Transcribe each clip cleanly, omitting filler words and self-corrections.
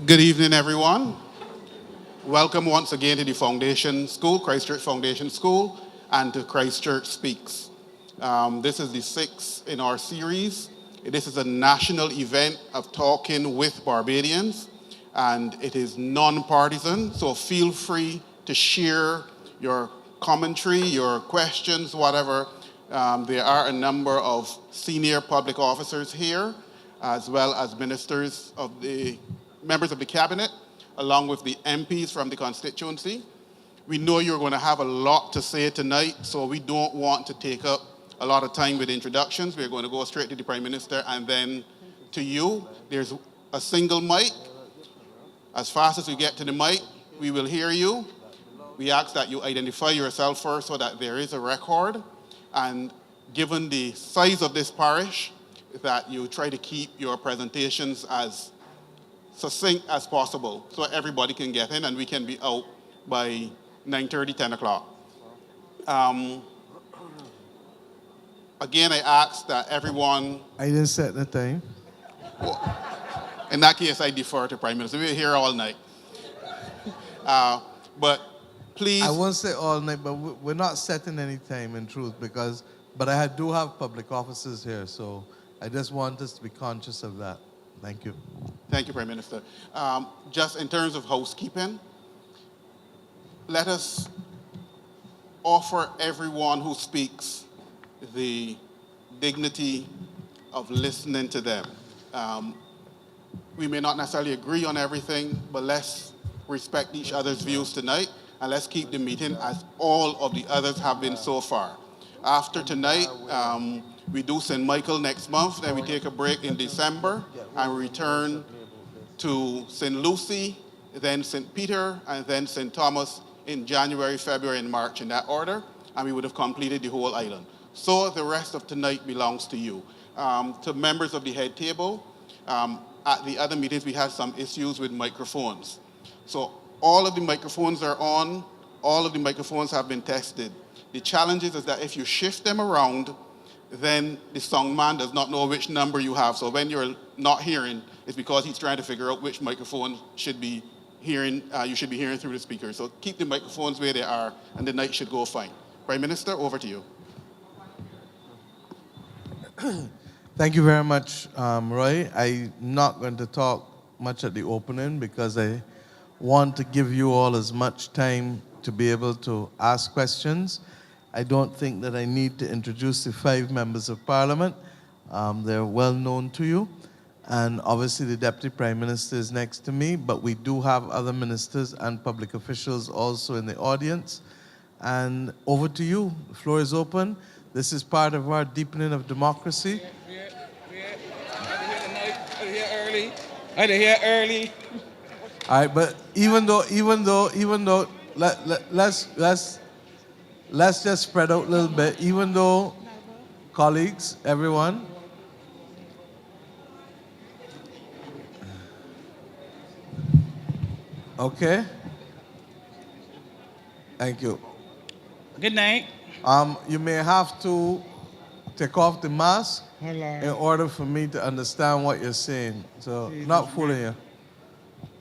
Good evening, everyone. Welcome once again to the Foundation School, Christchurch Foundation School, and to Christchurch Speaks. This is the sixth in our series. This is a national event of talking with Barbadians, and it is non-partisan, so feel free to share your commentary, your questions, whatever. There are a number of senior public officers here, as well as ministers of the members of the cabinet, along with the MPs from the constituency. We know you're going to have a lot to say tonight, so we don't want to take up a lot of time with introductions. We're going to go straight to the Prime Minister and then to you. There's a single mic. As fast as we get to the mic, we will hear you. We ask that you identify yourself first so that there is a record. And given the size of this parish, that you try to keep your presentations as succinct as possible so everybody can get in and we can be out by 9:30, 10 o'clock. Again, I ask that everyone... I didn't set the time. Well, in that case, I defer to Prime Minister. We're here all night. But please... I won't say all night, but we're not setting any time in truth but I do have public officers here, so I just want us to be conscious of that. Thank you. Thank you, Prime Minister. Just in terms of housekeeping, let us offer everyone who speaks the dignity of listening to them. We may not necessarily agree on everything, but let's respect each other's views tonight, and let's keep the meeting as all of the others have been so far. After tonight, we do St. Michael next month, then we take a break in December, and we return to St. Lucy, then St. Peter, and then St. Thomas in January, February, and March in that order, and we would have completed the whole island. So the rest of tonight belongs to you. To members of the head table, at the other meetings we had some issues with microphones. So all of the microphones are on, all of the microphones have been tested. The challenge is that if you shift them around, then the songman does not know which number you have. So when you're not hearing, it's because he's trying to figure out which microphone should be hearing, you should be hearing through the speaker. So keep the microphones where they are, and the night should go fine. Prime Minister, over to you. Thank you very much, Roy. I'm not going to talk much at the opening because I want to give you all as much time to be able to ask questions. I don't think that I need to introduce the 5 members of Parliament. They're well known to you. And obviously the Deputy Prime Minister is next to me, but we do have other ministers and public officials also in the audience. And over to you. The floor is open. This is part of our deepening of democracy. I had here early. All right, but even though, let's just spread out a little bit. Even though, colleagues, everyone. Okay. Thank you. Good night. You may have to take off the mask in order for me to understand what you're saying. So, not fooling you.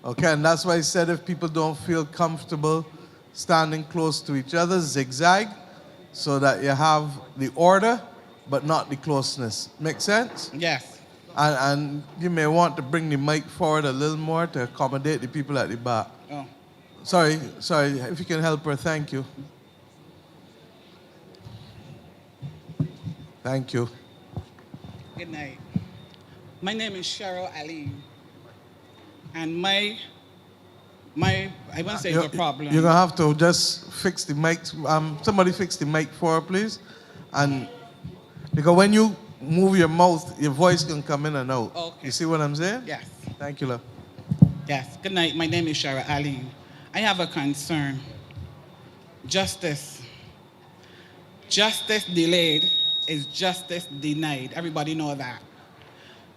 Okay, and that's why I said if people don't feel comfortable standing close to each other, zigzag, so that you have the order, but not the closeness. Make sense? Yes. And you may want to bring the mic forward a little more to accommodate the people at the back. Oh. Sorry, if you can help her, thank you. Thank you. Good night. My name is Cheryl Ali. And I won't say the problem. You're going to have to just fix the mic. Somebody fix the mic for her, please. And because when you move your mouth, your voice can come in and out. Okay. You see what I'm saying? Yes. Thank you, love. Yes. Good night. My name is Cheryl Ali. I have a concern. Justice. Justice delayed is justice denied. Everybody know that.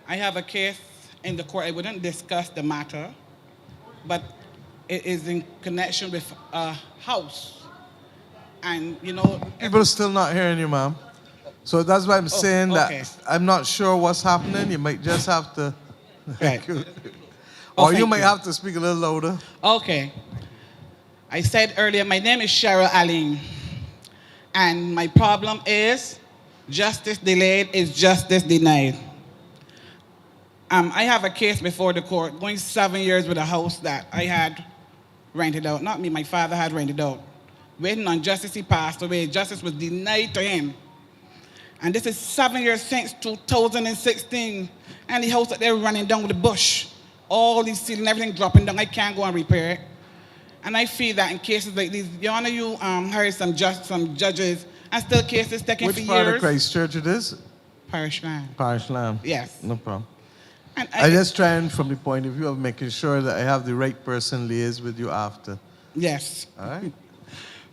I have a case in the court. I wouldn't discuss the matter, but it is in connection with a house. And, you know... People are still not hearing you, ma'am. So that's why I'm saying that I'm not sure what's happening. You might just have to... Right. Oh, Or you thank might you. have to speak a little louder. Okay. I said earlier, my name is Cheryl Allen. And my problem is justice delayed is justice denied. I have a case before the court going 7 years with a house that I had rented out. Not me, my father had rented out. Waiting on justice, he passed away. Justice was denied to him. And this is 7 years since 2016. And the house that they're running down with the bush. All these ceiling, everything dropping down. I can't go and repair it. And I feel that in cases like these, Your Honor, you hired some judges, and still cases taking for Which part of years. Christchurch it is? Parish land. Parish Lamb. Yes. No problem. And I just trying from the point of view of making sure that I have the right person liaise with you after. Yes. All right?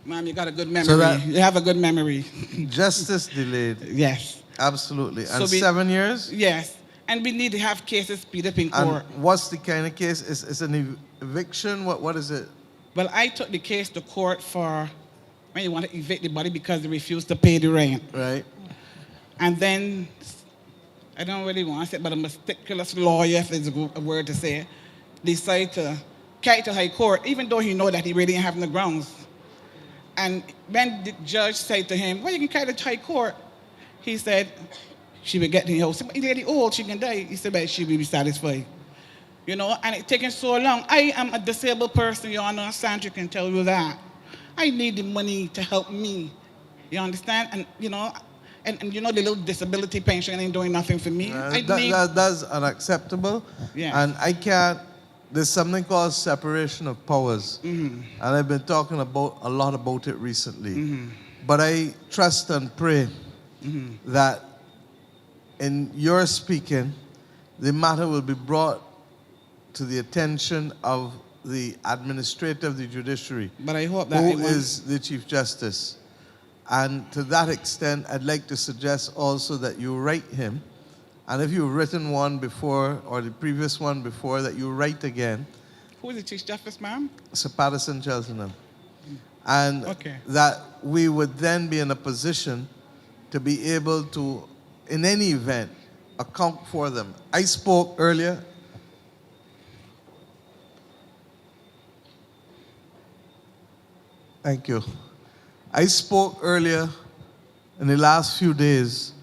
Ma'am, you got a good memory. So that- You have a good memory. Justice delayed. Yes. Absolutely. So And we- 7 years? Yes. And we need to have cases speed up in And court. what's the kind of case? Is an eviction? What is it? Well, I took the case to court for when you want to evict the body because they refused to pay the rent. Right? And then, I don't really want to say it, but a meticulous lawyer, if there's a word to say, decided to carry it to high court, even though he know that he really didn't have no grounds. And when the judge said to him, well, you can carry it to high court, he said, she will get in the house. But the lady old, she can die. He said, but she will be satisfied. You know, and it's taking so long. I am a disabled person, Your Honor. Sandra can tell you that. I need the money to help me. You understand? And, you know, and you know, the little disability pension ain't doing nothing for me. I need... That's unacceptable. Yeah. And I can't, there's something called separation of powers. Mm-hmm. And I've been talking about a lot about it recently. But I trust and pray that in your speaking, the matter will be brought to the attention of the administrator of the judiciary, But I hope that who it won't- is the Chief Justice. And to that extent, I'd like to suggest also that you write him, and if you've written one before, or the previous one before, that you write again, Who is the Chief Justice, ma'am? Sir Patterson Cheltenham. And Okay. that we would then be in a position to be able to, in any event, account for them. I spoke earlier. Thank you. I spoke earlier in the last few days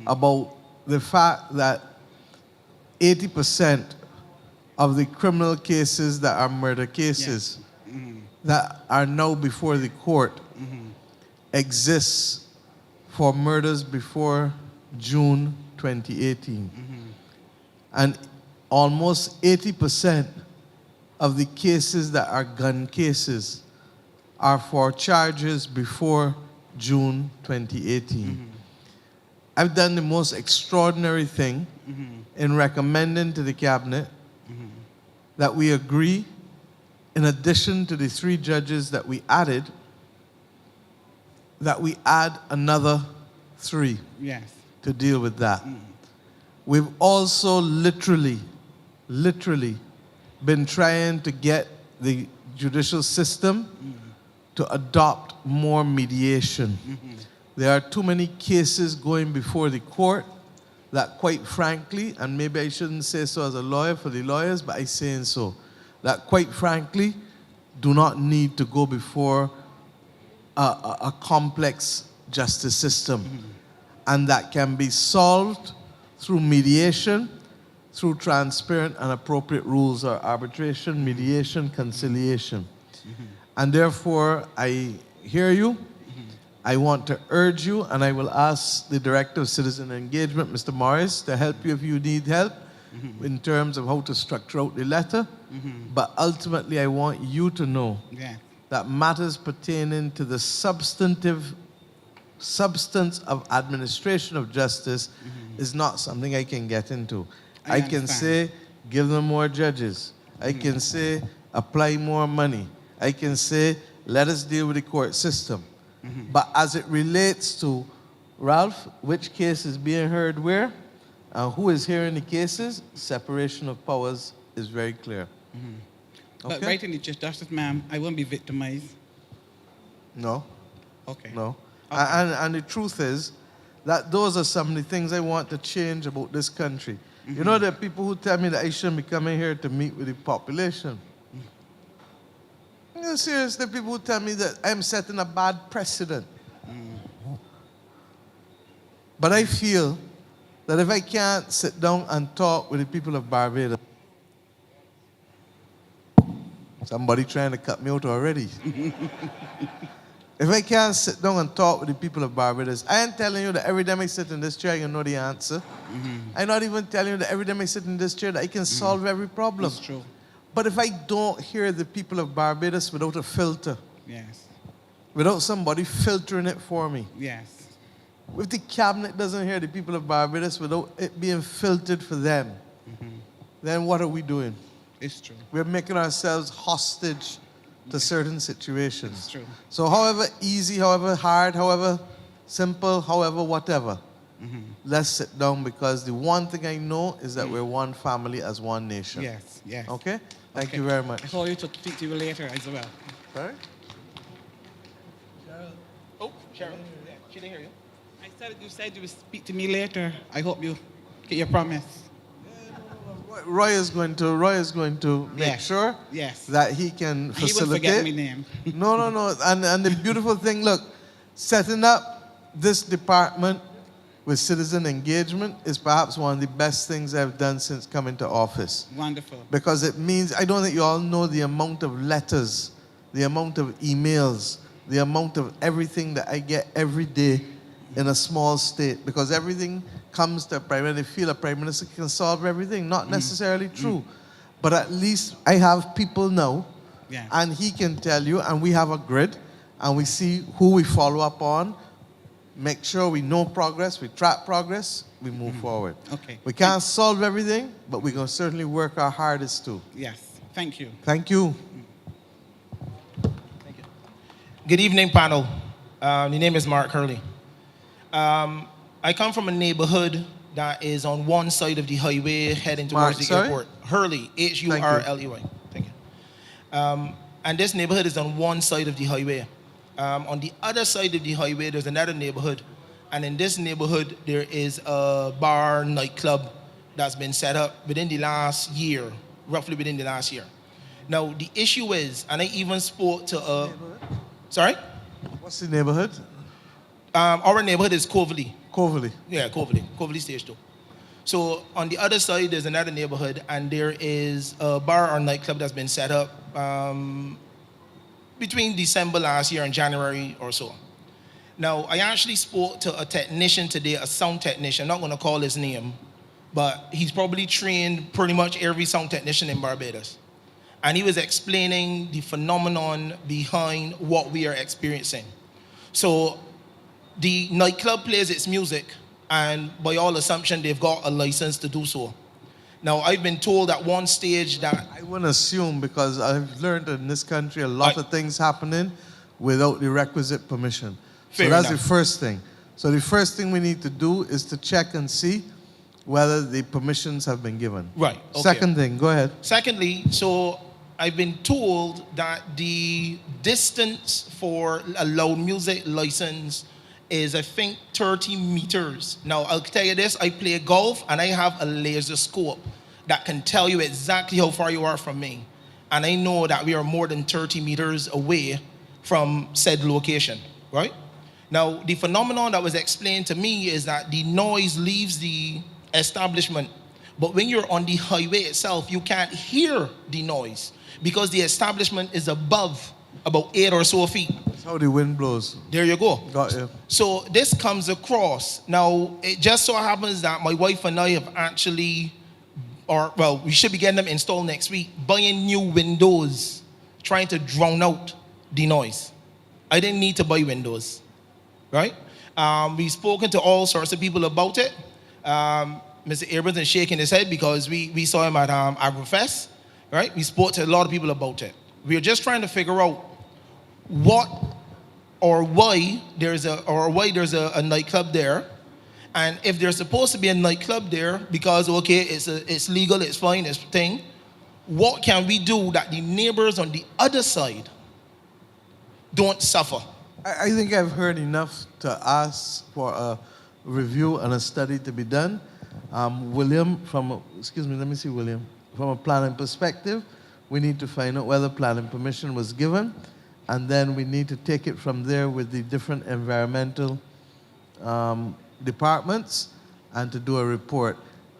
about the fact that 80% of the criminal cases that are murder cases that are now before the court exists for murders before June 2018. And almost 80% of the cases that are gun cases are for charges before June 2018. I've done the most extraordinary thing in recommending to the cabinet that we agree, in addition to the 3 judges that we added, that we add another 3 Yes. to deal with that. We've also literally been trying to get the judicial system to adopt more mediation. There are too many cases going before the court that, quite frankly, and maybe I shouldn't say so as a lawyer for the lawyers, but I'm saying so, that quite frankly do not need to go before a complex justice system, and that can be solved through mediation, through transparent and appropriate rules or arbitration, mediation, conciliation. And therefore, I hear you. I want to urge you, and I will ask the Director of Citizen Engagement, Mr. Morris, to help you if you need help in terms of how to structure out the letter. But ultimately, I want you to know Yeah. that matters pertaining to the substance of administration of justice is not something I can get into. I can understand. say, give them more judges. I can say, apply more money. I can say, let us deal with the court system. But as it relates to, Ralph, which case is being heard where, and who is hearing the cases, separation of powers is very clear. But right in the Chief Justice, ma'am, I won't be victimized. No, Okay. no. And the truth is that those are some of the things I want to change about this country. You know, there are people who tell me that I shouldn't be coming here to meet with the population. You know, seriously, there are people who tell me that I'm setting a bad precedent. But I feel that if I can't sit down and talk with the people of Barbados, somebody trying to cut me out already. If I can't sit down and talk with the people of Barbados, I ain't telling you that every time I sit in this chair, I can know the answer. I'm not even telling you that every time I sit in this chair, that I can solve every problem. That's true. But if I don't hear the people of Barbados without a filter, Yes. without somebody filtering it for me, Yes. if the cabinet doesn't hear the people of Barbados without it being filtered for them, then what are we doing? It's true. We're making ourselves hostage to certain situations. It's true. So however easy, however hard, however simple, however whatever, let's sit down, because the one thing I know is that we're one family as one nation. Yes. Yes. Okay? Thank Okay. you very much. I call you to speak to you later as well. Sorry? Oh, Cheryl. Yeah, she didn't hear you. You said you would speak to me later. I hope you get your promise. Roy is going to make Yes. sure Yes. that he can He will facilitate. forget my name. No. And the beautiful thing, look, setting up this department with citizen engagement is perhaps one of the best things I've done since coming to office. Wonderful. Because it means, I don't think you all know the amount of letters, the amount of emails, the amount of everything that I get every day in a small state. Because everything comes to a prime minister, they feel a prime minister can solve everything. Not necessarily true. But at least I have people now, Yeah. and he can tell you, and we have a grid, and we see who we follow up on, make sure we know progress, we track progress, we move forward. Okay. We can't solve everything, but we're going to certainly work our hardest to. Yes. Thank you. Thank you. Good evening, panel. The name is Mark Hurley. I come from a neighborhood that is on one side of the highway heading Mark, towards the sorry? airport. Hurley, H-U-R-L-E-Y. Thank you. And this neighborhood is on one side of the highway. On the other side of the highway, there's another neighborhood. And in this neighborhood, there is a bar, nightclub that's been set up within the last year, roughly within the last year. Now, the issue is, and I even spoke to a... Sorry? What's the neighborhood? Our neighborhood is Coverley. Coverley. Yeah, Coverley Stage 2. So on the other side, there's another neighborhood, and there is a bar or nightclub that's been set up between December last year and January or so. Now, I actually spoke to a technician today, a sound technician. I'm not going to call his name, but he's probably trained pretty much every sound technician in Barbados. And he was explaining the phenomenon behind what we are experiencing. So the nightclub plays its music, and by all assumption, they've got a license to do so. Now, I've been told at one stage that... I wouldn't assume, because I've learned in this country a lot of things happening without the requisite permission. Fair So that's enough. the first thing. So the first thing we need to do is to check and see whether the permissions have been given. Right, okay. Second thing, go ahead. Secondly, so I've been told that the distance for a loud music license is, I think, 30 meters. Now, I'll tell you this, I play golf and I have a laser scope that can tell you exactly how far you are from me. And I know that we are more than 30 meters away from said location, right? Now, the phenomenon that was explained to me is that the noise leaves the establishment, but when you're on the highway itself, you can't hear the noise because the establishment is above about 8 or so feet. That's how the wind blows. There you go. Got you. So this comes across. Now, it just so happens that my wife and I have actually, we should be getting them installed next week, buying new windows, trying to drown out the noise. I didn't need to buy windows, right? We've spoken to all sorts of people about it. Mr. Abrams is shaking his head because we saw him at AgriFest, right? We spoke to a lot of people about it. We're just trying to figure out what or why there's a nightclub there, and if there's supposed to be a nightclub there because okay, it's legal, it's fine, it's thing. What can we do that the neighbors on the other side don't suffer? I think I've heard enough to ask for a review and a study to be done. William, let me see, William. From a planning perspective, we need to find out whether planning permission was given, and then we need to take it from there with the different environmental departments and to do a report.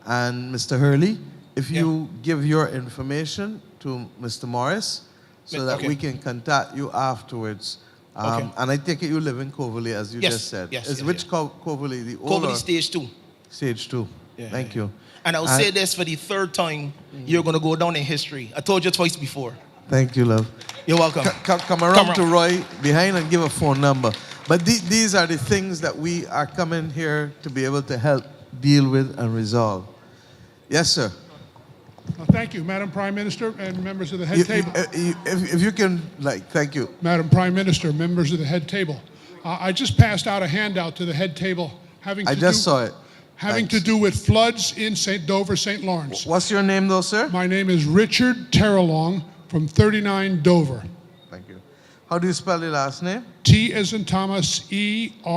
And Mr. Hurley, if you give your information to Mr. Morris so that we can contact you afterwards. And I take it you live in Coverley, as you just said. Yes. Which Coverley? The old Coverley or- Stage 2. Stage 2. Thank you. And I'll say this for the third time, you're going to go down in history. I told you twice before. Thank you, love. You're welcome. Come around to Roy behind and give a phone number. But these are the things that we are coming here to be able to help deal with and resolve. Yes, sir. Thank you, Madam Prime Minister and members of the head table. If you can, thank you. Madam Prime Minister, members of the head table. I just passed out a handout to the head table having saw it. Having to do with floods in St. Dover, St. Lawrence. What's your name, though, sir? My name is Richard Terrelong from 39 Dover. Thank you. How do you spell your last name? T as in Thomas, E-R-R-E-L-O-N-G-E.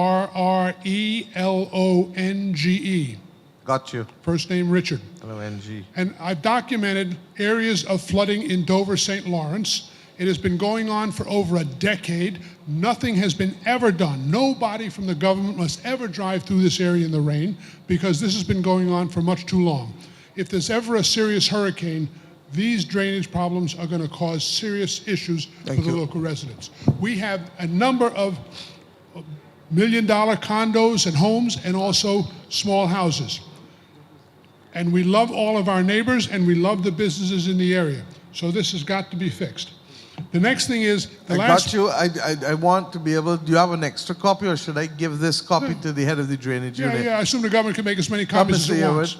Got you. First name Richard. L-O-N-G. And I've documented areas of flooding in Dover, St. Lawrence. It has been going on for over a decade. Nothing has been ever done. Nobody from the government must ever drive through this area in the rain because this has been going on for much too long. If there's ever a serious hurricane, these drainage problems are going to cause serious issues for the local residents. We have a number of million-dollar condos and homes and also small houses. And we love all of our neighbors and we love the businesses in the area. So this has got to be fixed. The next thing is got you. I want to be able. Do you have an extra copy, or should I give this copy to the head of the drainage unit? Yeah. I assume the government can make as many copies as it wants.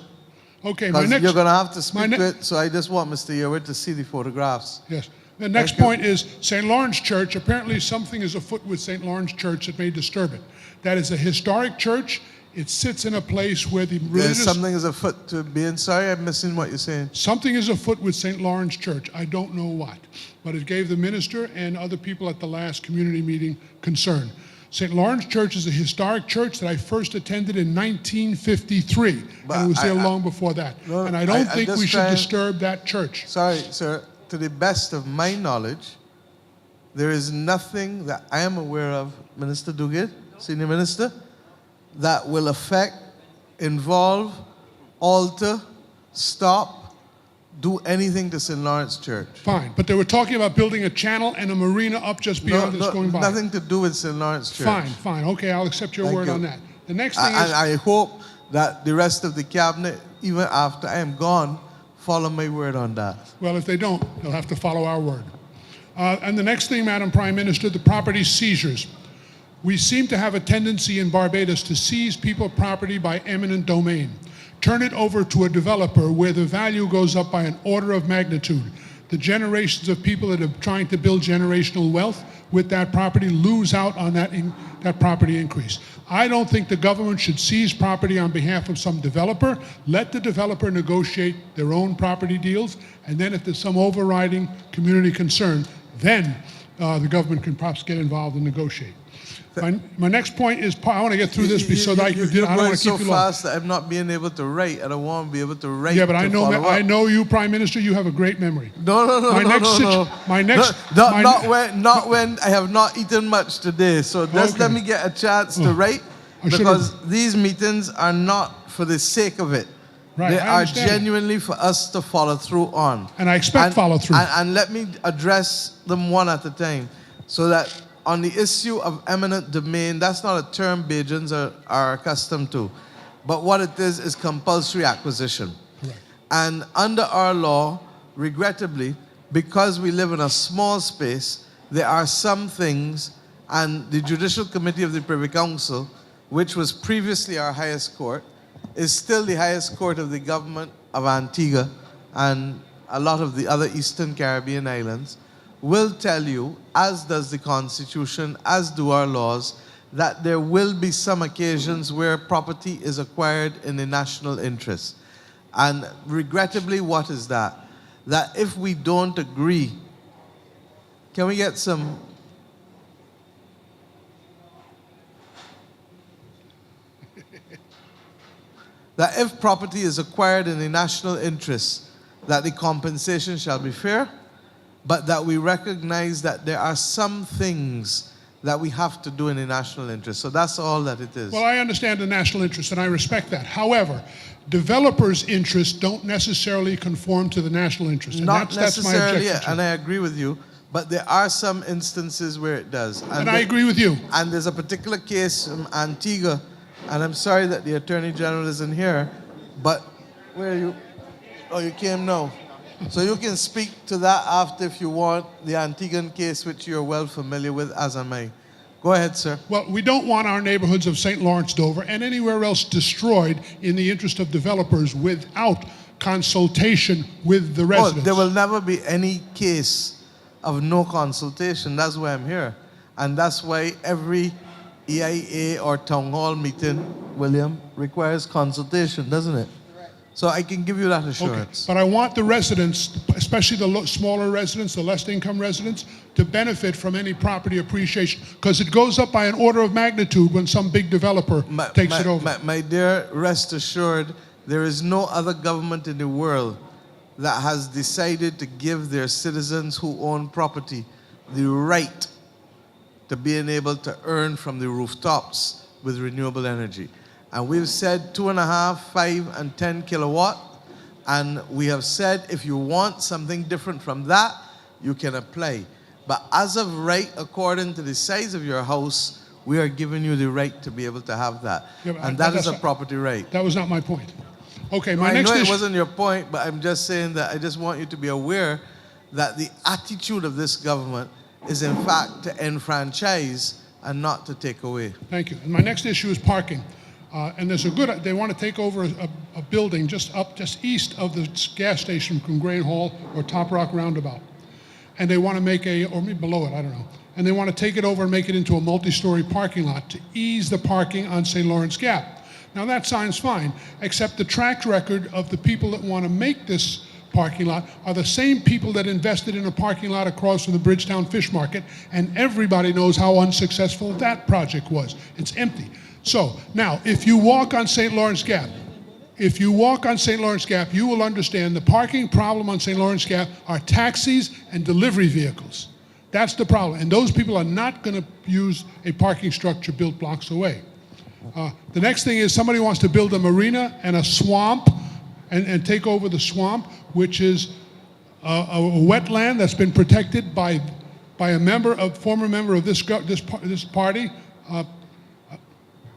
Okay. You're going to have to speak to it. So I just want Mr. Yearwood to see the photographs. Yes. The next point is St. Lawrence Church. Apparently, something is afoot with St. Lawrence Church that may disturb it. That is a historic church. It sits in a place where the religious... Something is afoot to being... Sorry, I'm missing what you're saying. Something is afoot with St. Lawrence Church. I don't know what. But it gave the minister and other people at the last community meeting concern. St. Lawrence Church is a historic church that I first attended in 1953. But and it was there long before that. No, and I don't think we should disturb that church. Sorry, sir. To the best of my knowledge, there is nothing that I am aware of, Minister Duguid, Senior Minister, that will affect, involve, alter, stop, do anything to St. Lawrence Church. Fine, but they were talking about building a channel and a marina up just beyond this going by. Nothing to do with St. Lawrence Church. Fine. Okay, I'll accept your word on that. The next thing is... And I hope that the rest of the cabinet, even after I am gone, follow my word on that. Well, if they don't, they'll have to follow our word. And the next thing, Madam Prime Minister, the property seizures. We seem to have a tendency in Barbados to seize people's property by eminent domain, turn it over to a developer where the value goes up by an order of magnitude. The generations of people that are trying to build generational wealth with that property lose out on that property increase. I don't think the government should seize property on behalf of some developer. Let the developer negotiate their own property deals, and then if there's some overriding community concern, then the government can perhaps get involved and negotiate. My next point is, I want to get through this so that I don't want to keep you long. So fast that I'm not being able to write, and I want to be able to write. Yeah, but I know you, Prime Minister, you have a great memory. No. Not when I have not eaten much today. So just let me get a chance to write, because these meetings are not for the sake of it. Right, they are genuinely for us to follow through on. And I expect follow through. And let me address them one at a time, so that on the issue of eminent domain, that's not a term Bajans are accustomed to. But what it is compulsory acquisition. Right. And under our law, regrettably, because we live in a small space, there are some things, and the Judicial Committee of the Privy Council, which was previously our highest court, is still the highest court of the government of Antigua and a lot of the other Eastern Caribbean islands, will tell you, as does the Constitution, as do our laws, that there will be some occasions where property is acquired in the national interest. And regrettably, what is that? That if we don't agree, can we get some... that if property is acquired in the national interest, that the compensation shall be fair, but that we recognize that there are some things that we have to do in the national interest. So that's all that it is. Well, I understand the national interest, and I respect that. However, developers' interests don't necessarily conform to the national interest. And Not that's my necessarily, objection to and it. I agree with you, but there are some instances where it does. And I agree with you. And there's a particular case from Antigua, and I'm sorry that the Attorney General isn't here, but where are you? Oh, you came now. So you can speak to that after if you want, the Antiguan case, which you're well familiar with, as am I. Go ahead, sir. Well, we don't want our neighborhoods of St. Lawrence, Dover, and anywhere else destroyed in the interest of developers without consultation with the Oh, residents. there will never be any case of no consultation. That's why I'm here. And that's why every EIA or town hall meeting, William, requires consultation, doesn't it? So I can give you that Okay, assurance. but I want the residents, especially the smaller residents, the less income residents, to benefit from any property appreciation, because it goes up by an order of magnitude when some big developer takes it over. My dear, rest assured, there is no other government in the world that has decided to give their citizens who own property the right to being able to earn from the rooftops with renewable energy. And we've said 2.5, 5, and 10 kilowatt. And we have said if you want something different from that, you can apply. But as of right, according to the size of your house, we are giving you the right to be able to have that. Yeah, but And that is that's a not- property right. That was not my point. Okay, my I next know it issue. wasn't your point, but I'm just saying that I just want you to be aware that the attitude of this government is in fact to enfranchise and not to take away. Thank you. And my next issue is parking. And there's they want to take over a building just east of the gas station from Grain Hall or Top Rock Roundabout. And they want to make or maybe below it, I don't know. And they want to take it over and make it into a multi-story parking lot to ease the parking on St. Lawrence Gap. Now that sounds fine, except the track record of the people that want to make this parking lot are the same people that invested in a parking lot across from the Bridgetown Fish Market, and everybody knows how unsuccessful that project was. It's empty. So now, if you walk on St. Lawrence Gap, you will understand the parking problem on St. Lawrence Gap are taxis and delivery vehicles. That's the problem. And those people are not going to use a parking structure built blocks away. The next thing is somebody wants to build a marina and a swamp and take over the swamp, which is a wetland that's been protected by a former member of this party,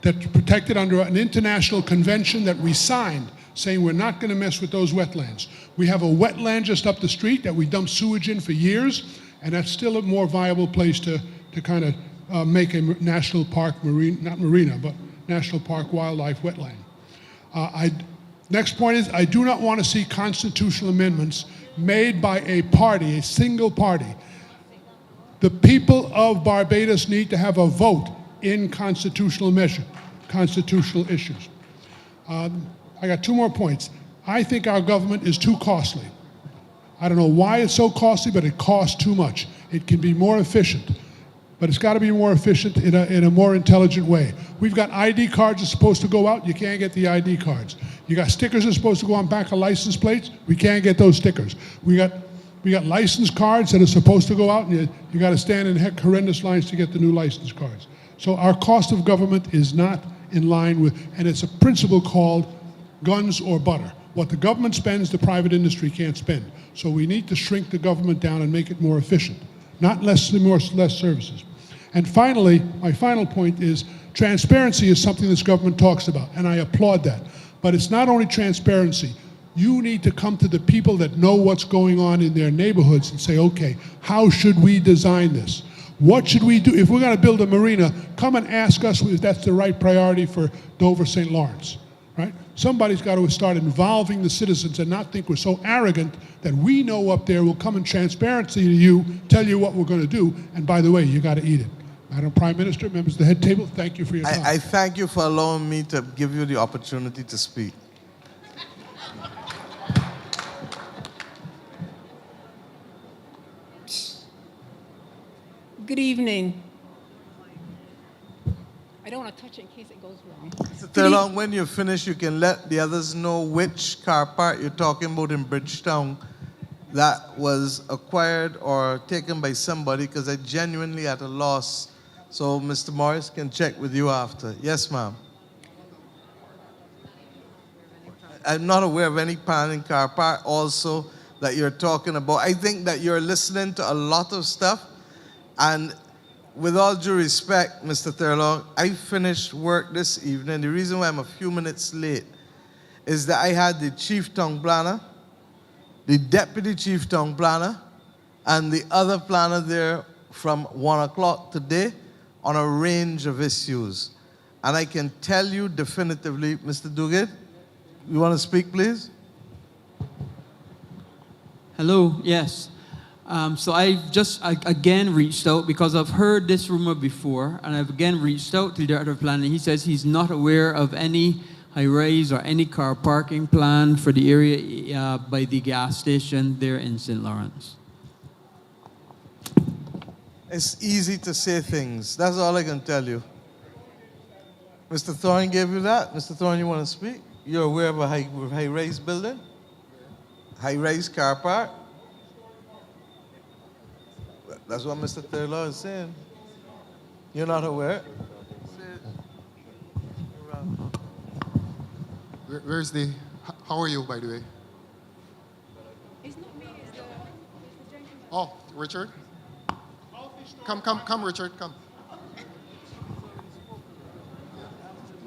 that's protected under an international convention that we signed, saying we're not going to mess with those wetlands. We have a wetland just up the street that we dump sewage in for years, and that's still a more viable place to kind of make a national park, not marina, but national park wildlife wetland. Next point is, I do not want to see constitutional amendments made by a party, a single party. The people of Barbados need to have a vote in constitutional issues. I got 2 more points. I think our government is too costly. I don't know why it's so costly, but it costs too much. It can be more efficient, but it's got to be more efficient in a more intelligent way. We've got ID cards that are supposed to go out. You can't get the ID cards. You got stickers that are supposed to go on back of license plates. We can't get those stickers. We got license cards that are supposed to go out, and you got to stand in horrendous lines to get the new license cards. So our cost of government is not in line with, and it's a principle called guns or butter. What the government spends, the private industry can't spend. So we need to shrink the government down and make it more efficient, not less services. And finally, my final point is transparency is something this government talks about, and I applaud that. But it's not only transparency. You need to come to the people that know what's going on in their neighborhoods and say, okay, how should we design this? What should we do? If we're going to build a marina, come and ask us if that's the right priority for Dover St. Lawrence, right? Somebody's got to start involving the citizens and not think we're so arrogant that we know up there will come in transparency to you, tell you what we're going to do, and by the way, you got to eat it. Madam Prime Minister, members of the head table, thank you for your time. I thank you for allowing me to give you the opportunity to speak. Good evening. I don't want to touch it in case it goes wrong. Mr. Thurlong, when you finish, you can let the others know which car park you're talking about in Bridgetown that was acquired or taken by somebody, because I genuinely at a loss. So Mr. Morris can check with you after. Yes, ma'am. I'm not aware of any planning car park also that you're talking about. I think that you're listening to a lot of stuff, and with all due respect, Mr. Thurlong, I finished work this evening. The reason why I'm a few minutes late is that I had the chief town planner, the deputy chief town planner, and the other planner there from 1 o'clock today on a range of issues. And I can tell you definitively, Mr. Duguid, you want to speak, please? Hello, yes. So I've just again reached out because I've heard this rumor before, and I've again reached out to the Director of Planning. He says he's not aware of any high-rise or any car parking plan for the area by the gas station there in St. Lawrence. It's easy to say things. That's all I can tell you. Mr. Thorne gave you that. Mr. Thorne, you want to speak? You're aware of a high-rise building? High-rise car park? That's what Mr. Thurlaw is saying. You're not aware? Where's the, how are you, by the way? It's not me, it's the gentleman. Oh, Richard? Come, Richard, come.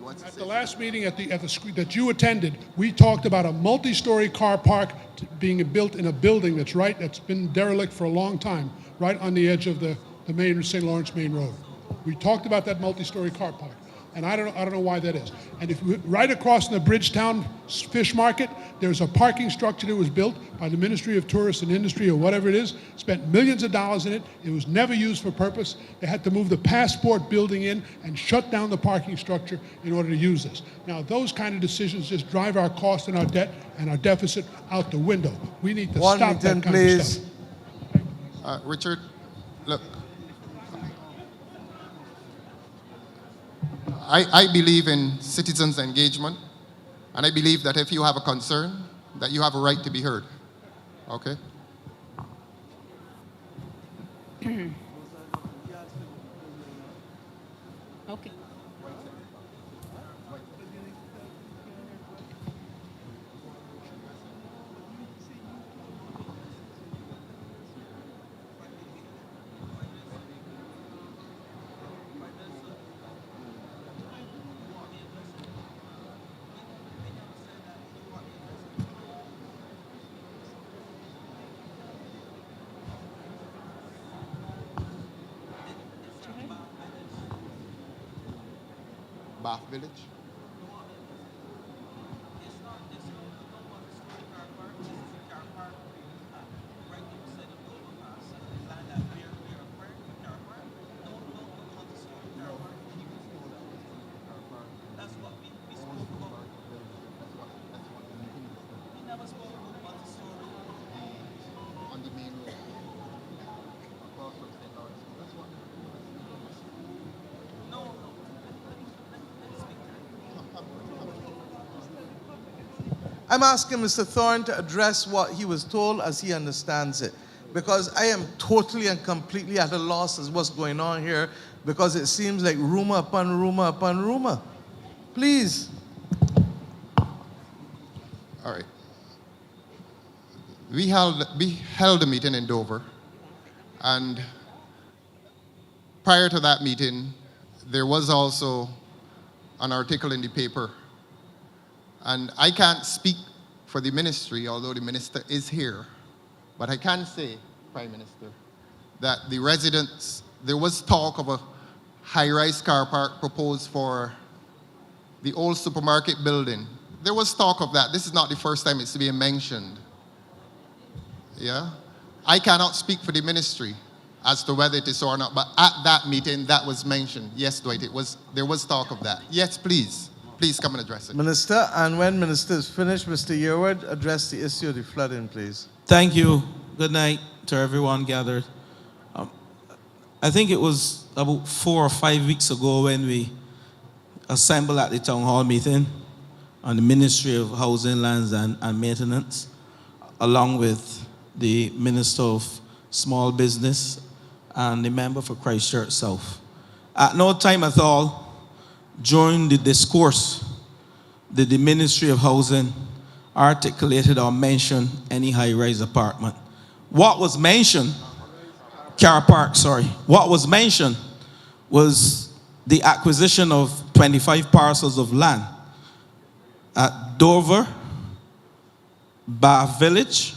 At the last meeting that you attended, we talked about a multi-story car park being built in a building that's been derelict for a long time, right on the edge of the main St. Lawrence Main Road. We talked about that multi-story car park, and I don't know why that is. And if right across from the Bridgetown Fish Market, there's a parking structure that was built by the Ministry of Tourist and Industry or whatever it is, spent millions of dollars in it. It was never used for purpose. They had to move the Passport building in and shut down the parking structure in order to use this. Now, those kind of decisions just drive our cost and our debt and our deficit out the window. We need to stop that kind of stuff. Richard, look. I believe in citizens' engagement, and I believe that if you have a concern, that you have a right to be heard. Okay? Okay. Bath Village? On the main road. Across from St. Lawrence. That's what. I'm asking Mr. Thorne to address what he was told as he understands it, because I am totally and completely at a loss as what's going on here, because it seems like rumor upon rumor upon rumor. Please. All right. We held a meeting in Dover, and prior to that meeting, there was also an article in the paper. And I can't speak for the ministry, although the minister is here, but I can say, Prime Minister, that the residents, there was talk of a high-rise car park proposed for the old supermarket building. There was talk of that. This is not the first time it's being mentioned. Yeah? I cannot speak for the ministry as to whether it is so or not, but at that meeting, that was mentioned. Yes, Dwight, there was talk of that. Yes, please. Please come and address it. Minister, and when Minister is finished, Mr. Yearwood, address the issue of the flooding, please. Thank you. Good night to everyone gathered. I think it was about 4 or 5 weeks ago when we assembled at the town hall meeting on the Ministry of Housing, Lands and Maintenance, along with the Minister of Small Business and the member for Christchurch South. At no time at all during the discourse did the Ministry of Housing articulated or mention any high-rise apartment. What was mentioned, car park, sorry. What was mentioned was the acquisition of 25 parcels of land at Dover, Bath Village,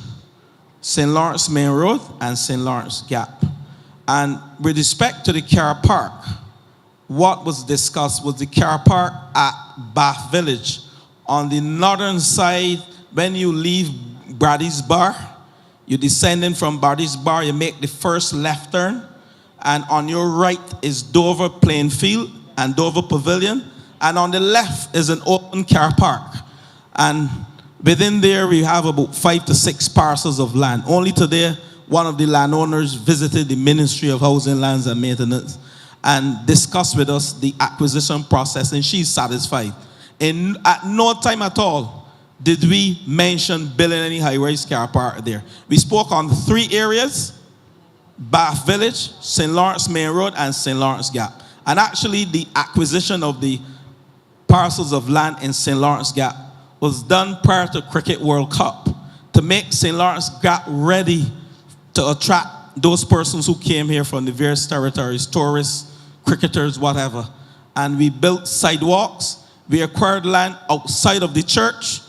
St. Lawrence Main Road, and St. Lawrence Gap. And with respect to the car park, what was discussed was the car park at Bath Village. On the northern side, when you leave Brady's Bar, you're descending from Brady's Bar, you make the first left turn, and on your right is Dover Plainfield and Dover Pavilion, and on the left is an open car park. And within there, we have about 5 to 6 parcels of land. Only today, one of the landowners visited the Ministry of Housing, Lands and Maintenance and discussed with us the acquisition process, and she's satisfied. And at no time at all did we mention building any high-rise car park there. We spoke on 3 areas: Bath Village, St. Lawrence Main Road, and St. Lawrence Gap. And actually, the acquisition of the parcels of land in St. Lawrence Gap was done prior to Cricket World Cup to make St. Lawrence Gap ready to attract those persons who came here from the various territories, tourists, cricketers, whatever. And we built sidewalks. We acquired land outside of the church.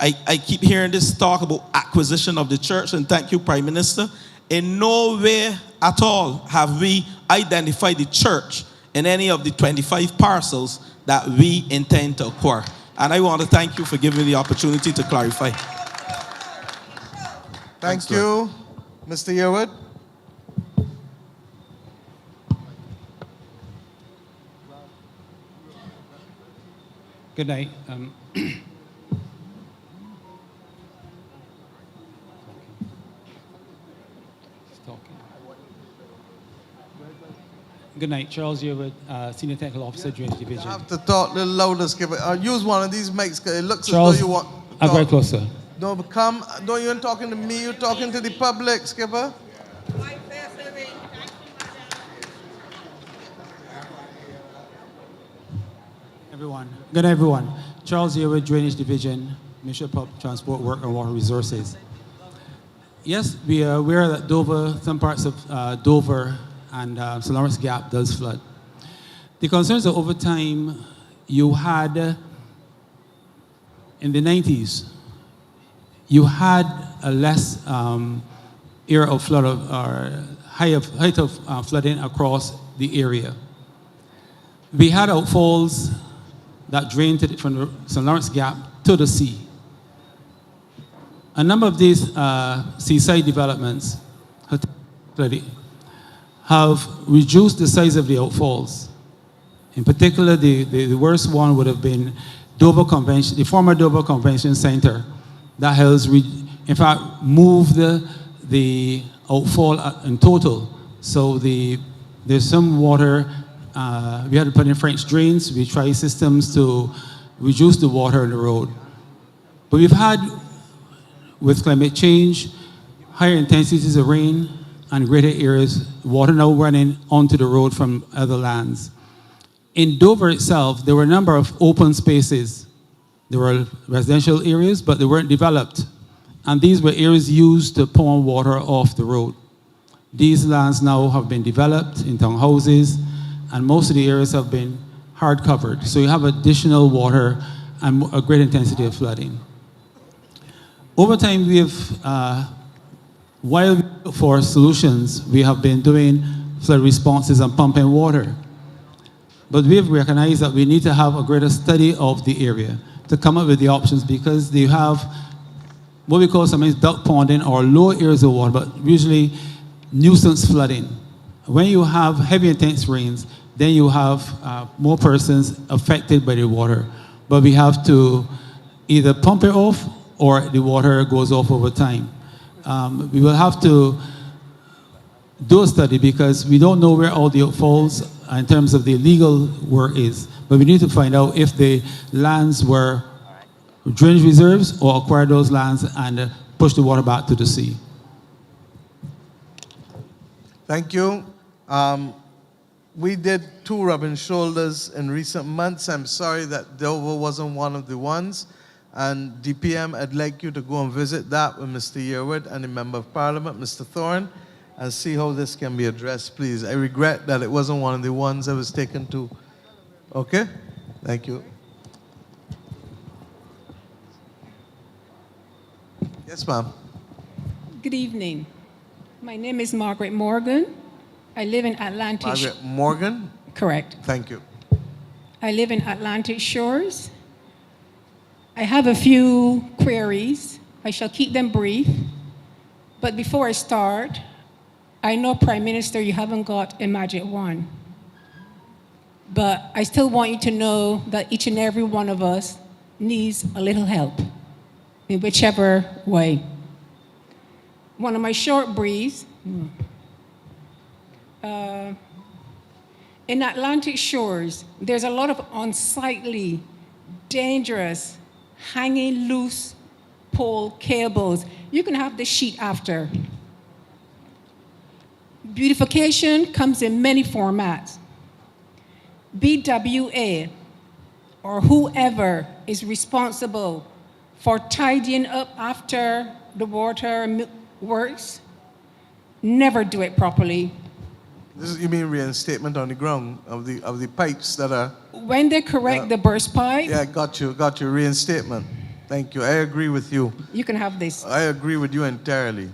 I keep hearing this talk about acquisition of the church, and thank you, Prime Minister. In no way at all have we identified the church in any of the 25 parcels that we intend to acquire. And I want to thank you for giving me the opportunity to clarify. Thank you, Mr. Yearwood. Good night. Good night, Charles Yearwood, Senior Technical Officer, Drainage Division. You have to talk a little louder, Skipper. Use one of these mics, 'cause it looks Charles, as though you want to I'm talk. very close, sir. No, but come, don't you talking to me, you're talking to the public, Skipper. Everyone. Good night, everyone. Charles Yearwood, Drainage Division, Ministry of Public Transport, Work and Water Resources. Yes, we are aware that Dover, some parts of Dover and St. Lawrence Gap does flood. The concerns are over time you had, in the 90s, you had a less area of flood or height of flooding across the area. We had outfalls that drained from the St. Lawrence Gap to the sea. A number of these seaside developments have reduced the size of the outfalls. In particular, the worst one would have been Dover Convention, the former Dover Convention Center, that has, in fact, moved the outfall in total. So there's some water. We had to put in French drains. We tried systems to reduce the water on the road. But we've had, with climate change, higher intensities of rain and greater areas, water now running onto the road from other lands. In Dover itself, there were a number of open spaces. There were residential areas, but they weren't developed. And these were areas used to pour water off the road. These lands now have been developed in townhouses, and most of the areas have been hard covered. So you have additional water and a great intensity of flooding. Over time, we have, while we look for solutions, we have been doing flood responses and pumping water. But we have recognized that we need to have a greater study of the area to come up with the options, because they have what we call sometimes duck ponding or low areas of water, but usually nuisance flooding. When you have heavy intense rains, then you have more persons affected by the water. But we have to either pump it off or the water goes off over time. We will have to do a study because we don't know where all the outfalls in terms of the legal work is. But we need to find out if the lands were drainage reserves or acquire those lands and push the water back to the sea. Thank you. We did 2 rubbing shoulders in recent months. I'm sorry that Dover wasn't one of the ones. And DPM, I'd like you to go and visit that with Mr. Yearwood and the Member of Parliament, Mr. Thorne, and see how this can be addressed, please. I regret that it wasn't one of the ones I was taken to. Okay? Thank you. Yes, ma'am. Good evening. My name is Margaret Morgan. I live in Atlantic. Margaret Morgan? Correct. Thank you. I live in Atlantic Shores. I have a few queries. I shall keep them brief. But before I start, I know, Prime Minister, you haven't got a magic wand. But I still want you to know that each and every one of us needs a little help in whichever way. One of my short briefs, in Atlantic Shores, there's a lot of unsightly, dangerous, hanging loose pole cables. You can have the sheet after. Beautification comes in many formats. BWA, or whoever is responsible for tidying up after the water works, never do it properly. This is, you mean reinstatement on the ground of the pipes that are... When they correct the burst pipe... Yeah, got you, reinstatement. Thank you, I agree with you. You can have this. I agree with you entirely.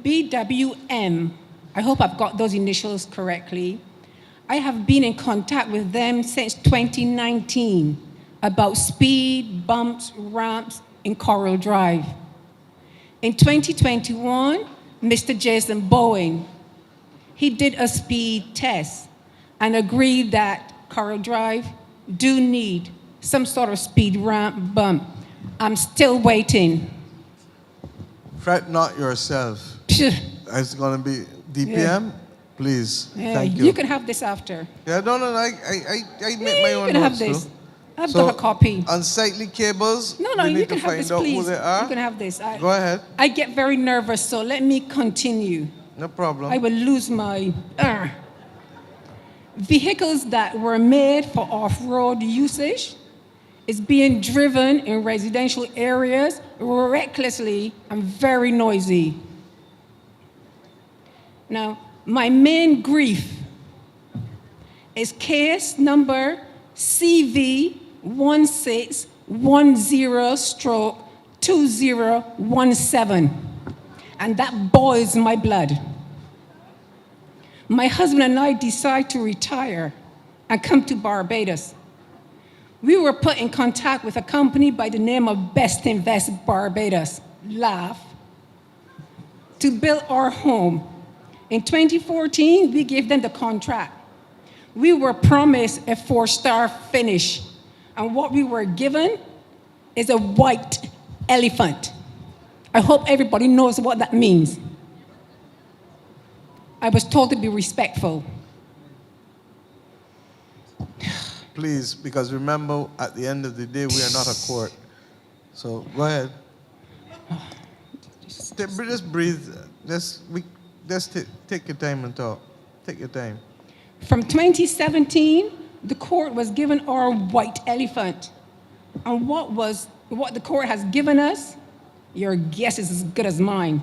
BWM, I hope I've got those initials correctly. I have been in contact with them since 2019 about speed bumps, ramps in Coral Drive. In 2021, Mr. Jason Bowen, he did a speed test and agreed that Coral Drive do need some sort of speed ramp bump. I'm still waiting. Fret not yourself. It's going to be DPM, please. Yeah, Thank you. you can have this after. Yeah, no, I make my own You can have notes this. too. I've So, got a copy. Unsightly cables. No, we you need can to have find this, out please. who they are. You can have this. Go ahead. I get very nervous, so let me continue. No problem. I will lose my... Vehicles that were made for off-road usage is being driven in residential areas recklessly and very noisy. Now, my main grief is case number CV1610/2017, and that boils my blood. My husband and I decide to retire and come to Barbados. We were put in contact with a company by the name of Best Invest Barbados, laugh, to build our home. In 2014, we gave them the contract. We were promised a 4-star finish, and what we were given is a white elephant. I hope everybody knows what that means. I was told to be respectful. Please, because remember, at the end of the day, we are not a court. So go ahead. Just breathe. Just take your time and talk. Take your time. From 2017, the court was given our white elephant. And what the court has given us, your guess is as good as mine.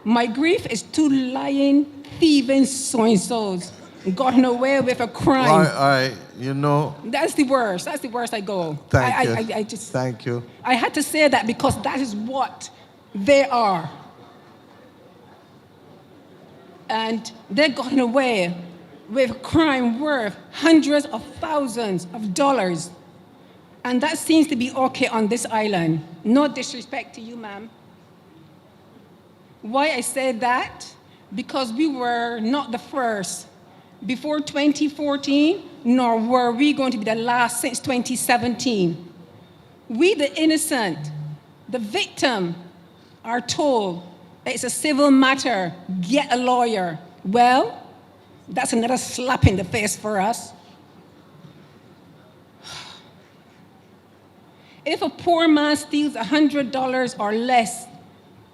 My grief is two lying, thieving so-and-sos gotten away with a crime. All right, you know. That's the worst. That's the worst I go. Thank you. I just, Thank you. I had to say that because that is what they are. And they've gotten away with a crime worth hundreds of thousands of dollars. And that seems to be okay on this island. No disrespect to you, ma'am. Why I say that? Because we were not the first. Before 2014, nor were we going to be the last since 2017. We, the innocent, the victim, are told It's a civil matter. Get a lawyer. Well, that's another slap in the face for us. If a poor man steals $100 or less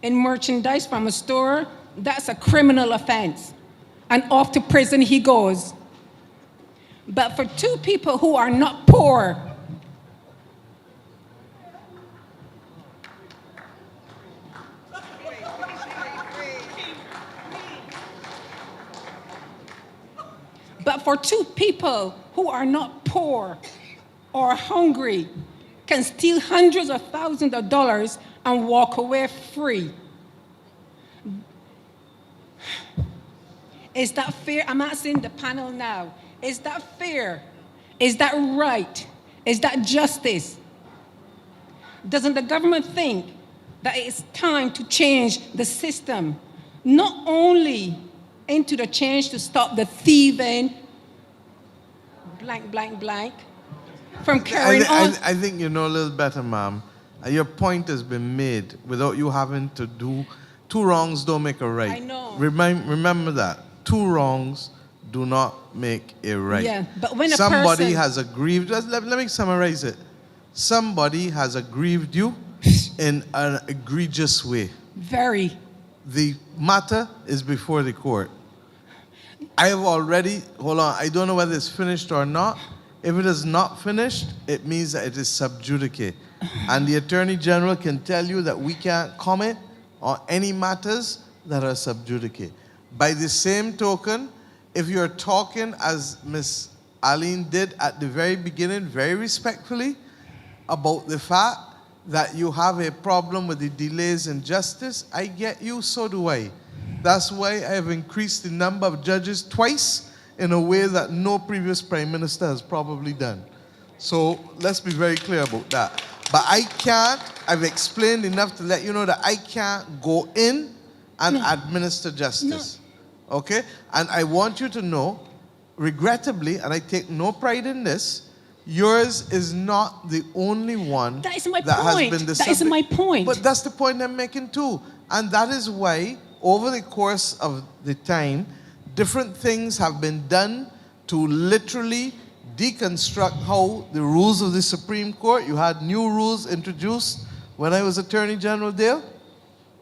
in merchandise from a store, that's a criminal offense. And off to prison he goes. But for two people who are not poor, or hungry can steal hundreds of thousands of dollars and walk away free. Is that fair? I'm asking the panel now. Is that fair? Is that right? Is that justice? Doesn't the government think that it's time to change the system? Not only into the change to stop the thieving, blank, blank, blank, from carrying on. I think you know a little better, ma'am. Your point has been made without you having to do two wrongs don't make a right. I know. Remember that. Two wrongs do not make a right. Yeah, but when somebody has aggrieved, let me summarize it. Somebody has aggrieved you in an egregious way. Very. The matter is before the court. I have already, hold on, I don't know whether it's finished or not. If it is not finished, it means that it is sub judice. And the Attorney General can tell you that we can't comment on any matters that are sub judice. By the same token, if you're talking, as Ms. Aline did at the very beginning, very respectfully, about the fact that you have a problem with the delays in justice, I get you, so do I. That's why I have increased the number of judges twice in a way that no previous prime minister has probably done. So let's be very clear about that. But I can't, I've explained enough to let you know that I can't go in and administer justice. Okay? And I want you to know, regrettably, and I take no pride in this, yours is not the only one that is my that point. Has been the that is my point. But that's the point I'm making too. And that is why, over the course of the time, different things have been done to literally deconstruct how the rules of the Supreme Court, you had new rules introduced when I was Attorney General there.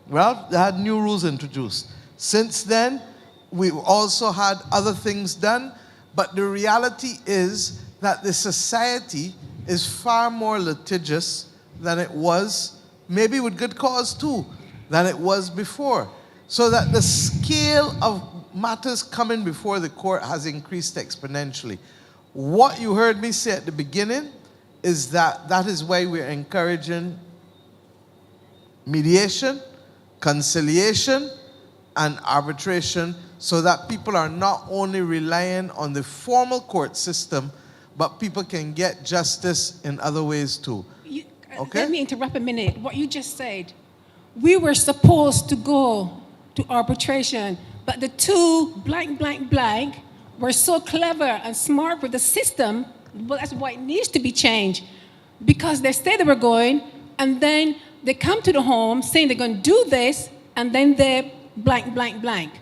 Well, they had new rules introduced. Since then, we've also had other things done, but the reality is that the society is far more litigious than it was, maybe with good cause too, than it was before. So that the scale of matters coming before the court has increased exponentially. What you heard me say at the beginning is that that is why we're encouraging mediation, conciliation, and arbitration, so that people are not only relying on the formal court system, but people can get justice in other ways too. Okay? Let me interrupt a minute. What you just said, we were supposed to go to arbitration, but the two blank, blank, blank were so clever and smart with the system. Well, that's why it needs to be changed. Because they say they were going, and then they come to the home saying they're going to do this, and then they're blank, blank, blank.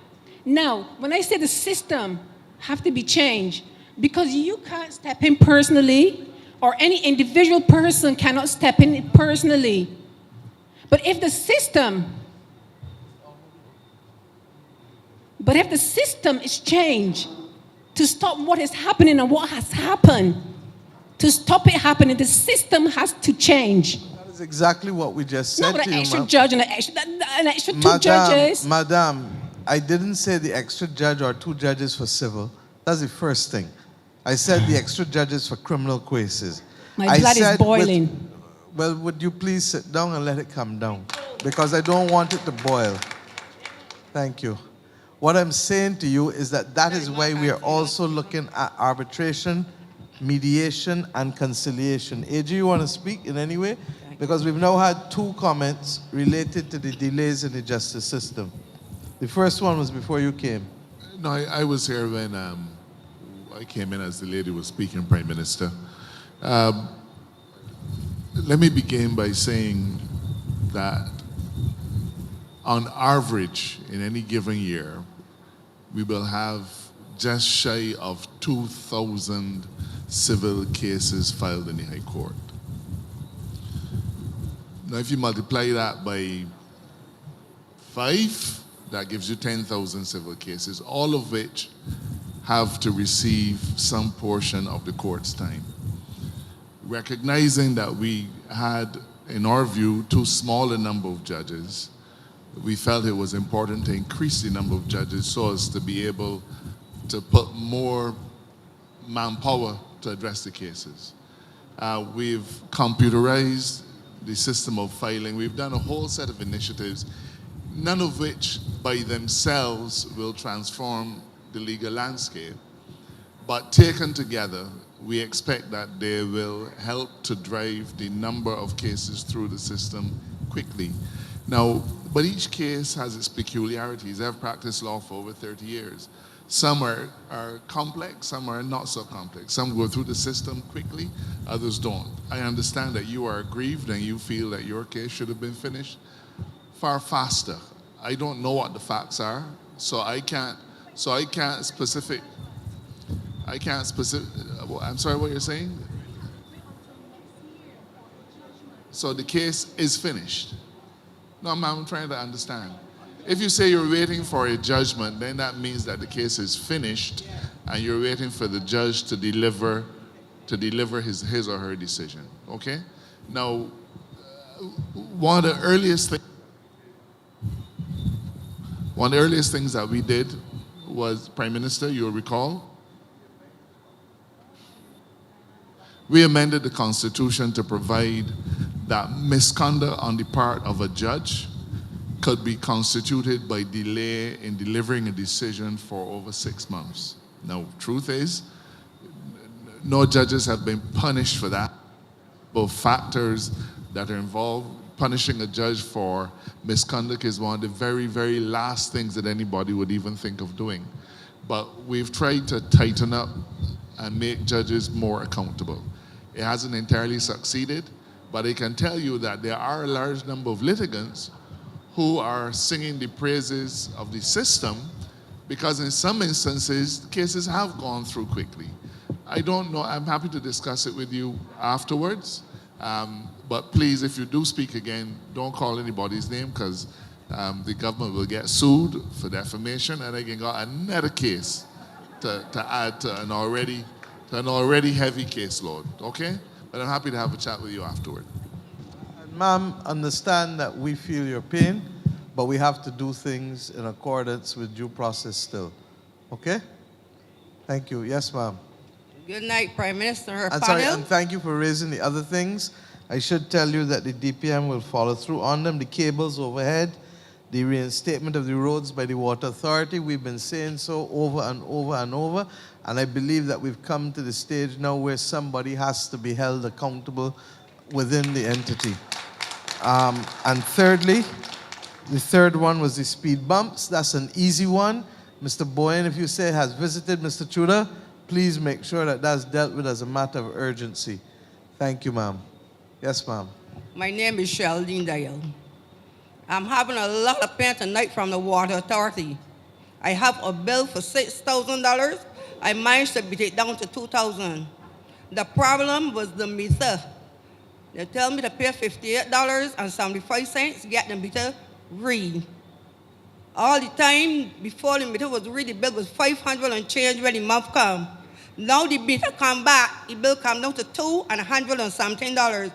Now, when I say the system have to be changed, because you can't step in personally, or any individual person cannot step in personally. But if the system is changed to stop what is happening and what has happened, to stop it happening, the system has to change. That is exactly what we just said Not with to an you, extra ma'am. judge and an extra two judges. Madam, I didn't say the extra judge or two judges for civil. That's the first thing. I said the extra judges for criminal cases. My blood is boiling. Well, would you please sit down and let it come down? Because I don't want it to boil. Thank you. What I'm saying to you is that that is why we are also looking at arbitration, mediation, and conciliation. AG, you want to speak in any way? Because we've now had two comments related to the delays in the justice system. The first one was before you came. No, I was here when I came in as the lady was speaking, Prime Minister. Let me begin by saying that On average, in any given year, we will have just shy of 2,000 civil cases filed in the High Court. Now, if you multiply that by 5, that gives you 10,000 civil cases, all of which have to receive some portion of the court's time. Recognizing that we had, in our view, too small a number of judges, we felt it was important to increase the number of judges so as to be able to put more manpower to address the cases. We've computerized the system of filing. We've done a whole set of initiatives, none of which by themselves will transform the legal landscape, but taken together, we expect that they will help to drive the number of cases through the system quickly. Now, but each case has its peculiarities. I've practiced law for over 30 years. Some are complex, some are not so complex. Some go through the system quickly, others don't. I understand that you are aggrieved and you feel that your case should have been finished far faster. I don't know what the facts are, so I can't specific. I'm sorry, what you're saying? So the case is finished. No, ma'am, I'm trying to understand. If you say you're waiting for a judgment, then that means that the case is finished and you're waiting for the judge to deliver his or her decision, okay? Now, one of the earliest things that we did was, Prime Minister, you'll recall, we amended the Constitution to provide that misconduct on the part of a judge could be constituted by delay in delivering a decision for over 6 months. Now, truth is, no judges have been punished for that. Both factors that are involved, punishing a judge for misconduct is one of the very, very last things that anybody would even think of doing. But we've tried to tighten up and make judges more accountable. It hasn't entirely succeeded, but I can tell you that there are a large number of litigants who are singing the praises of the system because in some instances, cases have gone through quickly. I don't know, I'm happy to discuss it with you afterwards, but please, if you do speak again, don't call anybody's name because the government will get sued for defamation and they can got another case to add to an already heavy caseload, okay? But I'm happy to have a chat with you afterward. Ma'am, understand that we feel your pain, but we have to do things in accordance with due process still. Okay? Thank you. Yes, ma'am. Good night, Prime Minister. Her And panel. sorry, and thank you for raising the other things. I should tell you that the DPM will follow through on them. The cables overhead, the reinstatement of the roads by the Water Authority. We've been saying so over and over and over. And I believe that we've come to the stage now where somebody has to be held accountable within the entity. And thirdly, the third one was the speed bumps. That's an easy one. Mr. Boyen, if you say has visited Mr. Tudor, please make sure that that's dealt with as a matter of urgency. Thank you, ma'am. Yes, ma'am. My name is Sheldon Dale. I'm having a lot of pain tonight from the Water Authority. I have a bill for $6,000. I managed to beat it down to $2,000. The problem was the meter. They tell me to pay $58.75, get the meter read. All the time before the meter was read, the bill was $500 and change when the month come. Now the meter come back, the bill come down to $200 and something. And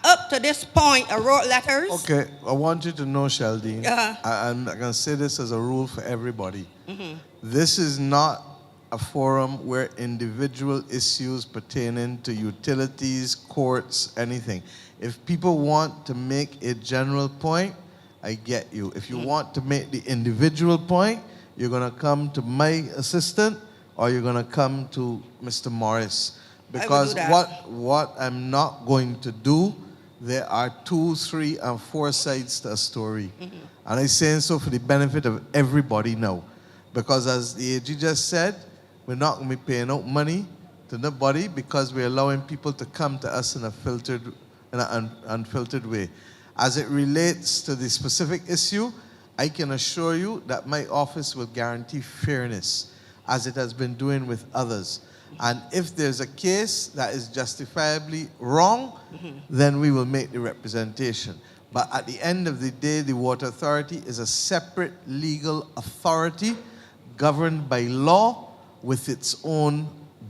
up to this point, I wrote letters. Okay, I want you to know, Sheldon, Uh-huh. I'm going to say this as a rule for everybody. This is not a forum where individual issues pertaining to utilities, courts, anything. If people want to make a general point, I get you. If you want to make the individual point, you're going to come to my assistant or you're going to come to Mr. Morris. Because what I'm not going to do, there are 2, 3, and 4 sides to a story. And I'm saying so for the benefit of everybody now. Because as the AG just said, we're not going to be paying out money to nobody because we're allowing people to come to us in an unfiltered way. As it relates to the specific issue, I can assure you that my office will guarantee fairness, as it has been doing with others. And if there's a case that is justifiably wrong, then we will make the representation. But at the end of the day, the Water Authority is a separate legal authority governed by law with its own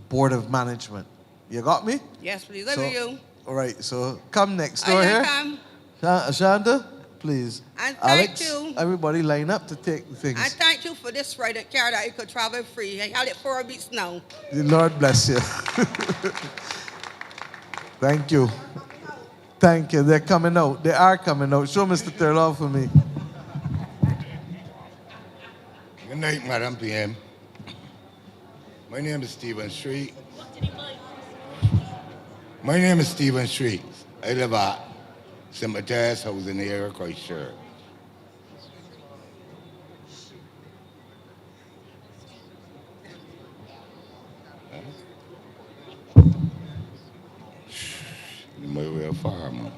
board of management. You got me? Yes, please. Over you. All right, so come next door here. Come. Shanta, please. And thank Alex, you. everybody line up to take the things. I thank you for this right at car that you could travel free. I had it 4 weeks now. The Lord bless you. Thank you. Thank you. They're coming out. They are coming out. Show Mr. Turlow for me. Good night, Madam PM. My name is Stephen Street. My name is Stephen Street. I live at St. Matthias House in the area, Christchurch. You might be a farmer.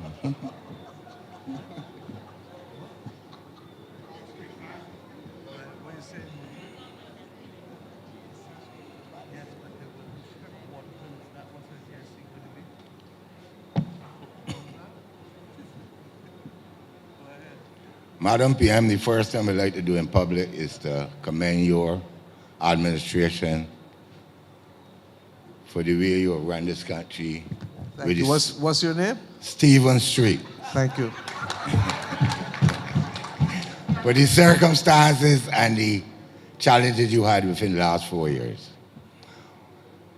Madam PM, the first thing I'd like to do in public is to commend your administration for the way you run this country. Thank you. What's your name? Stephen Street. Thank you. For the circumstances and the challenges you had within the last 4 years.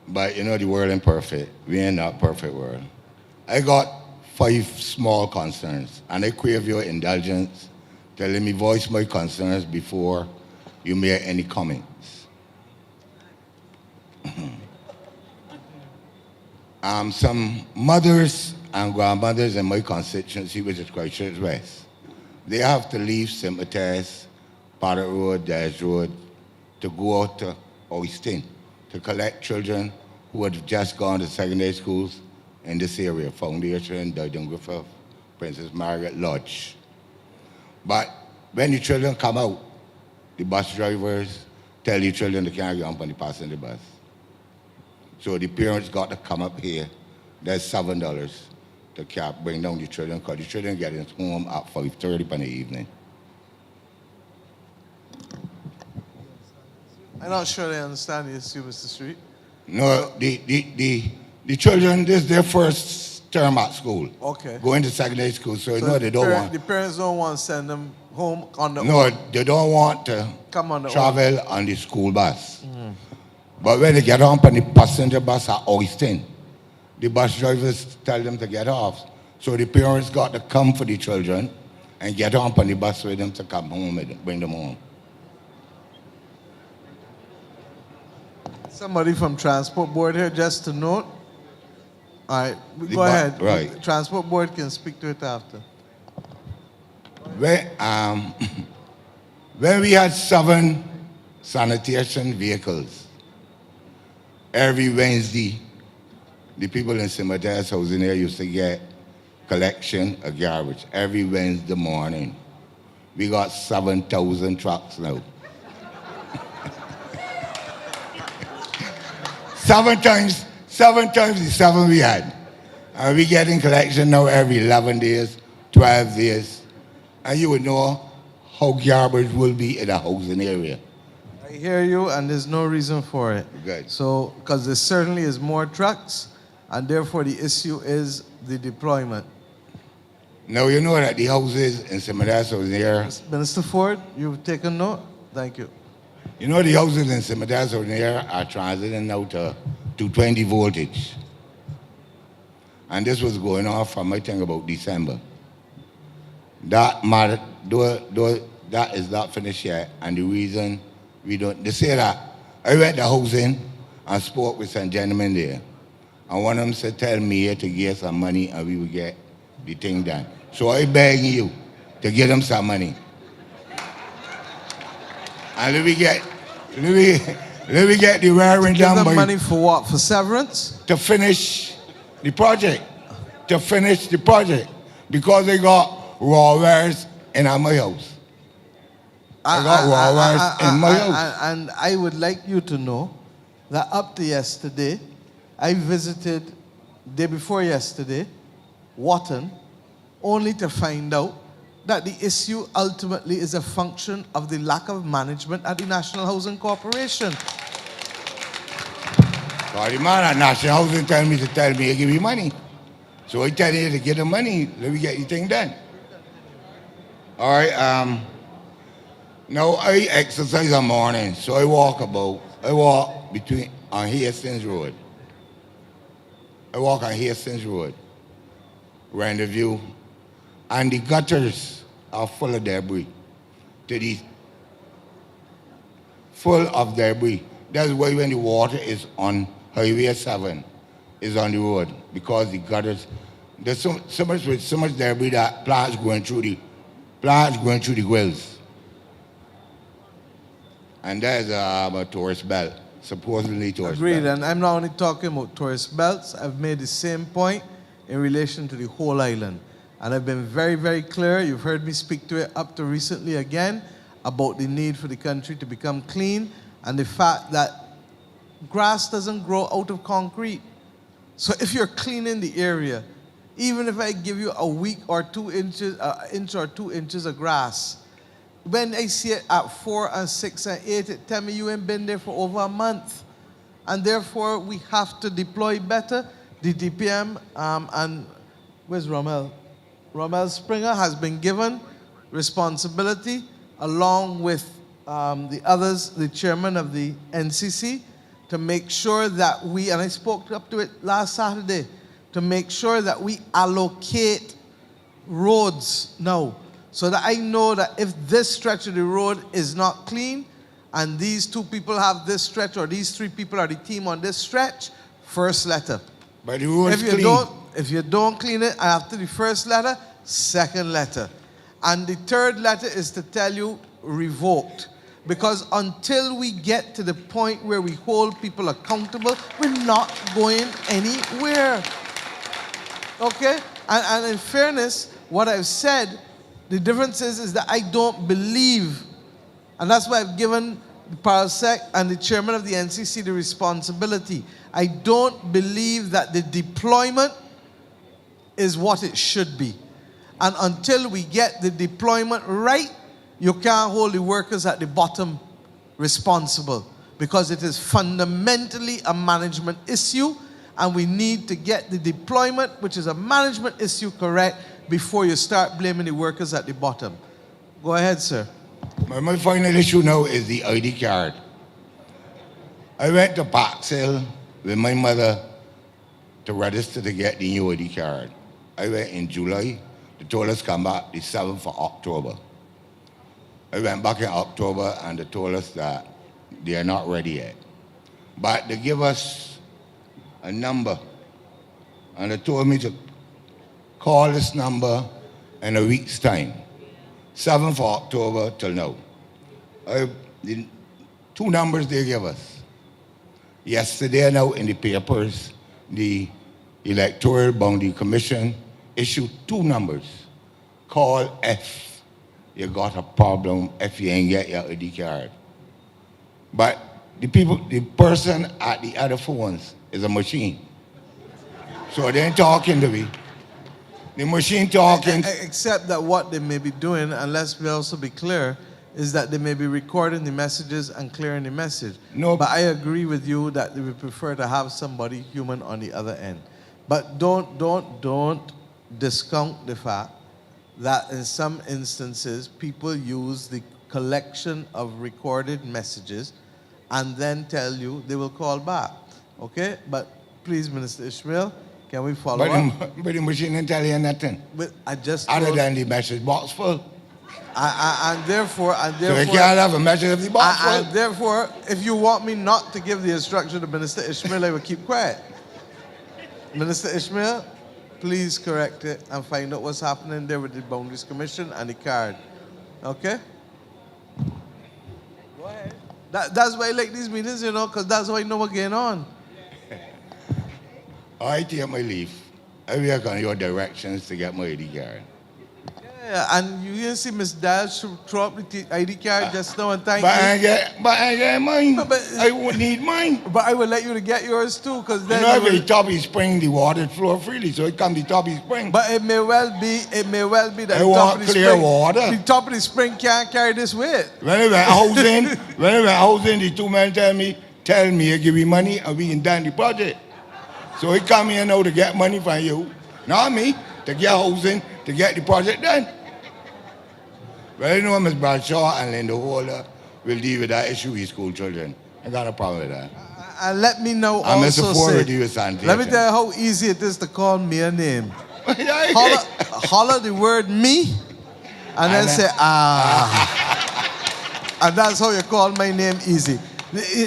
But you know, the world ain't perfect. We ain't not perfect world. I got 5 small concerns, and I crave your indulgence to let me voice my concerns before you make any comments. Some mothers and grandmothers in my constituency, which is Christchurch West, they have to leave St. Matthias, Paddock Road, Dash Road, to go out to Oyston to collect children who had just gone to secondary schools in this area, Foundation, Dudgeon Griffith, Princess Margaret Lodge. But when the children come out, the bus drivers tell the children they can't get on the passenger bus. So the parents got to come up here. There's $7 to bring down the children, because the children get home at 5:30 in the evening. I'm not sure I understand the issue, Mr. Street. No, the children, this is their first term at school. Okay. Going to secondary school, so no, they don't want. The parents don't want to send them home on the No, they don't want to Come on the travel on the school bus. But when they get on the passenger bus at Oyston, the bus drivers tell them to get off. So the parents got to come for the children and get on the bus with them to come home and bring them home. Somebody from Transport Board here, just to note. All right, go ahead. Right. Transport Board can speak to it after. When we had 7 sanitation vehicles, every Wednesday, the people in St. Matthias House in there used to get collection of garbage every Wednesday morning. We got 7,000 trucks now. 7 times the 7 we had. And we getting collection now every 11 days, 12 days. And you would know how garbage will be in a housing area. I hear you, and there's no reason for it. Good. So, because there certainly is more trucks, and therefore the issue is the deployment. Now you know that the houses in St. Matthias House here. Minister Ford, you've taken note? Thank you. You know the houses in St. Matthias House here are transiting now to 220 voltage. And this was going on from, I think, about December. That matter, though that is not finished yet, and the reason we don't, they say that, I went to housing and spoke with some gentlemen there, and one of them said, tell me to get some money and we will get the thing done. So I beg you to give them some money. And let me get the wiring Give done them by, money for what? For severance? to finish the project. To finish the project. Because they got raw wires in my house. I got Walmart in my house. And I would like you to know that up to yesterday, I visited, day before yesterday, Wharton, only to find out that the issue ultimately is a function of the lack of management at the National Housing Corporation. So the man at National Housing tell me to give you money. So I tell you to get the money, let me get the thing done. All right, now I exercise in the morning, so I walk between on Hastings Road. I walk on Hastings Road, Rendezvous, and the gutters are full of debris. Full of debris. That's why when the water is on Highway 7, is on the road, because the gutters, there's so much debris that plants going through the grills. And there's a tourist belt, supposedly tourist Agreed, belt. and I'm not only talking about tourist belts, I've made the same point in relation to the whole island. And I've been very, very clear, you've heard me speak to it up to recently again, about the need for the country to become clean and the fact that grass doesn't grow out of concrete. So if you're cleaning the area, even if I give you a week or 2 inches, inch or 2 inches of grass, when I see it at 4 and 6 and 8, it tell me you ain't been there for over a month. And therefore, we have to deploy better. The DPM and where's Rommel? Rommel Springer has been given responsibility along with the others, the chairman of the NCC, to make sure that we, and I spoke up to it last Saturday, to make sure that we allocate roads now, so that I know that if this stretch of the road is not clean, and these 2 people have this stretch, or these 3 people are the team on this stretch, first letter. But the road's clean. If you don't clean it after the first letter, second letter. And the third letter is to tell you revoked. Because until we get to the point where we hold people accountable, we're not going anywhere. Okay? And in fairness, what I've said, the difference is that I don't believe, and that's why I've given the Parasec and the chairman of the NCC the responsibility. I don't believe that the deployment is what it should be. And until we get the deployment right, you can't hold the workers at the bottom responsible, because it is fundamentally a management issue, and we need to get the deployment, which is a management issue, correct before you start blaming the workers at the bottom. Go ahead, sir. My final issue now is the ID card. I went to Park Hill with my mother to register to get the new ID card. I went in July. They told us come back the 7th of October. I went back in October and they told us that they are not ready yet. But they give us a number, and they told me to call this number in a week's time, 7th of October till now. The 2 numbers they give us. Yesterday now in the papers, the Electoral Boundary Commission issued 2 numbers. Call if you got a problem, if you ain't get your ID card. But the person at the other phones is a machine. So they ain't talking to me. The machine talking. Except that what they may be doing, and let's also be clear, is that they may be recording the messages and clearing the message. No. But I agree with you that they would prefer to have somebody human on the other end. But don't discount the fact that in some instances people use the collection of recorded messages and then tell you they will call back. Okay? But please, Minister Ishmael, can we follow up? But the machine didn't tell you nothing. But I just other than the message box full. And therefore, so you can't have a message of the box full. And therefore, if you want me not to give the instruction to Minister Ishmael, I will keep quiet. Minister Ishmael, please correct it and find out what's happening there with the Boundaries Commission and the card. Okay? Go ahead. That's why I like these meetings, you know, because that's how I know what's going on. I take my leave. I work on your directions to get my ID card. Yeah, and you didn't see Miss Dash throw up the ID card just now and thank But I you. ain't get mine. But- I would need mine. But I will let you to get yours too, because You then know, you every will- Toppy Spring, the water flow freely, so it come to Toppy Spring. But it may well be that I the want top of the clear spring, water. the top of the spring can't carry this weight. When I went housing, the two men tell me, give me money and we can done the project. So he come here now to get money from you, not me, to get housing, to get the project done. But I know Ms. Bradshaw and Linda Holder will deal with that issue with school children. I got a problem with that. And let me know And also Mr. Ford say, will deal with sanitation. let me tell you how easy it is to call me a name. Holler the word me, and then say, and that's how you call my name easy.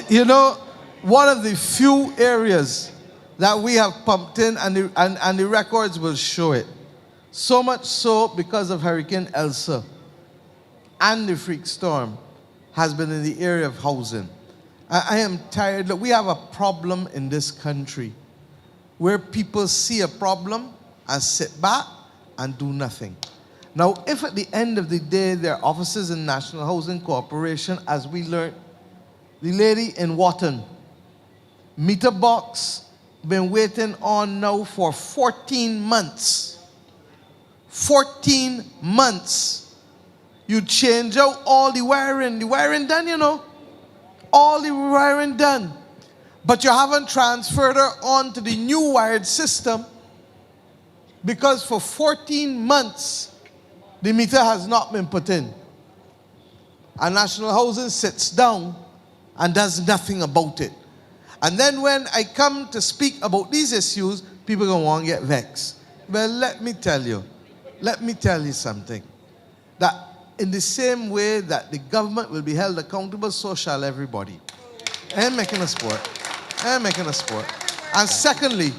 You know, one of the few areas that we have pumped in, and the records will show it. So much so because of Hurricane Elsa and the freak storm has been in the area of housing. I am tired. Look, we have a problem in this country where people see a problem and sit back and do nothing. Now, if at the end of the day there are officers in National Housing Corporation, as we learned, the lady in Wharton, meter box, been waiting on now for 14 months. 14 months. You change out all the wiring done, you know. All the wiring done. But you haven't transferred her on to the new wired system because for 14 months, the meter has not been put in. And National Housing sits down and does nothing about it. And then when I come to speak about these issues, people are going to want to get vexed. Well, let me tell you something. That in the same way that the government will be held accountable, so shall everybody. I ain't making a sport. And secondly,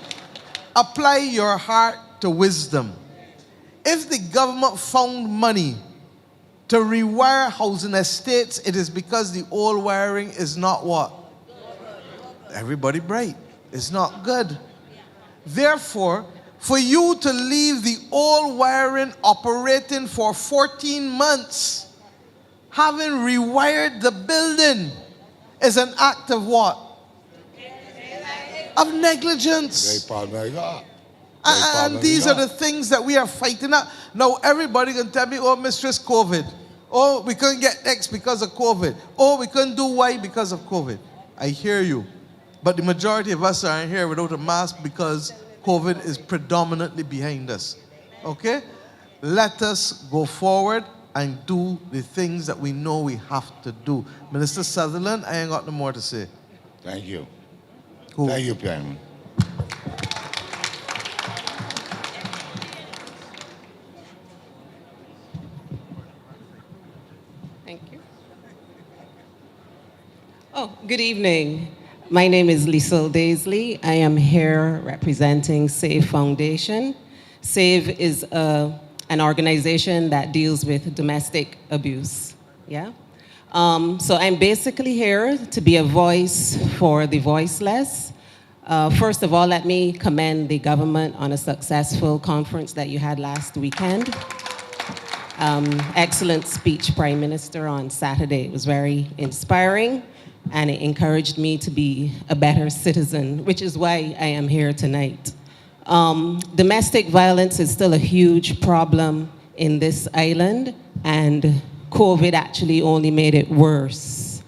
apply your heart to wisdom. If the government found money to rewire housing estates, it is because the old wiring is not what? Everybody bright. It's not good. Therefore, for you to leave the old wiring operating for 14 months, having rewired the building, is an act of what? Of negligence. And these are the things that we are fighting at. Now, everybody can tell me, oh, Mistress COVID. Oh, we couldn't get X because of COVID. Oh, we couldn't do Y because of COVID. I hear you. But the majority of us are in here without a mask because COVID is predominantly behind us. Okay? Let us go forward and do the things that we know we have to do. Minister Sutherland, I ain't got no more to say. Thank you. Cool. Thank you, Chairman. Thank you. Oh, good evening. My name is Liesl Daisley. I am here representing SAVE Foundation. SAVE is an organization that deals with domestic abuse. Yeah. So I'm basically here to be a voice for the voiceless. First of all, let me commend the government on a successful conference that you had last weekend. Excellent speech, Prime Minister, on Saturday. It was very inspiring, and it encouraged me to be a better citizen, which is why I am here tonight. Domestic violence is still a huge problem in this island, and COVID actually only made it worse.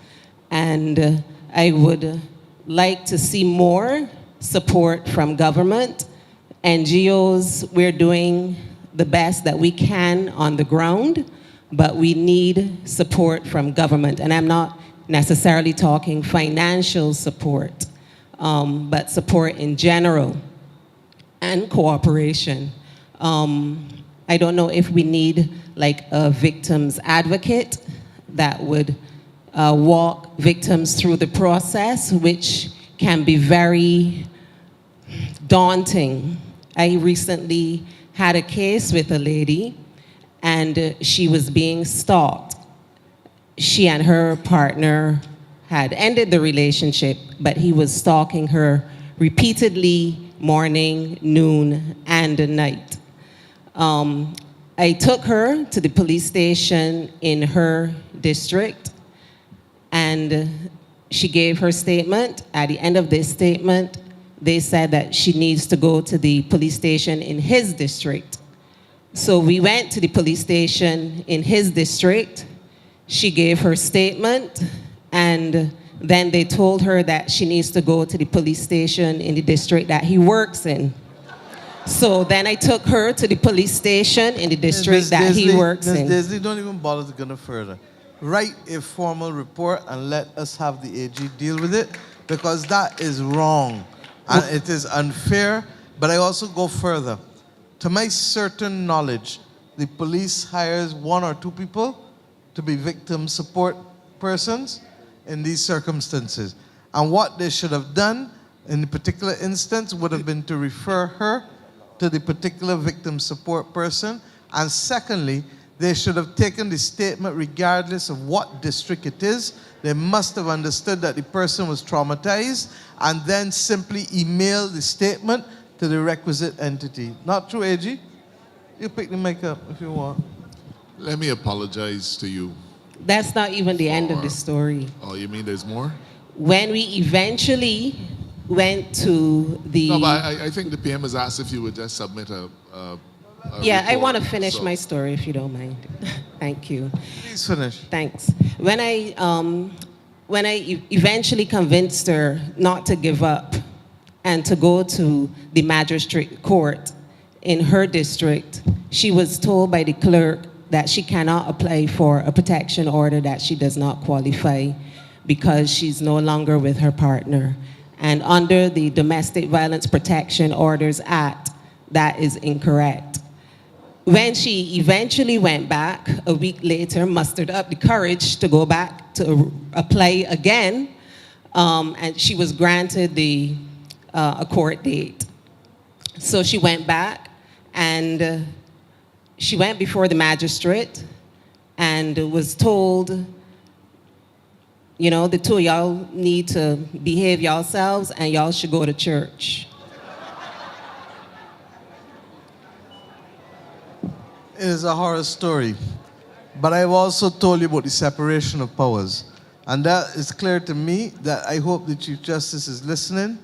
And I would like to see more support from government. NGOs, we're doing the best that we can on the ground, but we need support from government. And I'm not necessarily talking financial support, but support in general and cooperation. I don't know if we need like a victim's advocate that would walk victims through the process, which can be very daunting. I recently had a case with a lady, and she was being stalked. She and her partner had ended the relationship, but he was stalking her repeatedly, morning, noon, and night. I took her to the police station in her district, and she gave her statement. At the end of this statement, they said that she needs to go to the police station in his district. So we went to the police station in his district. She gave her statement, and then they told her that she needs to go to the police station in the district that he works in. So then I took her to the police station in the district that he works in. Ms. Daisley, don't even bother to go no further. Write a formal report and let us have the AG deal with it, because that is wrong and it is unfair. But I also go further. To my certain knowledge, the police hires 1 or 2 people to be victim support persons in these circumstances. And what they should have done in the particular instance would have been to refer her to the particular victim support person. And secondly, they should have taken the statement regardless of what district it is. They must have understood that the person was traumatized and then simply email the statement to the requisite entity. Not true, AG? You pick the mic up if you want. Let me apologize to you. That's not even the end of the story. Oh, you mean there's more? When we eventually went to the... No, but I think the PM has asked if you would just submit a Yeah, I report, want to finish so- my story if you don't mind. Thank you. Please finish. Thanks. When I eventually convinced her not to give up and to go to the magistrate court in her district, she was told by the clerk that she cannot apply for a protection order, that she does not qualify because she's no longer with her partner. And under the Domestic Violence Protection Orders Act, that is incorrect. When she eventually went back a week later, mustered up the courage to go back to apply again, and she was granted a court date. So she went back, and she went before the magistrate and was told, you know, the 2 of y'all need to behave yourselves and y'all should go to church. It is a horror story. But I've also told you about the separation of powers. And that is clear to me that I hope the Chief Justice is listening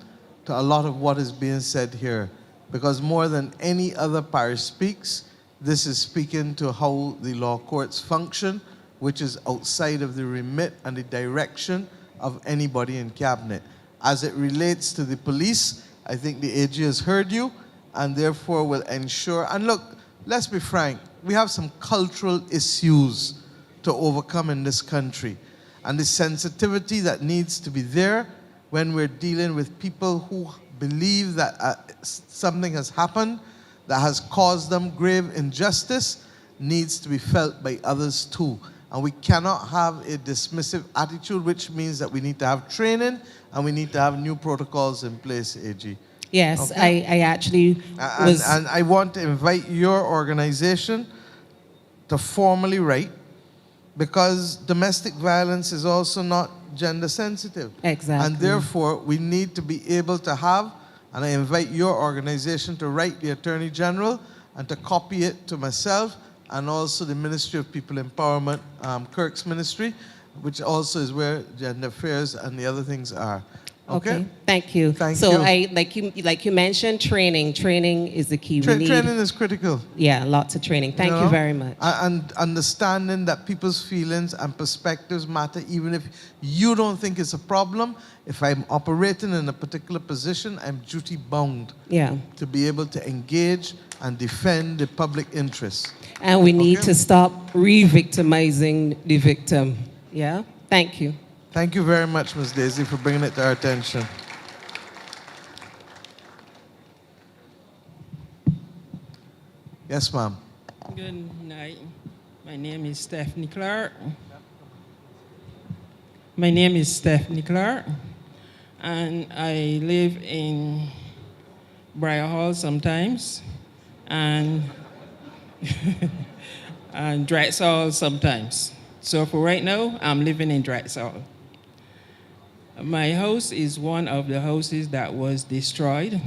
to a lot of what is being said here. Because more than any other parish speaks, this is speaking to how the law courts function, which is outside of the remit and the direction of anybody in cabinet. As it relates to the police, I think the AG has heard you and therefore will ensure, and look, let's be frank, we have some cultural issues to overcome in this country. And the sensitivity that needs to be there when we're dealing with people who believe that something has happened that has caused them grave injustice needs to be felt by others too. And we cannot have a dismissive attitude, which means that we need to have training and we need to have new protocols in place, AG. Yes, Okay. I actually was... And I want to invite your organization to formally write, because domestic violence is also not gender sensitive. Exactly. And therefore, we need to be able to have, and I invite your organization to write the Attorney General and to copy it to myself and also the Ministry of People Empowerment, Kirk's ministry, which also is where gender affairs and the other things are. Okay? Thank you. Thank so you. like you mentioned, training. Training is the key. Training is critical. Yeah, lots of training. Thank you know? very much. And understanding that people's feelings and perspectives matter, even if you don't think it's a problem. If I'm operating in a particular position, I'm duty bound to be able to engage and defend the public interest. And we need to stop re-victimizing the victim. Yeah? Thank you. Thank you very much, Ms. Daisy, for bringing it to our attention. Yes, ma'am. Good night. My name is Stephanie Clark. My name is Stephanie Clark, and I live in Briar Hall sometimes, and and Drexel sometimes. So for right now, I'm living in Drexel. My house is one of the houses that was destroyed,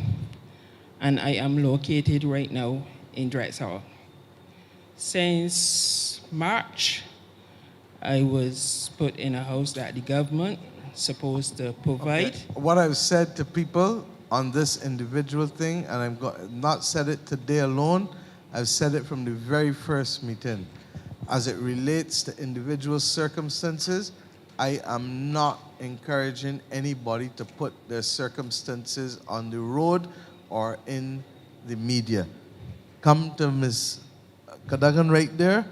and I am located right now in Drexel. Since March, I was put in a house that the government supposed to provide. What I've said to people on this individual thing, and I've not said it today alone, I've said it from the very first meeting. As it relates to individual circumstances, I am not encouraging anybody to put their circumstances on the road or in the media. Come to Ms. Cadogan right there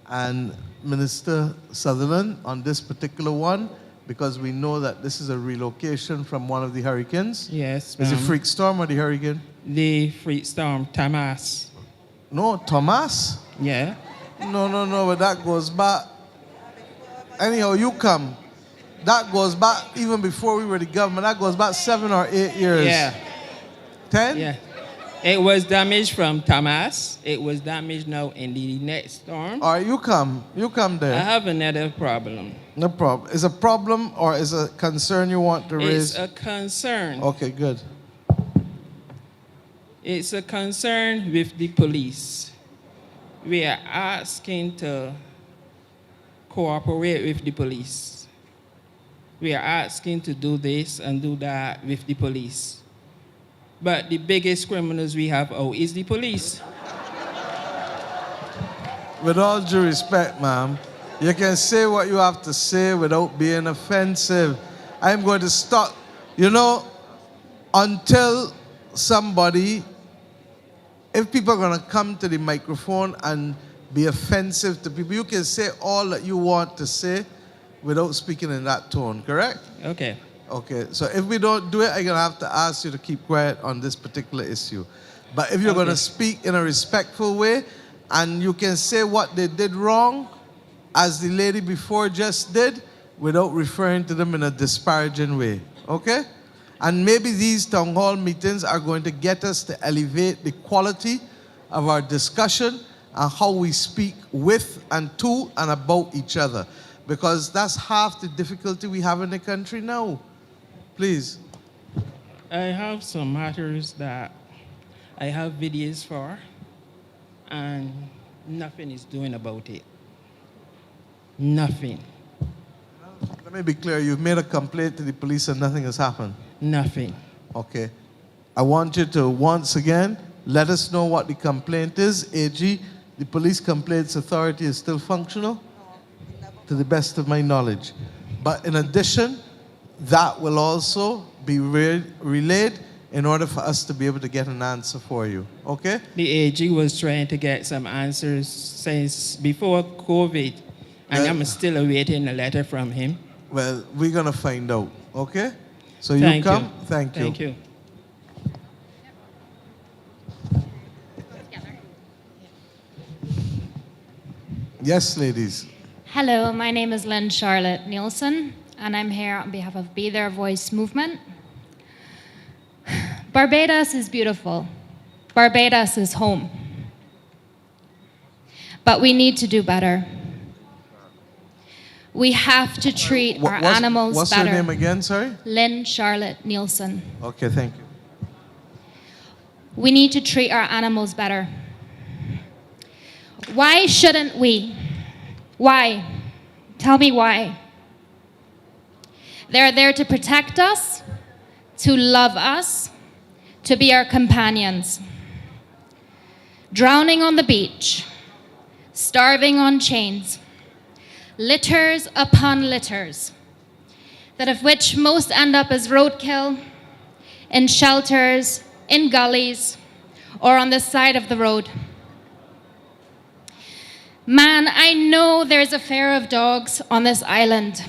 and Minister Sutherland on this particular one, because we know that this is a relocation from one of the hurricanes. Yes, Is it ma'am. freak storm or the hurricane? The freak storm, Thomas. No, Thomas? Yeah. No, but that goes back. Anyhow, you come. That goes back even before we were the government. That goes back 7 or 8 years. Yeah. 10? Yeah. It was damaged from Thomas. It was damaged now in the next storm. All right, you come. You come there. I have another problem. No problem. Is a problem or is a concern you want to raise? It's a concern. Okay, good. It's a concern with the police. We are asking to cooperate with the police. We are asking to do this and do that with the police. But the biggest criminals we have out is the police. With all due respect, ma'am, you can say what you have to say without being offensive. I'm going to stop. You know, until somebody, if people are going to come to the microphone and be offensive to people, you can say all that you want to say without speaking in that tone, correct? Okay. Okay, so if we don't do it, I'm going to have to ask you to keep quiet on this particular issue. But if you're going to speak in a respectful way, and you can say what they did wrong, as the lady before just did, without referring to them in a disparaging way, okay? And maybe these town hall meetings are going to get us to elevate the quality of our discussion and how we speak with and to and about each other. Because that's half the difficulty we have in the country now. Please. I have some matters that I have videos for, and nothing is doing about it. Nothing. Let me be clear. You've made a complaint to the police and nothing has happened? Nothing. Okay. I want you to once again let us know what the complaint is. AG, the Police Complaints Authority is still functional? To the best of my knowledge. But in addition, that will also be relayed in order for us to be able to get an answer for you. Okay? The AG was trying to get some answers since before COVID, and I'm still awaiting a letter from him. Well, we're going to find out. Okay? So you Thank come. you. Thank you. Thank you. Yes, ladies. Hello, my name is Lynn Charlotte Nielsen, and I'm here on behalf of Be Their Voice movement. Barbados is beautiful. Barbados is home. But we need to do better. We have to treat our animals what's better. What's your name again, sorry? Lynn Charlotte Nielsen. Okay, thank you. We need to treat our animals better. Why shouldn't we? Why? Tell me why. They're there to protect us, to love us, to be our companions. Drowning on the beach, starving on chains, litters upon litters, that of which most end up as roadkill, in shelters, in gullies, or on the side of the road. Man, I know there's a fear of dogs on this island,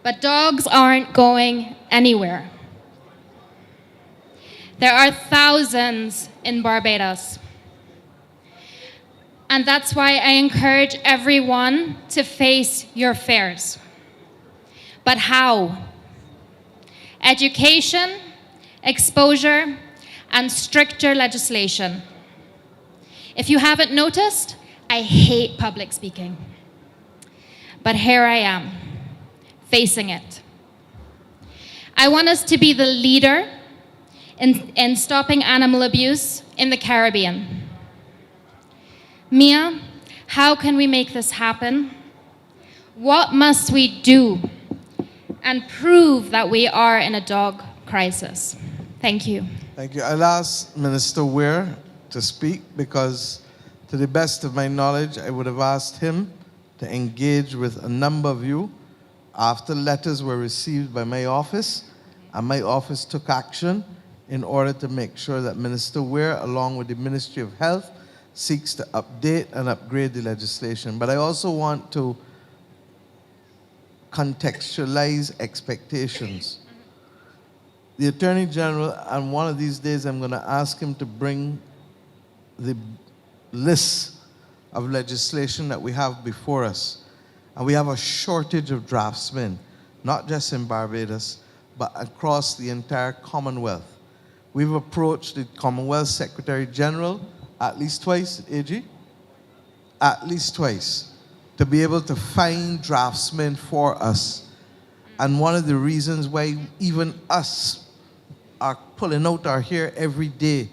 but dogs aren't going anywhere. There are thousands in Barbados. And that's why I encourage everyone to face your fears. But how? Education, exposure, and stricter legislation. If you haven't noticed, I hate public speaking. But here I am, facing it. I want us to be the leader in stopping animal abuse in the Caribbean. Mia, how can we make this happen? What must we do and prove that we are in a dog crisis? Thank you. Thank you. I'll ask Minister Ware to speak because, to the best of my knowledge, I would have asked him to engage with a number of you after letters were received by my office, and my office took action in order to make sure that Minister Ware, along with the Ministry of Health, seeks to update and upgrade the legislation. But I also want to contextualize expectations. The Attorney General, and one of these days I'm going to ask him to bring the list of legislation that we have before us. And we have a shortage of draftsmen, not just in Barbados, but across the entire Commonwealth. We've approached the Commonwealth Secretary General at least twice, AG? At least twice, to be able to find draftsmen for us. And one of the reasons why even us are pulling out our hair every day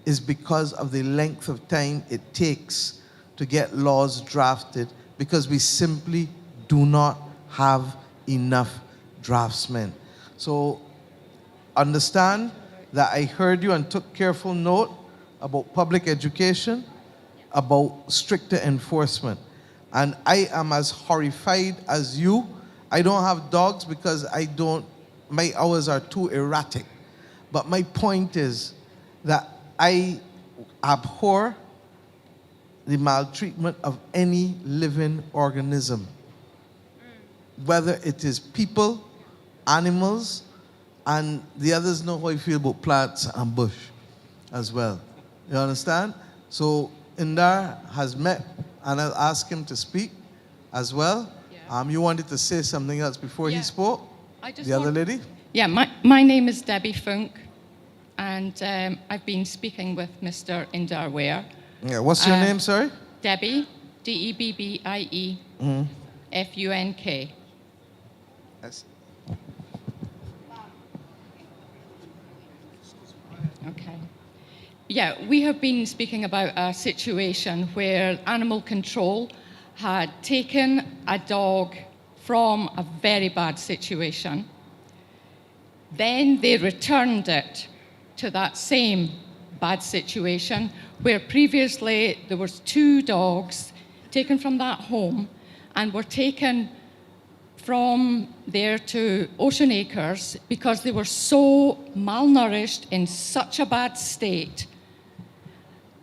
is because of the length of time it takes to get laws drafted, because we simply do not have enough draftsmen. So understand that I heard you and took careful note about public education, about stricter enforcement. And I am as horrified as you. I don't have dogs because my hours are too erratic. But my point is that I abhor the maltreatment of any living organism, whether it is people, animals, and the others know how I feel about plants and bush as well. You understand? So Indar has met, and I'll ask him to speak as well. Yeah. You wanted to say something else before he spoke? The other lady? Yeah, my name is Debbie Funk, and I've been speaking with Mr. Indar Ware. Yeah, what's your name, sorry? Debbie, D-E-B-B-I-E, F-U-N-K. Yes. Okay. Yeah, we have been speaking about a situation where animal control had taken a dog from a very bad situation. Then they returned it to that same bad situation where previously there was 2 dogs taken from that home and were taken from there to Ocean Acres because they were so malnourished, in such a bad state.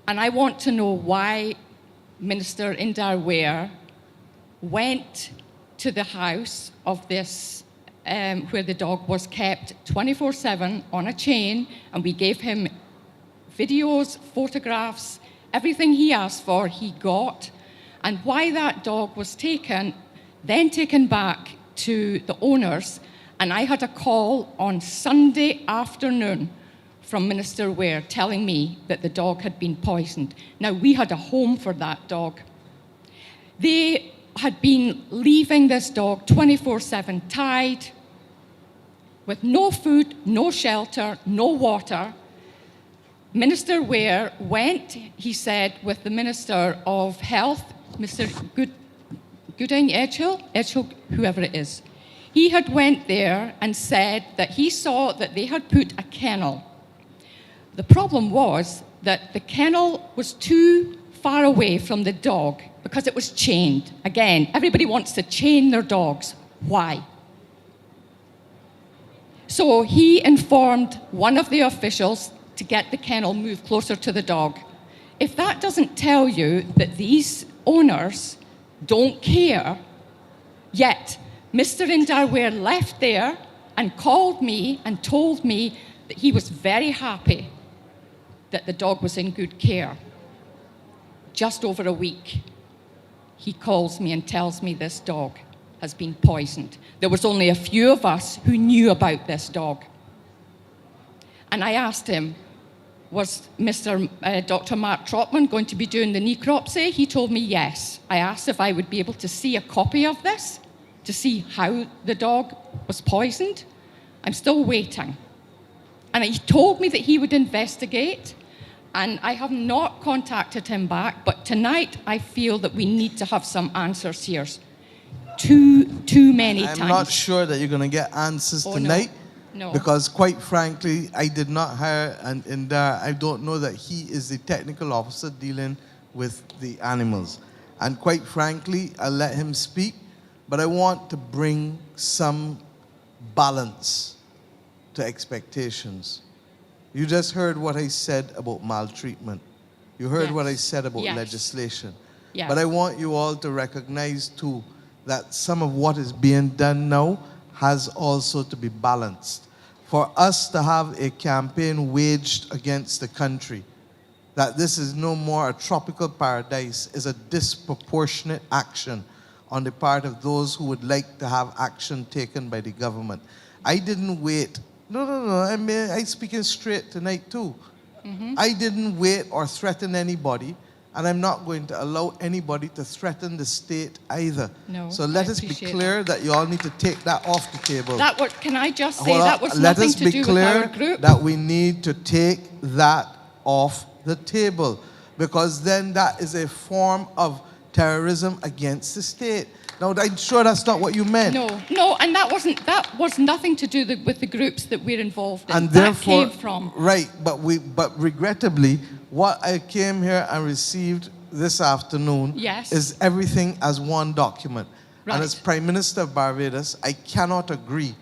And I want to know why Minister Indar Ware went to the house of this, where the dog was kept 24/7 on a chain, and we gave him videos, photographs, everything he asked for, he got, and why that dog was taken, then taken back to the owners. And I had a call on Sunday afternoon from Minister Ware telling me that the dog had been poisoned. Now, we had a home for that dog. They had been leaving this dog 24/7 tied, with no food, no shelter, no water. Minister Ware went, he said, with the Minister of Health, Mr. Gooding Edgehill, whoever it is. He had went there and said that he saw that they had put a kennel. The problem was that the kennel was too far away from the dog because it was chained. Again, everybody wants to chain their dogs. Why? So he informed one of the officials to get the kennel moved closer to the dog. If that doesn't tell you that these owners don't care, yet Mr. Indar Ware left there and called me and told me that he was very happy that the dog was in good care. Just over a week, he calls me and tells me this dog has been poisoned. There was only a few of us who knew about this dog. And I asked him, was Dr. Mark Trotman going to be doing the necropsy? He told me yes. I asked if I would be able to see a copy of this, to see how the dog was poisoned. I'm still waiting. And he told me that he would investigate, and I have not contacted him back, but tonight I feel that we need to have some answers here. Too many times. I'm not sure that you're going to get answers Oh, tonight. No. Because quite frankly, I did not hire an Indar. I don't know that he is the technical officer dealing with the animals. And quite frankly, I'll let him speak, but I want to bring some balance to expectations. You just heard what I said about maltreatment. You heard Yes. what I said about Yes. legislation. Yes. But I want you all to recognize too that some of what is being done now has also to be balanced. For us to have a campaign waged against the country, that this is no more a tropical paradise, is a disproportionate action on the part of those who would like to have action taken by the government. I didn't wait. No. I'm speaking straight tonight too. I didn't wait or threaten anybody, and I'm not going to allow anybody to threaten the state either. No, So let I us be appreciate clear that you all need to take that off the table. Can I just say Hold on. that was Let nothing us to be do with clear our group? that we need to take that off the table, because then that is a form of terrorism against the state. Now, I'm sure that's not what you meant. No, and that was nothing to do with the groups that we're involved in. And that therefore, came from. right, but regrettably, what I came here and received this afternoon Yes. is everything as one document. Right. And as Prime Minister of Barbados, I cannot agree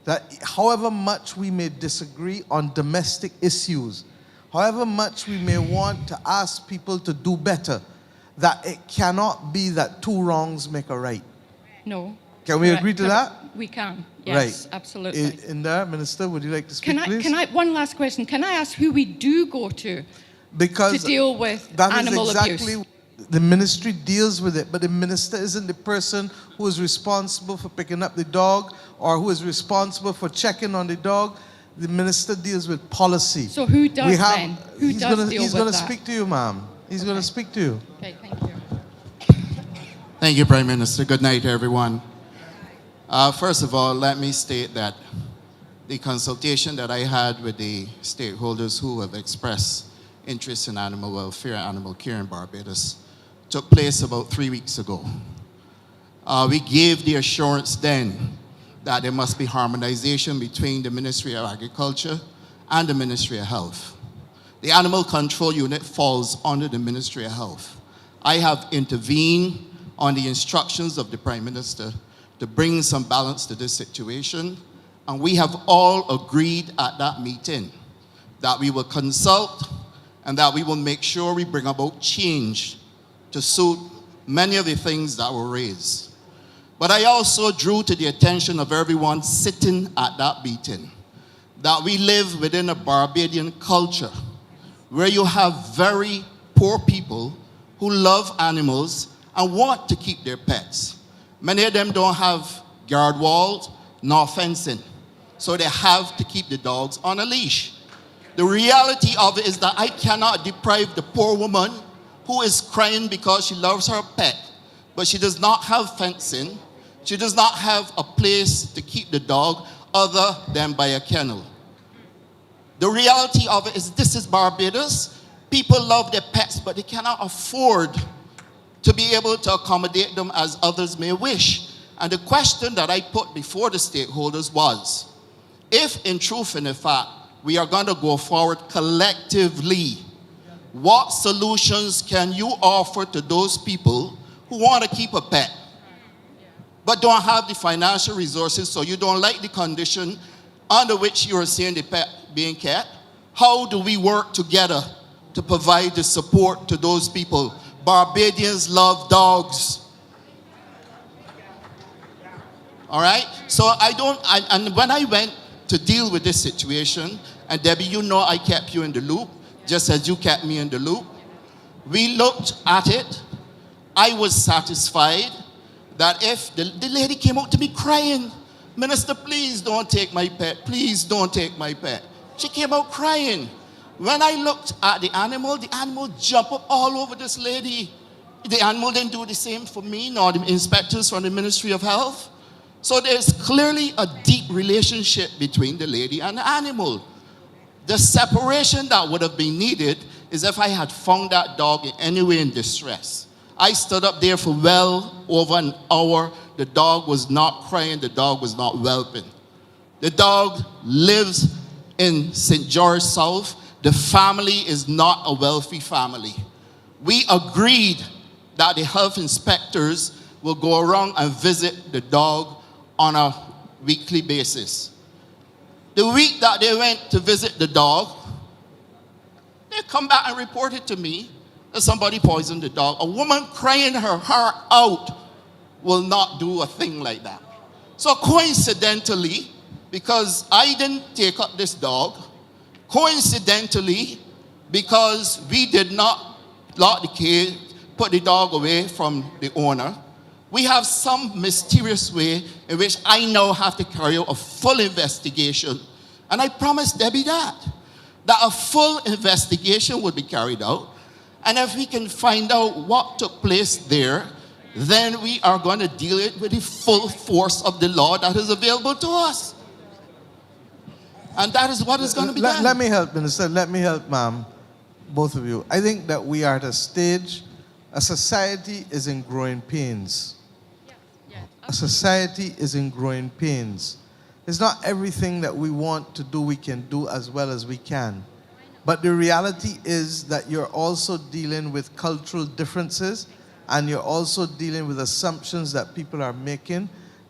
that however much we may disagree on domestic issues, however much we may want to ask people to do better, that it cannot be that two wrongs make a right. No. Can we Correct. agree to that? We can. Yes, Right. absolutely. In there, Minister, would you like to speak, please? Can I, one last question. Can I ask who we do go to Because deal with that is animal exactly abuse? the ministry deals with it, but the minister isn't the person who is responsible for picking up the dog or who is responsible for checking on the dog. The minister deals with policy. So who does then? Who he's does gonna, deal He's with going to that? speak to you, ma'am. He's going to speak to you. Okay, thank you. Thank you, Prime Minister. Good night, everyone. First of all, let me state that the consultation that I had with the stakeholders who have expressed interest in animal welfare and animal care in Barbados took place about 3 weeks ago. We gave the assurance then that there must be harmonization between the Ministry of Agriculture and the Ministry of Health. The Animal Control Unit falls under the Ministry of Health. I have intervened on the instructions of the Prime Minister to bring some balance to this situation, and we have all agreed at that meeting that we will consult and that we will make sure we bring about change to suit many of the things that were raised. But I also drew to the attention of everyone sitting at that meeting that we live within a Barbadian culture where you have very poor people who love animals and want to keep their pets. Many of them don't have guard walls nor fencing, so they have to keep the dogs on a leash. The reality of it is that I cannot deprive the poor woman who is crying because she loves her pet, but she does not have fencing. She does not have a place to keep the dog other than by a kennel. The reality of it is this is Barbados. People love their pets, but they cannot afford to be able to accommodate them as others may wish. And the question that I put before the stakeholders was, if in truth and in fact we are going to go forward collectively, what solutions can you offer to those people who want to keep a pet but don't have the financial resources, so you don't like the condition under which you are seeing the pet being kept? How do we work together to provide the support to those people? Barbadians love dogs. All right? So and when I went to deal with this situation, and Debbie, you know I kept you in the loop, just as you kept me in the loop. We looked at it. I was satisfied that if the lady came out to me crying, "Minister, please don't take my pet. Please don't take my pet." She came out crying. When I looked at the animal jumped up all over this lady. The animal didn't do the same for me, nor the inspectors from the Ministry of Health. So there's clearly a deep relationship between the lady and the animal. The separation that would have been needed is if I had found that dog in any way in distress. I stood up there for well over an hour. The dog was not crying. The dog was not whelping. The dog lives in St. George South. The family is not a wealthy family. We agreed that the health inspectors will go around and visit the dog on a weekly basis. The week that they went to visit the dog, they come back and reported to me that somebody poisoned the dog. A woman crying her heart out will not do a thing like that. So coincidentally, because I didn't take up this dog, coincidentally, because we did not lock the cage, put the dog away from the owner, we have some mysterious way in which I now have to carry out a full investigation. And I promised Debbie that a full investigation would be carried out. And if we can find out what took place there, then we are going to deal it with the full force of the law that is available to us. And that is what is going to be done. Let me help, Minister. Let me help, ma'am, both of you. I think that we are at a stage, a society is in growing pains. A society is in growing pains. It's not everything that we want to do we can do as well as we can. But the reality is that you're also dealing with cultural differences, and you're also dealing with assumptions that people are making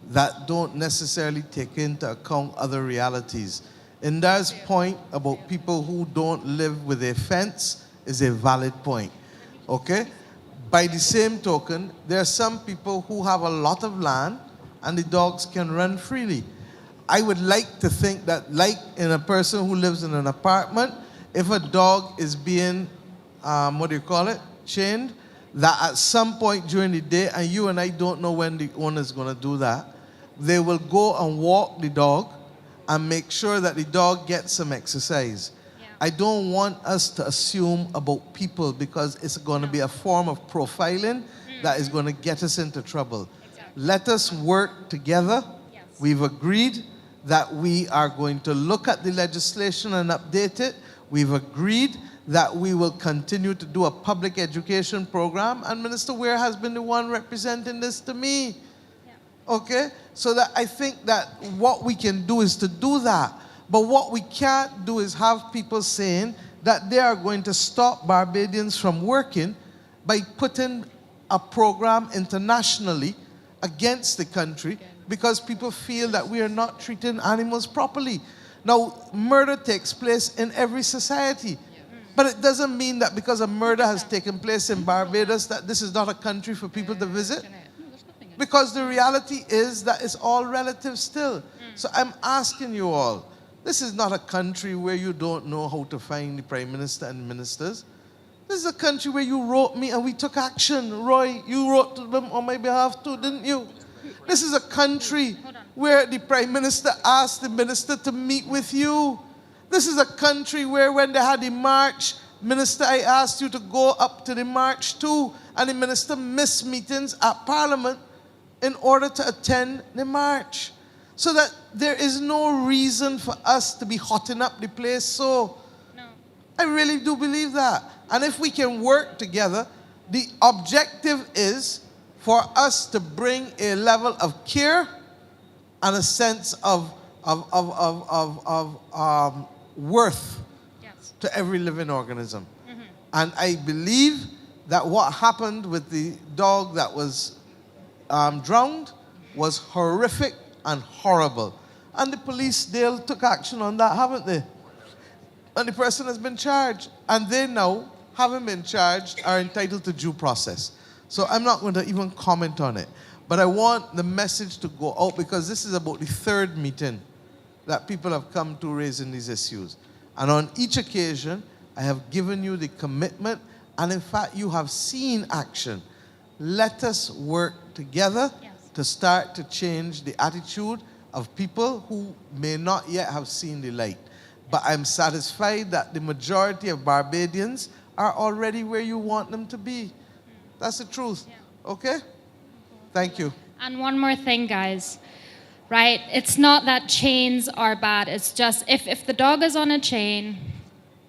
that don't necessarily take into account other realities. Indar's point about people who don't live with a fence is a valid point, okay? By the same token, there are some people who have a lot of land and the dogs can run freely. I would like to think that, like in a person who lives in an apartment, if a dog is being, chained, that at some point during the day, and you and I don't know when the owner is going to do that, they will go and walk the dog and make sure that the dog gets some exercise. I don't want us to assume about people, because it's going to be a form of profiling that is going to get us into trouble. Let us work together. We've agreed that we are going to look at the legislation and update it. We've agreed that we will continue to do a public education program, and Minister Ware has been the one representing this to me. Okay? So that I think that what we can do is to do that. But what we can't do is have people saying that they are going to stop Barbadians from working by putting a program internationally against the country because people feel that we are not treating animals properly. Now, murder takes place in every society. But it doesn't mean that because a murder has taken place in Barbados that this is not a country for people to visit. Because the reality is that it's all relative still. So I'm asking you all, this is not a country where you don't know how to find the Prime Minister and ministers. This is a country where you wrote me and we took action. Roy, you wrote to them on my behalf too, didn't you? This is a country where the Prime Minister asked the minister to meet with you. This is a country where when they had the march, Minister, I asked you to go up to the march too, and the minister missed meetings at Parliament in order to attend the march. So that there is no reason for us to be hotting up the place. So I really do believe that. And if we can work together, the objective is for us to bring a level of care and a sense of worth to every living organism. And I believe that what happened with the dog that was drowned was horrific and horrible. And the police, they took action on that, haven't they? And the person has been charged. And they now, having been charged, are entitled to due process. So I'm not going to even comment on it. But I want the message to go out, because this is about the third meeting that people have come to raising these issues. And on each occasion, I have given you the commitment, and in fact, you have seen action. Let us work together to start to change the attitude of people who may not yet have seen the light. But I'm satisfied that the majority of Barbadians are already where you want them to be. That's the truth. Okay? Thank you. And one more thing, guys. Right? It's not that chains are bad. It's just if the dog is on a chain,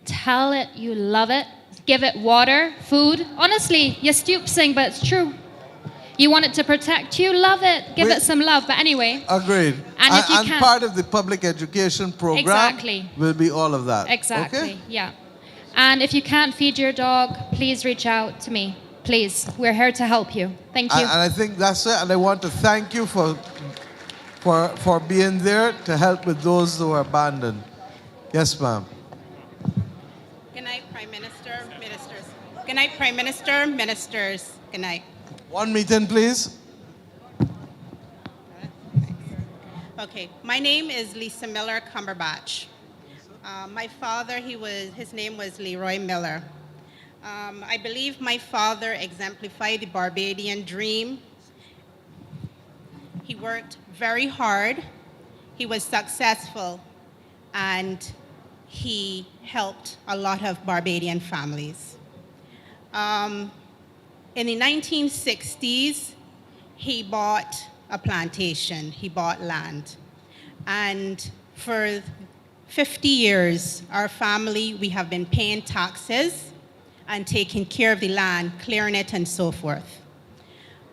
tell it you love it. give it water, food. Honestly, you stoop sing, but it's true. You want it to protect you, love it, give it some love. But anyway. Agreed. And if you and can't- part of the public education program Exactly. will be all of that. Exactly, Okay? yeah. And if you can't feed your dog, please reach out to me. Please, we're here to help you. Thank you. And I think that's it. And I want to thank you for being there to help with those who are abandoned. Yes, ma'am. Good night, Prime Minister, ministers. Good night, Prime Minister, ministers. Good night. One meeting, please. Okay, my name is Lisa Miller Cumberbatch. My father, his name was Leroy Miller. I believe my father exemplified the Barbadian dream. He worked very hard, he was successful, and he helped a lot of Barbadian families. In the 1960s, he bought a plantation, he bought land. And for 50 years, our family, we have been paying taxes and taking care of the land, clearing it and so forth.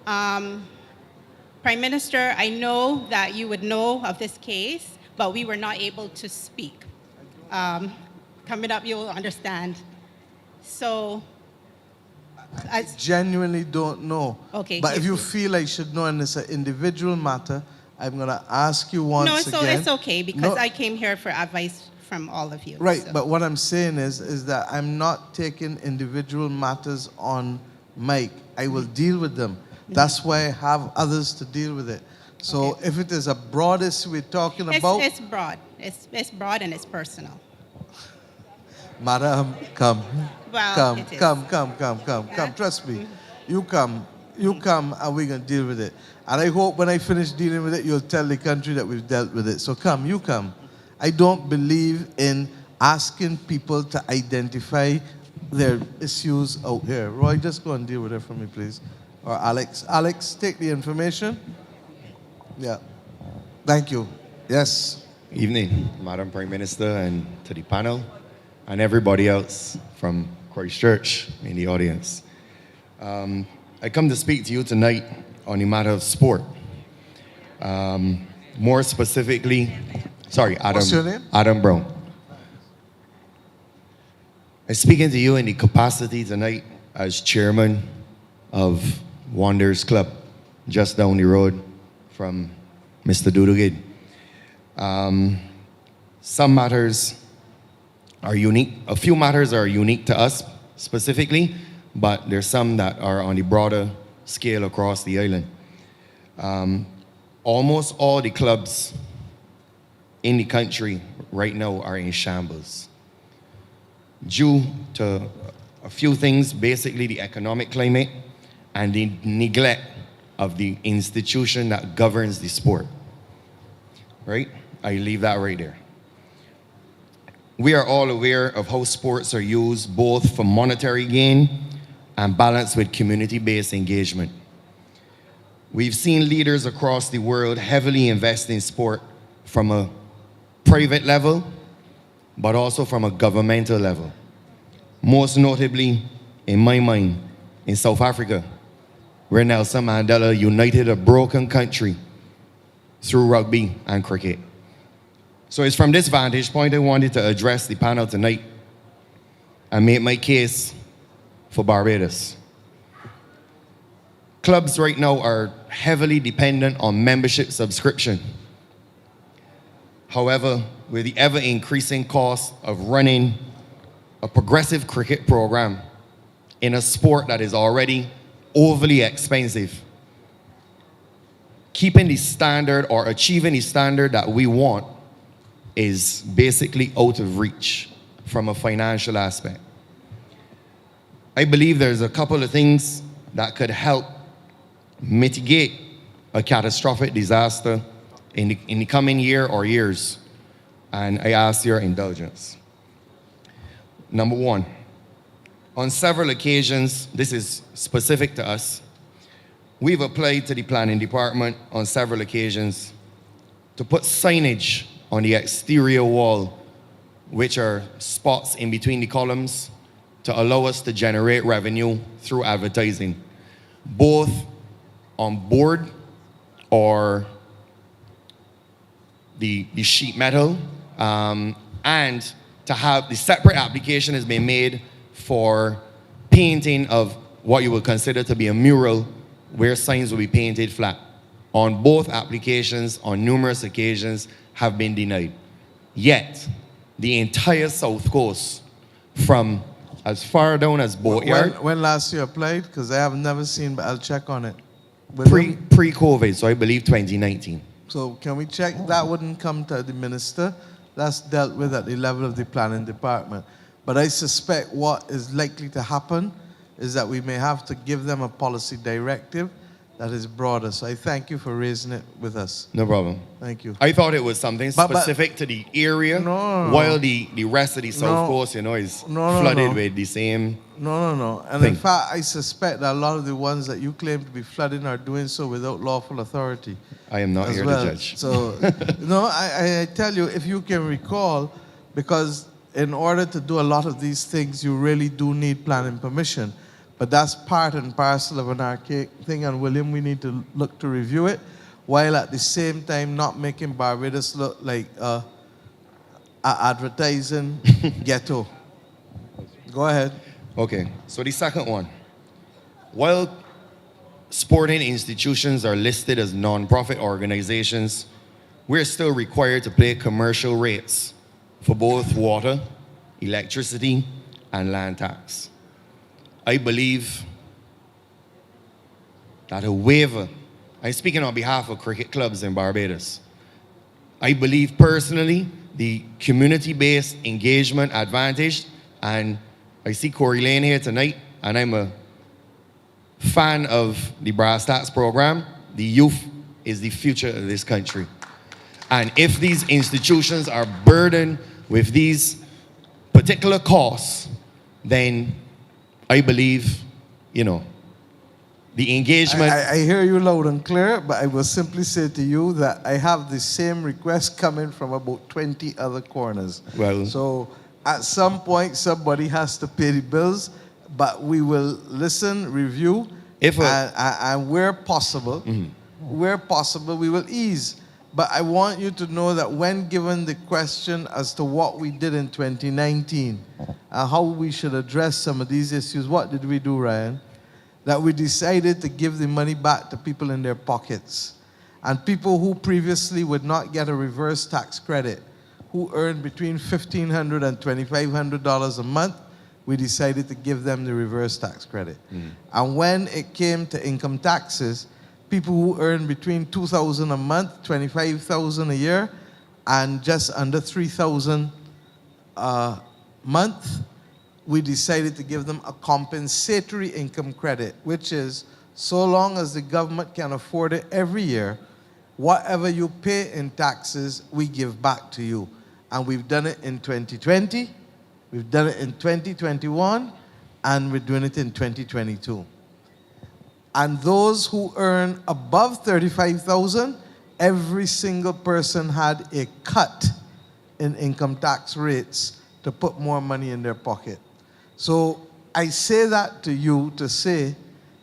Prime Minister, I know that you would know of this case, but we were not able to speak. Coming up, you'll understand. So, I genuinely don't know. Okay, But if you yes, feel I should know and it's an individual matter, I'm going to ask you once no, again. it's okay because No, I came here for advice from all of you. Right, so. but what I'm saying is that I'm not taking individual matters on mic. I will deal with them. That's why I have others to deal with it. So if it is a broad issue we're talking about, It's broad. It's broad and it's personal. Madam, come. Well, come, it is. come. Trust me. You come, and we're going to deal with it. And I hope when I finish dealing with it, you'll tell the country that we've dealt with it. So come, you come. I don't believe in asking people to identify their issues out here. Roy, just go and deal with it for me, please. Or Alex. Alex, take the information. Yeah. Thank you. Yes. Evening, Madam Prime Minister, and to the panel, and everybody else from Christchurch in the audience. I come to speak to you tonight on the matter of sport. More specifically, Adam. What's your name? Adam Brown. I'm speaking to you in the capacity tonight as chairman of Wanderers Club, just down the road from Mr. Dudugid. Some matters are unique. A few matters are unique to us specifically, but there's some that are on the broader scale across the island. Almost all the clubs in the country right now are in shambles due to a few things, basically the economic climate and the neglect of the institution that governs the sport. Right? I leave that right there. We are all aware of how sports are used both for monetary gain and balanced with community-based engagement. We've seen leaders across the world heavily invest in sport from a private level, but also from a governmental level. Most notably, in my mind, in South Africa, where Nelson Mandela united a broken country through rugby and cricket. So it's from this vantage point I wanted to address the panel tonight and make my case for Barbados. Clubs right now are heavily dependent on membership subscription. However, with the ever-increasing cost of running a progressive cricket program in a sport that is already overly expensive, keeping the standard or achieving the standard that we want is basically out of reach from a financial aspect. I believe there's a couple of things that could help mitigate a catastrophic disaster in the coming year or years, and I ask your indulgence. Number one, on several occasions, this is specific to us, we've applied to the planning department on several occasions to put signage on the exterior wall, which are spots in between the columns to allow us to generate revenue through advertising, both on board or the sheet metal, and to have the separate application has been made for painting of what you would consider to be a mural where signs will be painted flat. On both applications, on numerous occasions, have been denied. Yet, the entire South Coast, from as far down as Boatyard, When last you applied? Because I have never seen, but I'll check on it. pre-COVID, so I believe 2019. So can we check? That wouldn't come to the minister. That's dealt with at the level of the planning department. But I suspect what is likely to happen is that we may have to give them a policy directive that is broader. So I thank you for raising it with us. No problem. Thank you. I thought it was something But- specific to the area, No. while the rest of the South No. Coast, is No, flooded no. with the same. No. And thing. in fact, I suspect that a lot of the ones that you claim to be flooding are doing so without lawful authority. I am not as here well. to judge. So, no, I tell you, if you can recall, because in order to do a lot of these things, you really do need planning permission. But that's part and parcel of an archaic thing, and William, we need to look to review it, while at the same time not making Barbados look like a advertising ghetto. Go ahead. Okay, so the second one. While sporting institutions are listed as non-profit organizations, we're still required to pay commercial rates for both water, electricity, and land tax. I believe that a waiver, I'm speaking on behalf of cricket clubs in Barbados, I believe personally the community-based engagement advantage, and I see Corey Lane here tonight, and I'm a fan of the Brass Tacks program. The youth is the future of this country. And if these institutions are burdened with these particular costs, then I believe, the engagement. I hear you loud and clear, but I will simply say to you that I have the same request coming from about 20 other corners. Well, so at some point, somebody has to pay the bills, but we will listen, review, and where possible, we will ease. But I want you to know that when given the question as to what we did in 2019 and how we should address some of these issues, what did we do, Ryan? That we decided to give the money back to people in their pockets. And people who previously would not get a reverse tax credit, who earned between $1,500 and $2,500 a month, we decided to give them the reverse tax credit. And when it came to income taxes, people who earn between $2,000 a month, $25,000 a year, and just under $3,000 a month, we decided to give them a compensatory income credit, which is so long as the government can afford it every year, whatever you pay in taxes, we give back to you. And we've done it in 2020, we've done it in 2021, and we're doing it in 2022. And those who earn above $35,000, every single person had a cut in income tax rates to put more money in their pocket. So I say that to you to say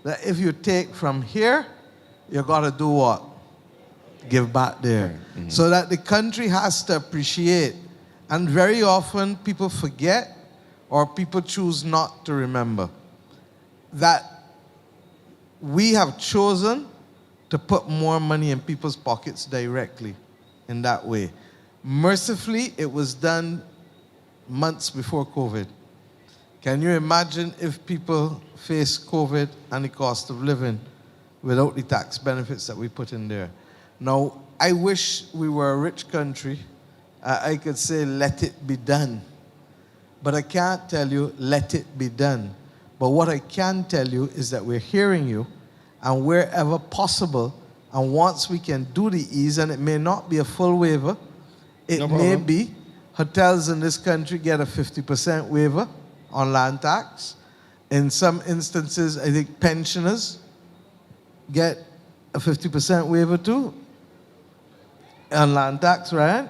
that if you take from here, you got to do what? Give back there. So that the country has to appreciate. And very often people forget or people choose not to remember that we have chosen to put more money in people's pockets directly in that way. Mercifully, it was done months before COVID. Can you imagine if people face COVID and the cost of living without the tax benefits that we put in there? Now, I wish we were a rich country. I could say, let it be done. But I can't tell you, let it be done. But what I can tell you is that we're hearing you, and wherever possible, and once we can do the ease, and it may not be a full waiver, it may be hotels in this country get a 50% waiver on land tax. In some instances, I think pensioners get a 50% waiver too on land tax, right?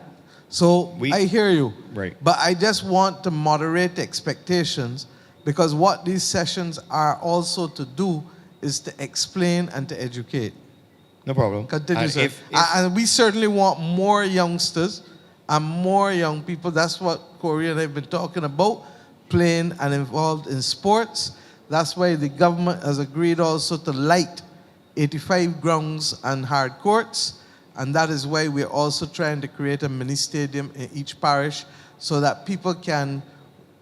So I hear you. Right. But I just want to moderate expectations, Because what these sessions are also to do is to explain and to educate. No problem. Continue, And sir. And we certainly want more youngsters and more young people. That's what Corey and I have been talking about, playing and involved in sports. That's why the government has agreed also to light 85 grounds and hard courts. And that is why we're also trying to create a mini stadium in each parish so that people can,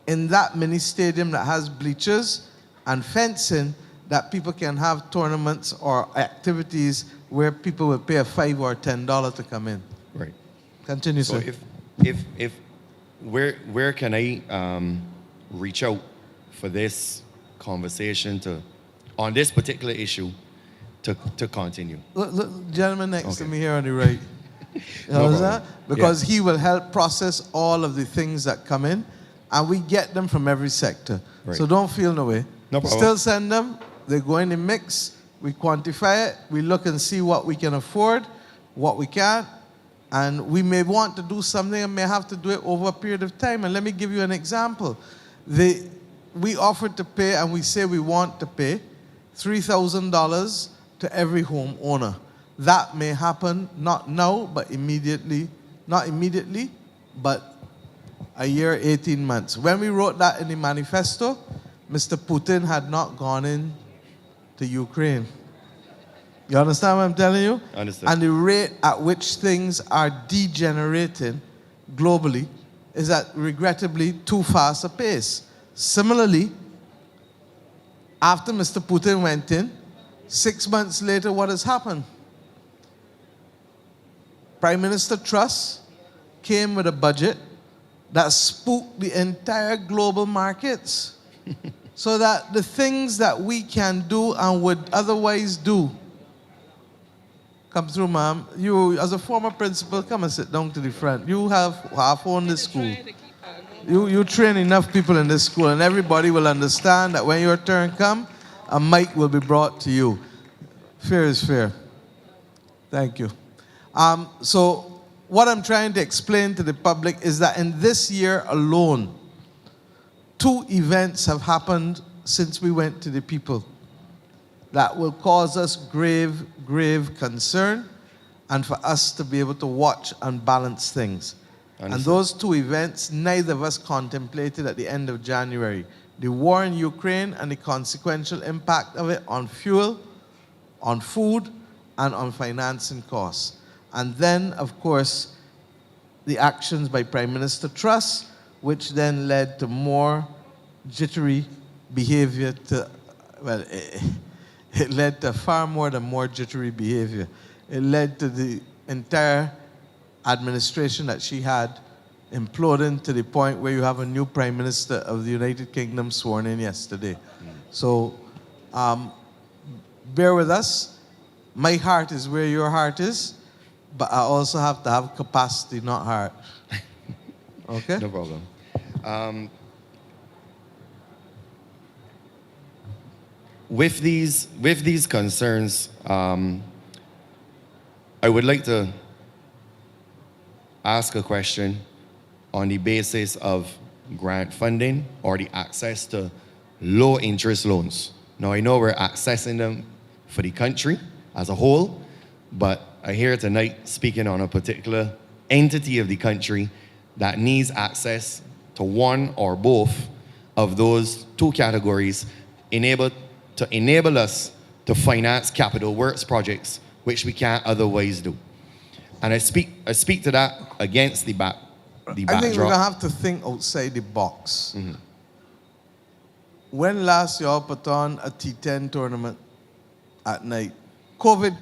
in that mini stadium that has bleachers and fencing, that people can have tournaments or activities where people will pay a $5 or $10 to come in. Right. Continue, So sir. if where can I reach out for this conversation on this particular issue to continue? Look, gentleman next to me here on the right. You No know problem. because he will help process all of the things that come in, and we get them from every sector. Right. So don't feel no way. No problem. Still send them. They go in the mix. We quantify it. We look and see what we can afford, what we can't, and we may want to do something and may have to do it over a period of time. And let me give you an example. We offered to pay, and we say we want to pay $3,000 to every homeowner. That may happen not now, but immediately. Not immediately, but a year, 18 months. When we wrote that in the manifesto, Mr. Putin had not gone in to Ukraine. You understand what I'm telling you? Understood. And the rate at which things are degenerating globally is at regrettably too fast a pace. Similarly, after Mr. Putin went in, 6 months later, what has happened? Prime Minister Truss came with a budget that spooked the entire global markets so that the things that we can do and would otherwise do. Come through, ma'am. You, as a former principal, come and sit down to the front. You have half owned this school. You train enough people in this school, and everybody will understand that when your turn comes, a mic will be brought to you. Fair is fair. Thank you. So what I'm trying to explain to the public is that in this year alone, 2 events have happened since we went to the people that will cause us grave, grave concern, and for us to be able to watch and balance things. And those 2 events, neither of us contemplated at the end of January. The war in Ukraine and the consequential impact of it on fuel, on food, and on financing costs. And then, of course, the actions by Prime Minister Truss, which then led to more jittery behavior it led to far more than more jittery behavior. It led to the entire administration that she had imploding to the point where you have a new Prime Minister of the United Kingdom sworn in yesterday. So bear with us. My heart is where your heart is, but I also have to have capacity, not heart. Okay? No problem. With these concerns, I would like to ask a question on the basis of grant funding or the access to low interest loans. Now, I know we're accessing them for the country as a whole, but I hear tonight speaking on a particular entity of the country that needs access to one or both of those 2 categories to enable us to finance capital works projects, which we can't otherwise do. And I speak to that against the backdrop. I think we're going to have to think outside the box. Mm-hmm. When last y'all put on a T10 tournament at night? COVID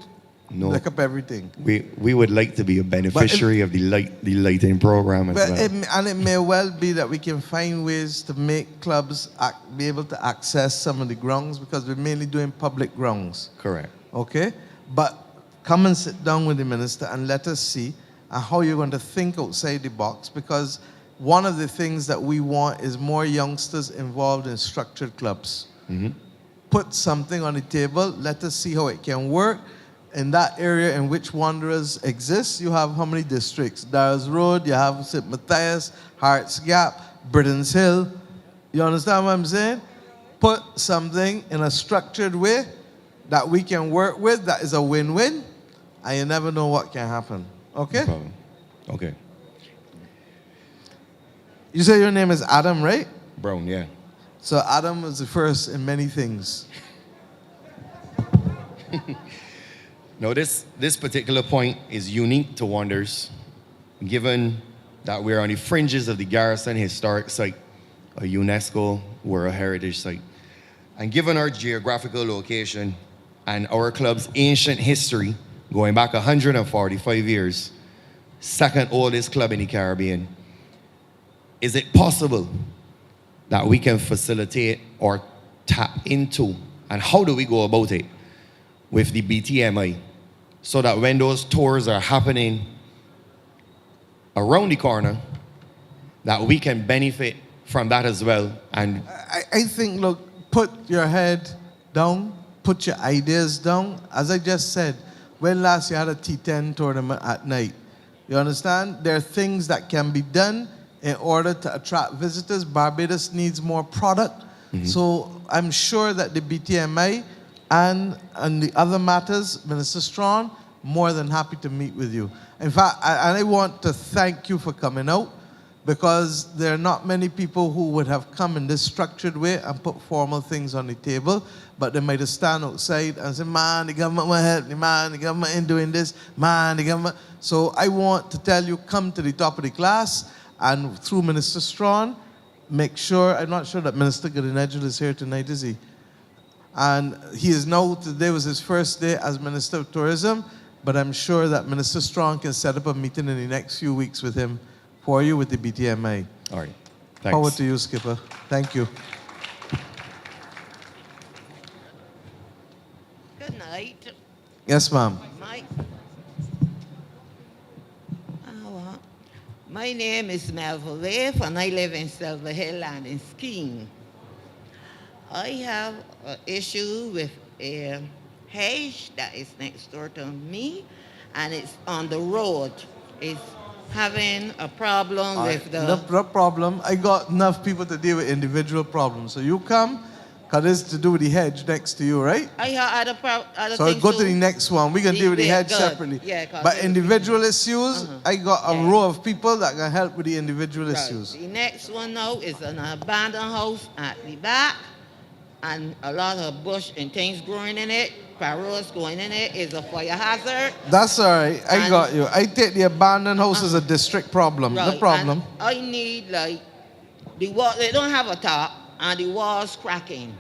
look up everything. We would like to be a beneficiary of the lighting program as well. It may well be that we can find ways to make clubs be able to access some of the grounds because we're mainly doing public grounds. Correct. Okay? But come and sit down with the minister and let us see how you're going to think outside the box, because one of the things that we want is more youngsters involved in structured clubs. Mm-hmm. Put something on the table, let us see how it can work. In that area in which Wanderers exist, you have how many districts? Darrells Road, you have St. Matthias, Hearts Gap, Britain's Hill. You understand what I'm saying? put something in a structured way that we can work with that is a win-win, and you never know what can happen. Okay? No problem. Okay. You say your name is Adam, right? Brown, yeah. So Adam was the first in many things. Now, this particular point is unique to Wonders, given that we're on the fringes of the Garrison Historic Site, a UNESCO World Heritage Site. And given our geographical location and our club's ancient history, going back 145 years, second oldest club in the Caribbean, is it possible that we can facilitate or tap into, and how do we go about it, with the BTMI, so that when those tours are happening around the corner, that we can benefit from that as well? And I think, look, put your head down, put your ideas down. As I just said, when last you had a T10 tournament at night, you understand? There are things that can be done in order to attract visitors. Barbados needs more product. So I'm sure that the BTMI and the other matters, Minister Strawn, more than happy to meet with you. In fact, I want to thank you for coming out, because there are not many people who would have come in this structured way and put formal things on the table, but they might have stand outside and say, man, the government will help me, man, the government ain't doing this, man, the government. So I want to tell you, come to the top of the class, and through Minister Strawn, make sure, I'm not sure that Minister Godinejul is here tonight, is he? And he is now, today was his first day as Minister of Tourism, but I'm sure that Minister Strawn can set up a meeting in the next few weeks with him for you with the BTMI. All right. Thanks. Power to you, Skipper. Thank you. Good night. Yes, ma'am. My name is Melville Leif, and I live in Silver Hill Land in Skene. I have an issue with a hedge that is next door to me, and it's on the road. It's having a problem with the... No problem. I got enough people to deal with individual problems. So you come, because it's to do with the hedge next to you, right? I have other So things go to too. the next one. We can deal with the hedge good. separately. Yeah, 'cause But it- individual issues, I got a row of people that can help with the individual Right. issues. The next one now is an abandoned house at the back, and a lot of bush and things growing in it. Parrots going in it is a fire hazard. That's all right. I And- got you. I take the abandoned house as a district problem. No Right, problem. and I need like the wall. They don't have a top, and the walls cracking.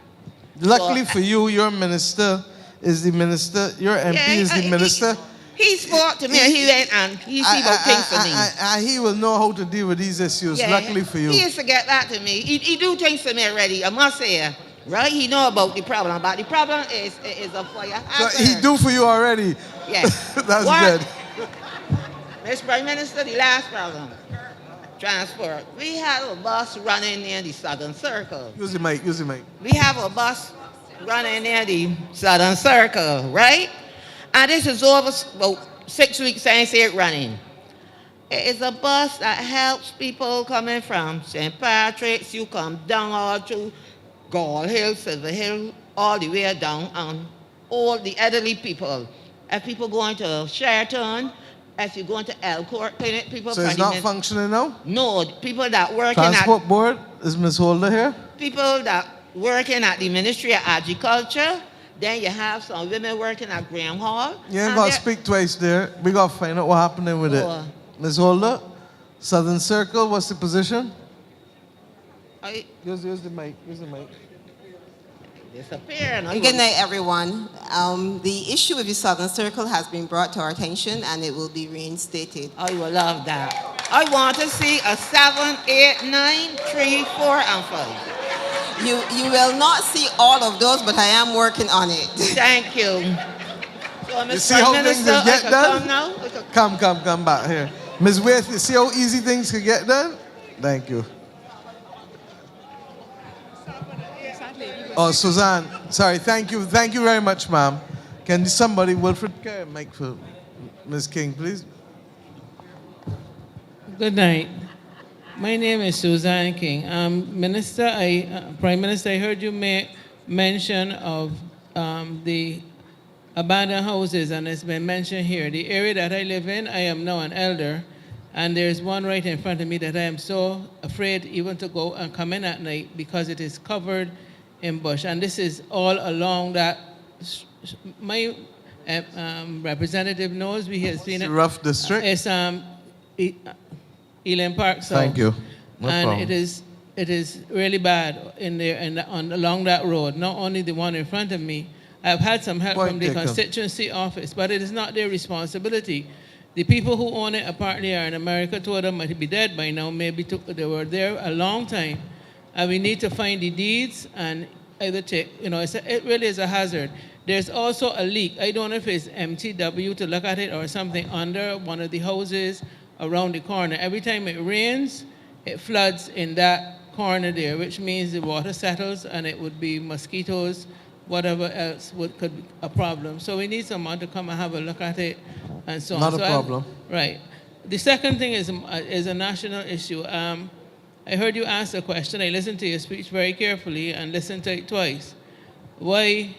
Luckily So, for you, your minister is the minister. Your MP is the minister. He spoke to me. He went and he see about things for me. He will know how to deal with these issues. Yeah, Luckily for you. He used to get that to me. He do things for me already. I must say, right? He know about the problem, but the problem is a fire So hazard. he do for you already. Yes. That's What? good. Mr. Prime Minister, the last problem, transport. We have a bus running near the Southern Circle. Use the mic. Use the mic. We have a bus running near the Southern Circle, right? And this is over about 6 weeks since it running. It is a bus that helps people coming from St. Patrick's. You come down all through Gall Hill, Silver Hill, all the way down, and all the elderly people. If people going to Sheraton, if you're going to Elcourt Clinic, people... So it's not functioning now? No, people that working Transport Board, is Ms. Holder here? people that working at the Ministry of Agriculture. Then you have some women working at Graham Hall. You ain't and got to they're- speak twice there. We got to find out what happening with it. Oh. Ms. Holder, Southern Circle, what's the position? Use the mic. Use the mic. Disappearing. Good night, everyone. The issue with the Southern Circle has been brought to our attention, and it will be reinstated. I will love that. I want to see a 7, 8, 9, 3, 4, and 5. You will not see all of those, but I am working on it. Thank you. So, You Mr. see how Prime things Minister, can get I can done? come now? I can- Come back here. Ms. Waith, you see how easy things can get done? Thank you. Oh, Suzanne, sorry, thank you very much, ma'am. Can somebody, Wilfred, carry a mic for Ms. King, please? Good night. My name is Suzanne King. Prime Minister, I heard you make mention of the abandoned houses, and it's been mentioned here. The area that I live in, I am now an elder, and there's one right in front of me that I am so afraid even to go and come in at night because it is covered in bush. And this is all along that. My representative knows we have seen it. Rough district? It's Elam Park. So, Thank you. No and problem. it is really bad in there and along that road. Not only the one in front of me. I've had some help Point from the taken. constituency office, but it is not their responsibility. The people who own it apparently are in America. Two of them might be dead by now. Maybe they were there a long time, and we need to find the deeds and either take. It really is a hazard. There's also a leak. I don't know if it's MTW to look at it or something under one of the houses around the corner. Every time it rains, it floods in that corner there, which means the water settles and it would be mosquitoes, whatever else could be a problem. So we need someone to come and have a look at it and so on. Not a So problem. Right. The second thing is a national issue. I heard you ask a question. I listened to your speech very carefully and listened to it twice. Why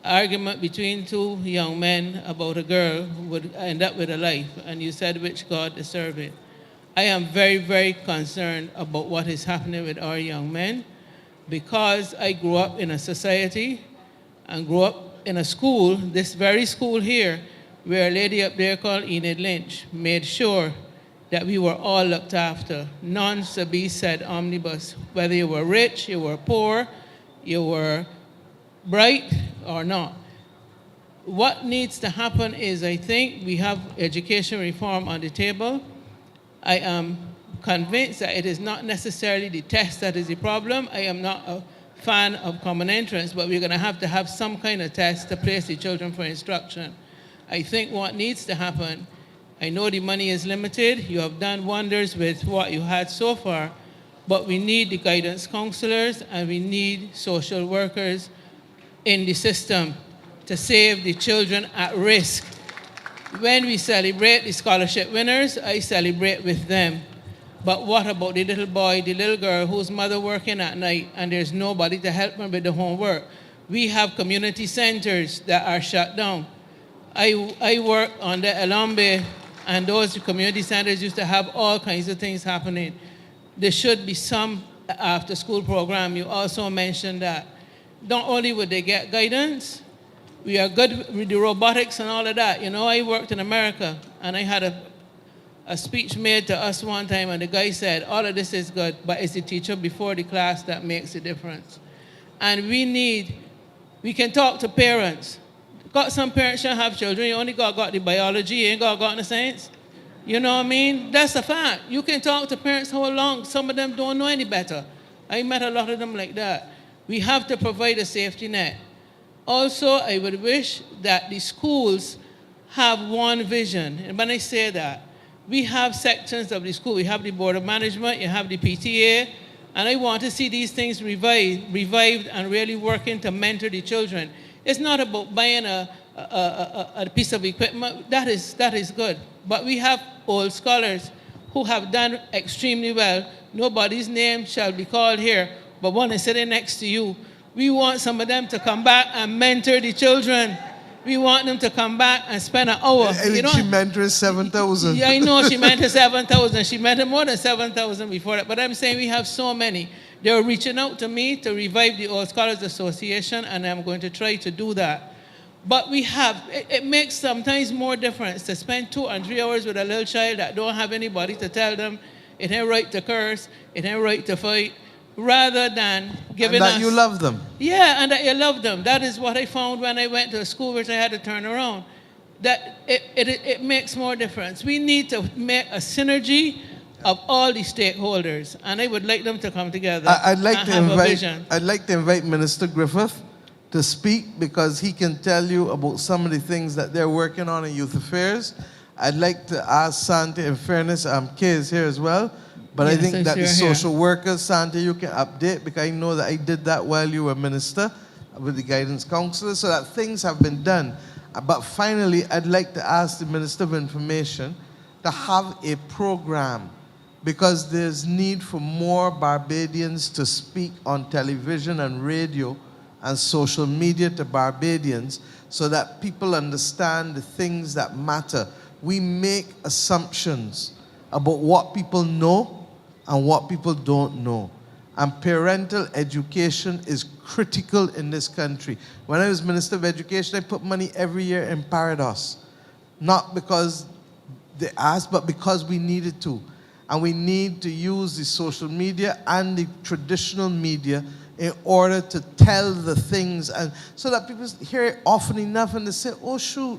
argument between two young men about a girl would end up with a life, and you said which God deserved it. I am very, very concerned about what is happening with our young men because I grew up in a society and grew up in a school, this very school here, where a lady up there called Enid Lynch made sure that we were all looked after. None to be said omnibus, whether you were rich, you were poor, you were bright or not. What needs to happen is, I think we have education reform on the table. I am convinced that it is not necessarily the test that is the problem. I am not a fan of common entrance, but we're going to have some kind of test to place the children for instruction. I think what needs to happen, I know the money is limited. You have done wonders with what you had so far, but we need the guidance counselors and we need social workers in the system to save the children at risk. When we celebrate the scholarship winners, I celebrate with them. But what about the little boy, the little girl whose mother working at night and there's nobody to help them with the homework? We have community centers that are shut down. I work on the Elambe, and those community centers used to have all kinds of things happening. There should be some after school program. You also mentioned that. Not only would they get guidance, we are good with the robotics and all of that. I worked in America, and I had a speech made to us one time, and the guy said, all of this is good, but it's the teacher before the class that makes the difference. And we can talk to parents. Got some parents shouldn't have children. You only got the biology, you ain't got the science. You know what I mean? That's a fact. You can talk to parents how long. Some of them don't know any better. I met a lot of them like that. We have to provide a safety net. Also, I would wish that the schools have one vision. And when I say that, we have sections of the school. We have the Board of Management, you have the PTA, and I want to see these things revived and really working to mentor the children. It's not about buying a piece of equipment. That is good. But we have old scholars who have done extremely well. Nobody's name shall be called here, but one is sitting next to you. We want some of them to come back and mentor the children. We want them to come back and spend an hour. She mentored 7,000. Yeah, I know she mentored 7,000. She mentored more than 7,000 before that. But I'm saying we have so many. They're reaching out to me to revive the Old Scholars Association, and I'm going to try to do that. But it makes sometimes more difference to spend 2 and 3 hours with a little child that don't have anybody to tell them it ain't right to curse, it ain't right to fight, rather than giving and that you love them. Yeah, and that you love them. That is what I found when I went to a school which I had to turn around. That it makes more difference. We need to make a synergy of all the stakeholders, and I would like them to come together. I'd like to invite Minister Griffith to speak because he can tell you about some of the things that they're working on in youth affairs. I'd like to ask Santi, in fairness, Kay is here as well, but I think that the social workers, Santi, you can update because I know that I did that while you were minister with the guidance counselor, so that things have been done. But finally, I'd like to ask the Minister of Information to have a program because there's need for more Barbadians to speak on television and radio and social media to Barbadians so that people understand the things that matter. We make assumptions about what people know and what people don't know. And parental education is critical in this country. When I was Minister of Education, I put money every year in Parados. Not because they asked, but because we needed to. And we need to use the social media and the traditional media in order to tell the things, and so that people hear it often enough and they say, oh shoot,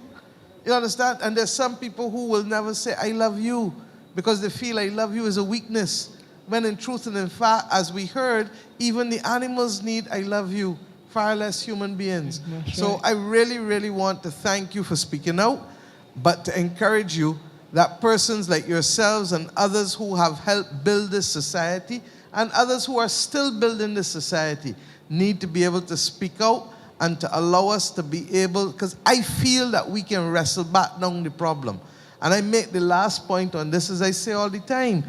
you understand? And there's some people who will never say, I love you, because they feel I love you is a weakness. When in truth and in fact, as we heard, even the animals need I love you, far less human beings. So I really, really want to thank you for speaking out, but to encourage you that persons like yourselves and others who have helped build this society and others who are still building this society need to be able to speak out and to allow us to be able, because I feel that we can wrestle back down the problem. And I make the last point on this, as I say all the time,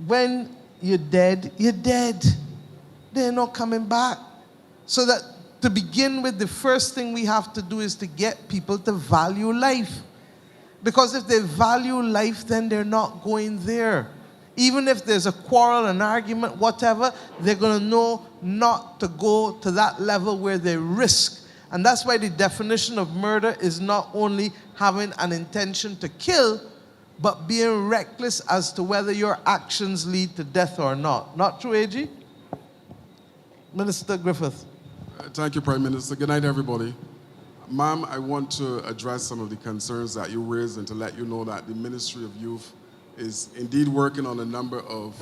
when you're dead, you're dead. They're not coming back. So that to begin with, the first thing we have to do is to get people to value life. Because if they value life, then they're not going there. Even if there's a quarrel, an argument, whatever, they're going to know not to go to that level where they risk. And that's why the definition of murder is not only having an intention to kill, but being reckless as to whether your actions lead to death or not. Not true, AG? Minister Griffith. Thank you, Prime Minister. Good night, everybody. Ma'am, I want to address some of the concerns that you raised and to let you know that the Ministry of Youth is indeed working on a number of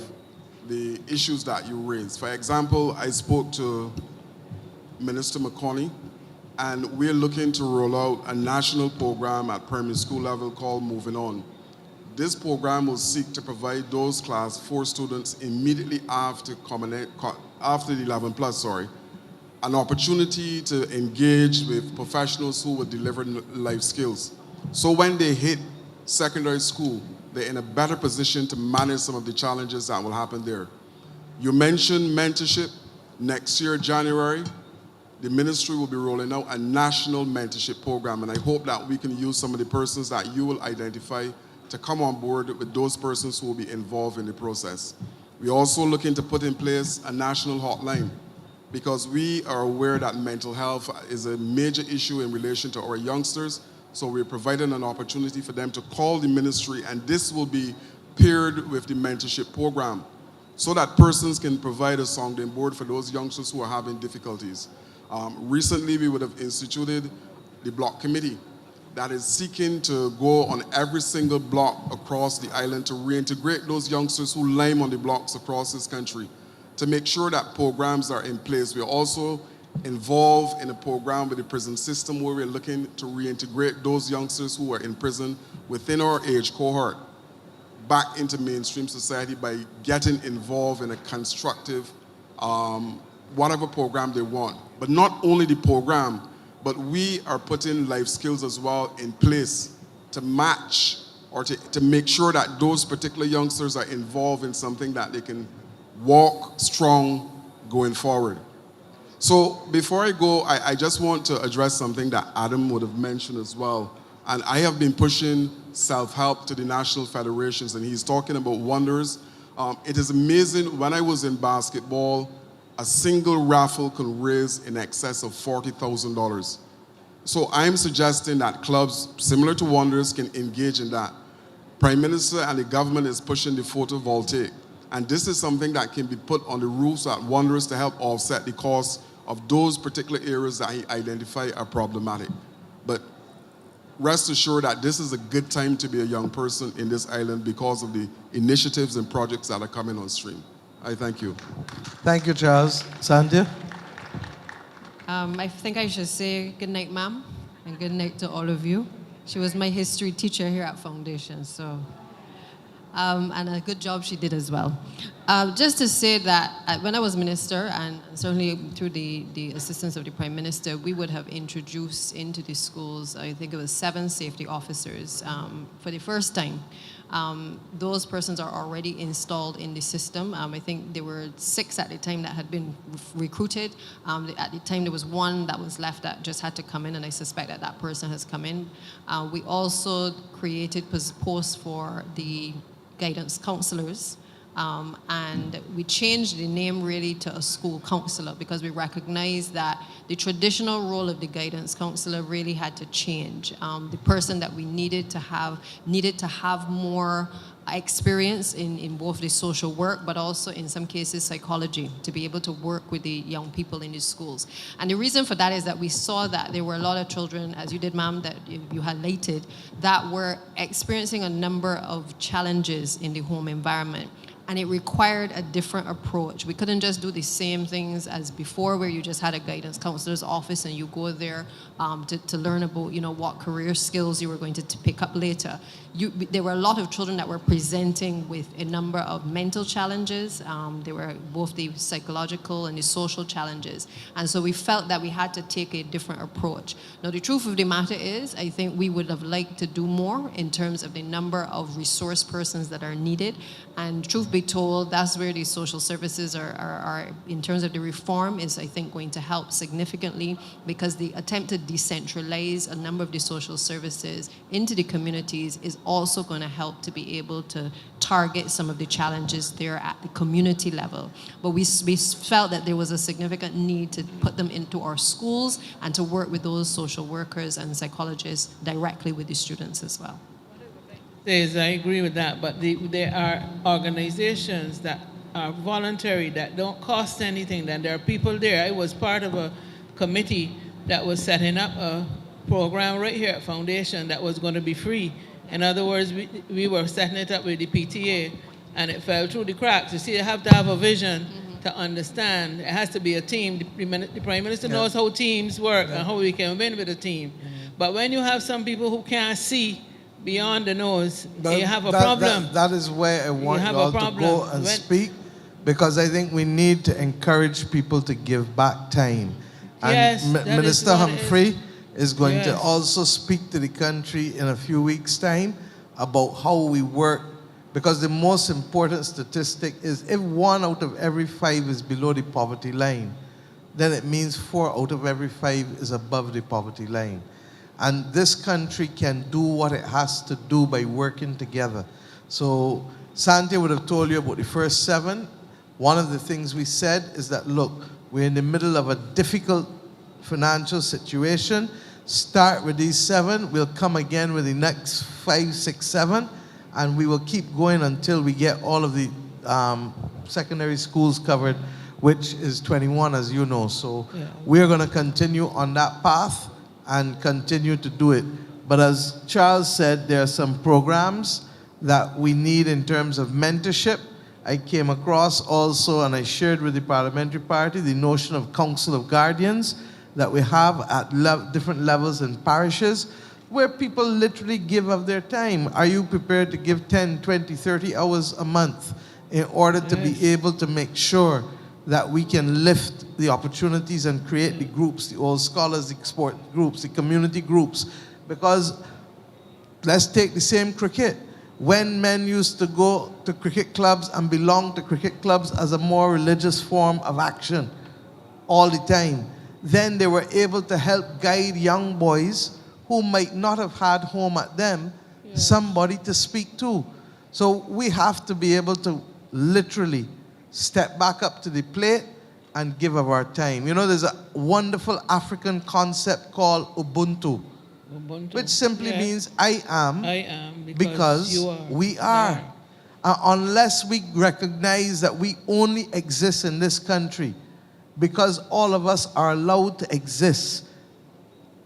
the issues that you raised. For example, I spoke to Minister McConney, and we're looking to roll out a national program at primary school level called Moving On. This program will seek to provide those class 4 students immediately after the 11 plus, an opportunity to engage with professionals who will deliver life skills. So when they hit secondary school, they're in a better position to manage some of the challenges that will happen there. You mentioned mentorship. Next year, January, the ministry will be rolling out a national mentorship program, and I hope that we can use some of the persons that you will identify to come on board with those persons who will be involved in the process. We're also looking to put in place a national hotline, because we are aware that mental health is a major issue in relation to our youngsters. So we're providing an opportunity for them to call the ministry, and this will be paired with the mentorship program so that persons can provide a sounding board for those youngsters who are having difficulties. Recently, we would have instituted the block committee that is seeking to go on every single block across the island to reintegrate those youngsters who lime on the blocks across this country, to make sure that programs are in place. We're also involved in a program with the prison system where we're looking to reintegrate those youngsters who are in prison within our age cohort back into mainstream society by getting involved in a constructive, whatever program they want. But not only the program, but we are putting life skills as well in place to match or to make sure that those particular youngsters are involved in something that they can walk strong going forward. So before I go, I just want to address something that Adam would have mentioned as well. And I have been pushing self-help to the national federations, and he's talking about wonders. It is amazing. When I was in basketball, a single raffle can raise in excess of $40,000. So I'm suggesting that clubs similar to Wonders can engage in that. Prime Minister and the government is pushing the photovoltaic. And this is something that can be put on the roofs at Wonders to help offset the cost of those particular areas that he identified are problematic. But rest assured that this is a good time to be a young person in this island because of the initiatives and projects that are coming on stream. I thank you. Thank you, Charles. Sandhya? I think I should say good night, ma'am, and good night to all of you. She was my history teacher here at Foundation, so, and a good job she did as well. Just to say that when I was minister, and certainly through the assistance of the Prime Minister, we would have introduced into the schools, I think it was 7 safety officers for the first time. Those persons are already installed in the system. I think there were 6 at the time that had been recruited. At the time, there was 1 that was left that just had to come in, and I suspect that that person has come in. We also created posts for the guidance counselors. And we changed the name really to a school counselor because we recognized that the traditional role of the guidance counselor really had to change. The person that we needed to have more experience in both the social work, but also in some cases psychology, to be able to work with the young people in the schools. And the reason for that is that we saw that there were a lot of children, as you did, ma'am, that you highlighted, that were experiencing a number of challenges in the home environment. And it required a different approach. We couldn't just do the same things as before, where you just had a guidance counselor's office and you go there to learn about, what career skills you were going to pick up later. There were a lot of children that were presenting with a number of mental challenges. There were both the psychological and the social challenges. And so we felt that we had to take a different approach. Now, the truth of the matter is, I think we would have liked to do more in terms of the number of resource persons that are needed. And truth be told, that's where the social services are in terms of the reform, is, I think, going to help significantly, because the attempt to decentralize a number of the social services into the communities is also going to help to be able to target some of the challenges there at the community level. But we felt that there was a significant need to put them into our schools and to work with those social workers and psychologists directly with the students as well. Yes, I agree with that, but there are organizations that are voluntary, that don't cost anything, that there are people there. I was part of a committee that was setting up a program right here at Foundation that was going to be free. In other words, we were setting it up with the PTA, and it fell through the cracks. You see, you have to have a vision to understand. It has to be a team. The Prime Minister knows how teams work and how we can win with a team. But when you have some people who can't see beyond the nose, you have a problem. That is where I want you all to go and speak, because I think we need to encourage people to give back time. And Yes, Minister Humphrey is going to also speak to the country in a few weeks' time about how we work, because the most important statistic is if 1 out of every 5 is below the poverty line, then it means 4 out of every 5 is above the poverty line. And this country can do what it has to do by working together. So Santi would have told you about the first 7. One of the things we said is that, look, we're in the middle of a difficult financial situation. Start with these 7. We'll come again with the next 5, 6, 7. And we will keep going until we get all of the secondary schools covered, which is 21, as you know. So we're going to continue on that path and continue to do it. But as Charles said, there are some programs that we need in terms of mentorship. I came across also, and I shared with the parliamentary party, the notion of Council of Guardians that we have at different levels in parishes, where people literally give of their time. Are you prepared to give 10, 20, 30 hours a month in order to be able to make sure that we can lift the opportunities and create the groups, the old scholars, the sport groups, the community groups? Because let's take the same cricket. When men used to go to cricket clubs and belong to cricket clubs as a more religious form of action all the time, then they were able to help guide young boys who might not have had home at them, somebody to speak to. So we have to be able to literally step back up to the plate and give of our time. You know, there's a wonderful African concept called Ubuntu, which simply means I am because you are. We are. Unless we recognize that we only exist in this country because all of us are allowed to exist,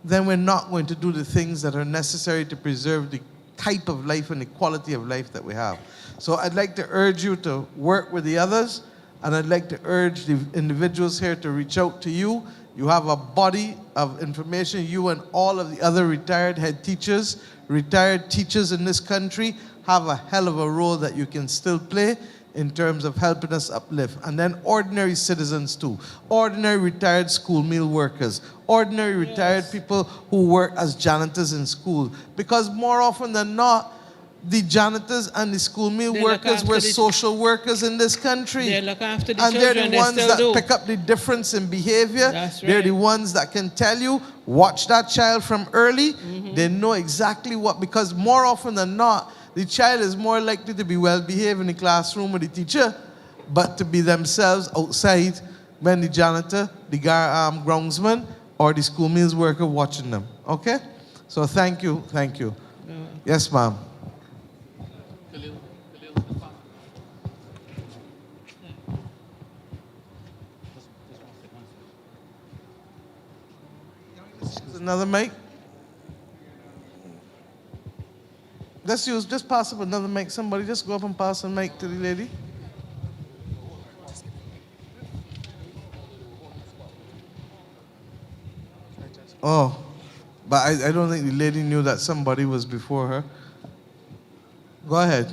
then we're not going to do the things that are necessary to preserve the type of life and the quality of life that we have. So I'd like to urge you to work with the others, and I'd like to urge the individuals here to reach out to you. You have a body of information. You and all of the other retired head teachers, retired teachers in this country have a hell of a role that you can still play in terms of helping us uplift. And then ordinary citizens too. Ordinary retired school meal workers. Ordinary retired people who work as janitors in school. Because more often than not, the janitors and the school meal They look workers after were the- social workers in this country. They look after the And they're children, the they ones still that do. pick up the difference in behavior. That's They're right. the ones that can tell you, watch that child from early. Mm-hmm. They know exactly what, because more often than not, the child is more likely to be well behaved in the classroom with the teacher, but to be themselves outside when the janitor, the groundsman, or the school meals worker watching them. Okay? So thank you, thank you. Yes, ma'am. Another mic? Just pass up another mic. Somebody just go up and pass a mic to the lady. Oh, but I don't think the lady knew that somebody was before her. Go ahead,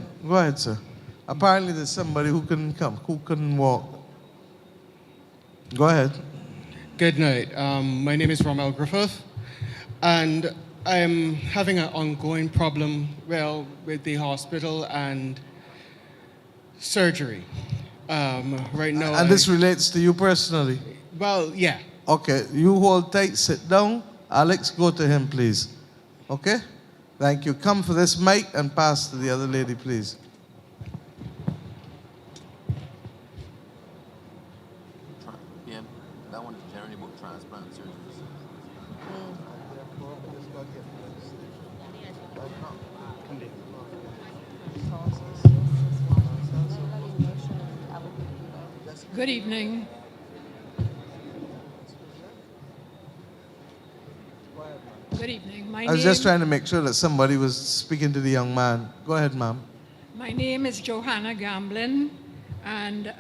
sir. Apparently there's somebody who couldn't come, who couldn't walk. Go ahead. Good night. My name is Rommel Griffith, and I'm having an ongoing problem, with the hospital and surgery. Right now. And this relates to you personally? Well, yeah. Okay, you hold tight, sit down. Alex, go to him, please. Okay? Thank you. Come for this mic and pass to the other lady, please. Yeah, that one is generally about transplant surgeries. Good evening. Good evening. I was just trying to make sure that somebody was speaking to the young man. Go ahead, ma'am. My name is Johanna Gamblin, and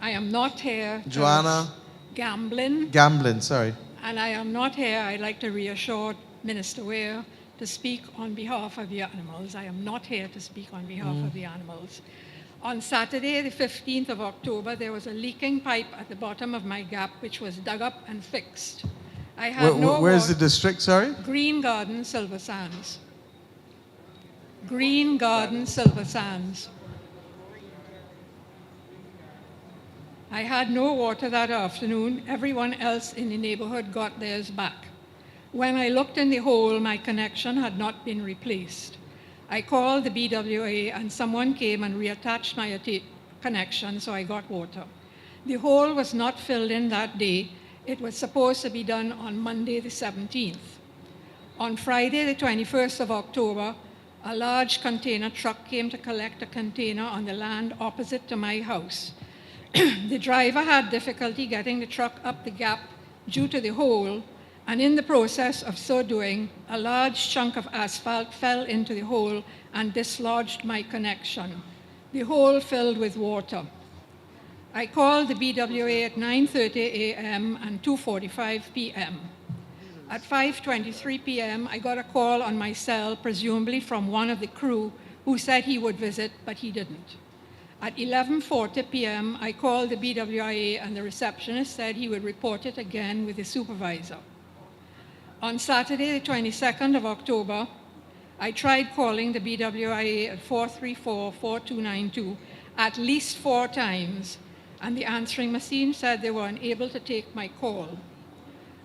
I am not here. Joanna Gamblin. Gamblin, sorry. And I am not here. I'd like to reassure Minister Ware to speak on behalf of the animals. I am not here to speak on behalf of the animals. On Saturday, the 15th of October, there was a leaking pipe at the bottom of my gap, which was dug up and fixed. I had Where's the district, sorry? Green Garden, Silver Sands. Green Garden, Silver Sands. I had no water that afternoon. Everyone else in the neighborhood got theirs back. When I looked in the hole, my connection had not been replaced. I called the BWA and someone came and reattached my connection, so I got water. The hole was not filled in that day. It was supposed to be done on Monday the 17th. On Friday the 21st of October, a large container truck came to collect a container on the land opposite to my house. The driver had difficulty getting the truck up the gap due to the hole, and in the process of so doing, a large chunk of asphalt fell into the hole and dislodged my connection. The hole filled with water. I called the BWA at 9:30 a.m. and 2:45 p.m. At 5:23 p.m., I got a call on my cell, presumably from one of the crew, who said he would visit, but he didn't. At 11:40 p.m., I called the BWIA, and the receptionist said he would report it again with the supervisor. On Saturday, the 22nd of October, I tried calling the BWIA at 434-4292 at least 4 times, and the answering machine said they were unable to take my call.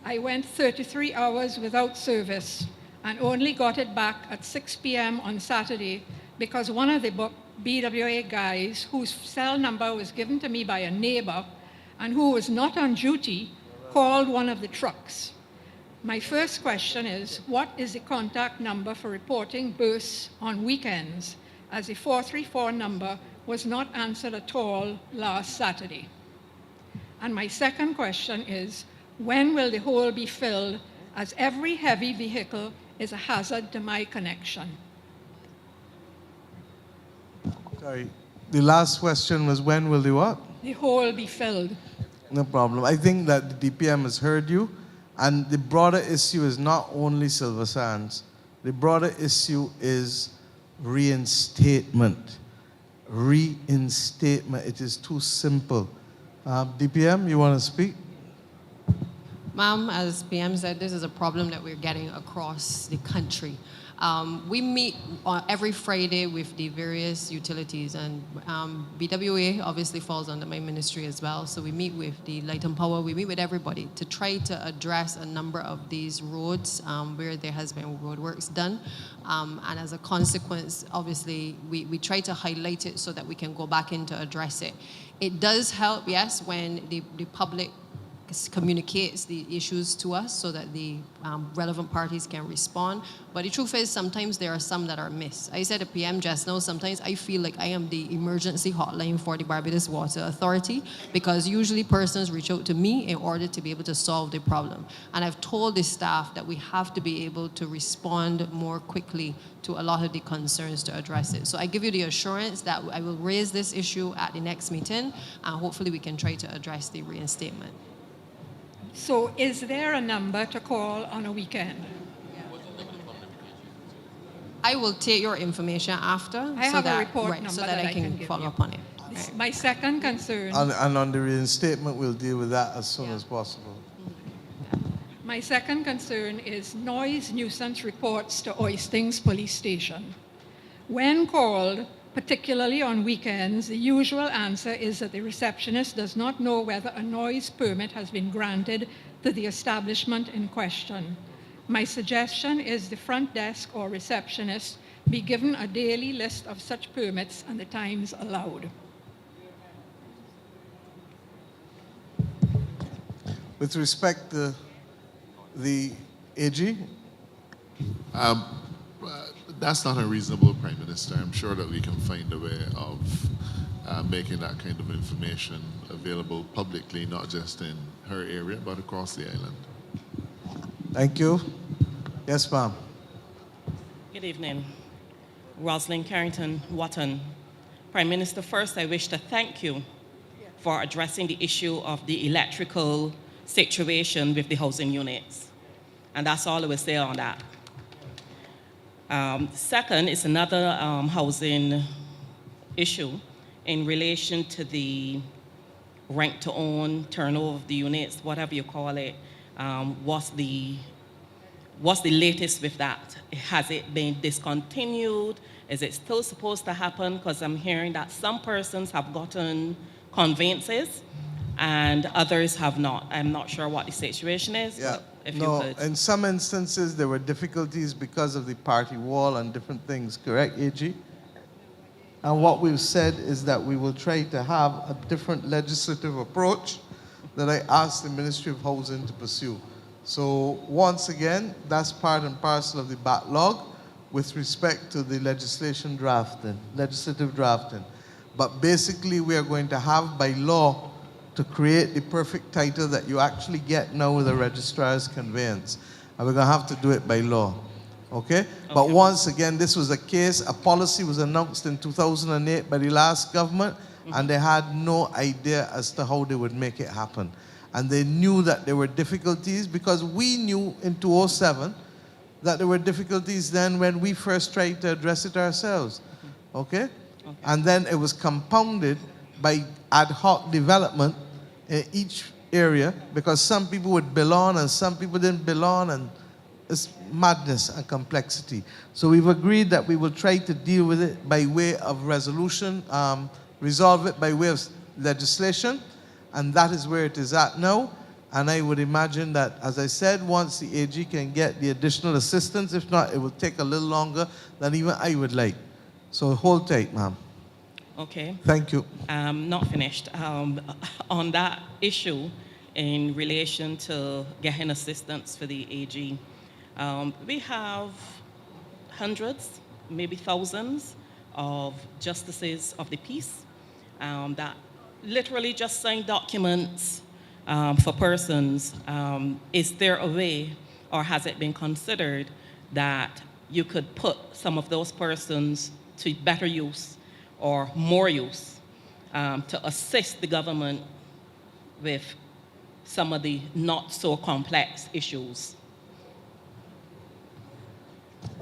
I went 33 hours without service and only got it back at 6 p.m. on Saturday because one of the BWA guys, whose cell number was given to me by a neighbor and who was not on duty, called one of the trucks. My first question is, what is the contact number for reporting bursts on weekends, as the 434 number was not answered at all last Saturday? And my second question is, when will the hole be filled, as every heavy vehicle is a hazard to my connection? Sorry, the last question was when will the what? The hole be filled. No problem. I think that the DPM has heard you, and the broader issue is not only Silver Sands. The broader issue is reinstatement. Reinstatement. It is too simple. DPM, you want to speak? Ma'am, as PM said, this is a problem that we're getting across the country. We meet every Friday with the various utilities, and BWA obviously falls under my ministry as well. So we meet with the Light and Power, we meet with everybody to try to address a number of these roads where there has been roadworks done. And as a consequence, obviously, we try to highlight it so that we can go back in to address it. It does help, yes, when the public communicates the issues to us so that the relevant parties can respond. But the truth is, sometimes there are some that are missed. I said to PM just now, sometimes I feel like I am the emergency hotline for the Barbados Water Authority, because usually persons reach out to me in order to be able to solve the problem. And I've told the staff that we have to be able to respond more quickly to a lot of the concerns to address it. So I give you the assurance that I will raise this issue at the next meeting, and hopefully we can try to address the reinstatement. So is there a number to call on a weekend? I will take your information after. I have a report number so that I can give follow you. up on it. My second concern. And on the reinstatement, we'll deal with that as soon as possible. My second concern is noise nuisance reports to Oistings Police Station. When called, particularly on weekends, the usual answer is that the receptionist does not know whether a noise permit has been granted to the establishment in question. My suggestion is the front desk or receptionist be given a daily list of such permits and the times allowed. With respect to the AG? That's not unreasonable, Prime Minister. I'm sure that we can find a way of making that kind of information available publicly, not just in her area, but across the island. Thank you. Yes, ma'am. Good evening. Rosalind Carrington Watton. Prime Minister, first I wish to thank you for addressing the issue of the electrical situation with the housing units. And that's all I will say on that. Second is another housing issue in relation to the rent to own, turnover of the units, whatever you call it. What's the latest with that? Has it been discontinued? Is it still supposed to happen? Because I'm hearing that some persons have gotten conveyances and others have not. I'm not sure what the situation is. Yeah. If No, you could. in some instances there were difficulties because of the party wall and different things, correct, AG? And what we've said is that we will try to have a different legislative approach that I asked the Ministry of Housing to pursue. So once again, that's part and parcel of the backlog with respect to the legislative drafting. But basically we are going to have by law to create the perfect title that you actually get now with a registrar's conveyance. And we're going to have to do it by law. Okay? But once again, this was a case, a policy was announced in 2008 by the last government, and they had no idea as to how they would make it happen. And they knew that there were difficulties because we knew in 2007 that there were difficulties then when we first tried to address it ourselves. Okay? And then it was compounded by ad hoc development in each area because some people would belong and some people didn't belong, and it's madness and complexity. So we've agreed that we will try to deal with it by way of resolution, resolve it by way of legislation, and that is where it is at now. And I would imagine that, as I said, once the AG can get the additional assistance, if not, it will take a little longer than even I would like. So hold tight, ma'am. Okay. Thank you. Not finished. On that issue, in relation to getting assistance for the AG, we have hundreds, maybe thousands of justices of the peace that literally just sign documents for persons. Is there a way, or has it been considered, that you could put some of those persons to better use or more use to assist the government with some of the not so complex issues?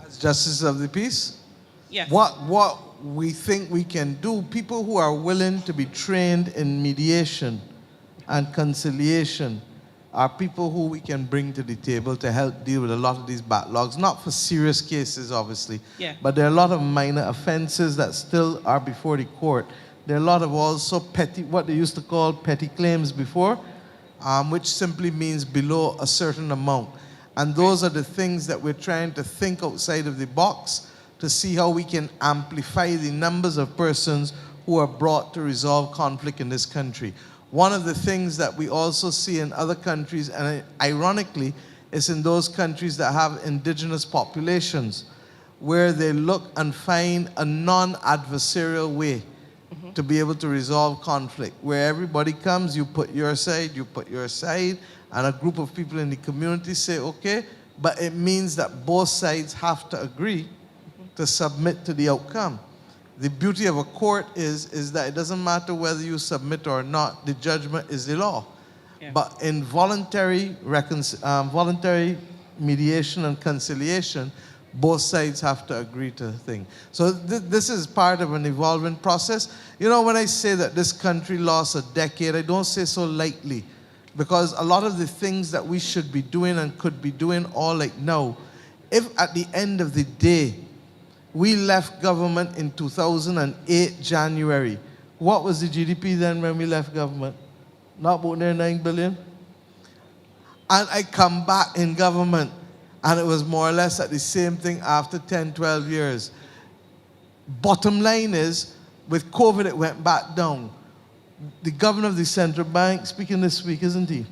As Justice of the Peace? Yes. What we think we can do, people who are willing to be trained in mediation and conciliation are people who we can bring to the table to help deal with a lot of these backlogs, not for serious cases, obviously, Yeah. but there are a lot of minor offenses that still are before the court. There are a lot of also petty, what they used to call petty claims before, which simply means below a certain amount. And those are the things that we're trying to think outside of the box to see how we can amplify the numbers of persons who are brought to resolve conflict in this country. One of the things that we also see in other countries, and ironically, is in those countries that have indigenous populations, where they look and find a non-adversarial way to be able to resolve conflict, where everybody comes, you put your side, and a group of people in the community say, okay, but it means that both sides have to agree to submit to the outcome. The beauty of a court is that it doesn't matter whether you submit or not, the judgment is the law. Yeah. But in voluntary mediation and conciliation, both sides have to agree to a thing. So this is part of an evolving process. You know, when I say that this country lost a decade, I don't say so lightly, because a lot of the things that we should be doing and could be doing all like now, if at the end of the day, we left government in 2008, January. What was the GDP then when we left government? Not about near 9 billion? And I come back in government, and it was more or less at the same thing after 10, 12 years. Bottom line is, with COVID, it went back down. The governor of the central bank, speaking this week, isn't he?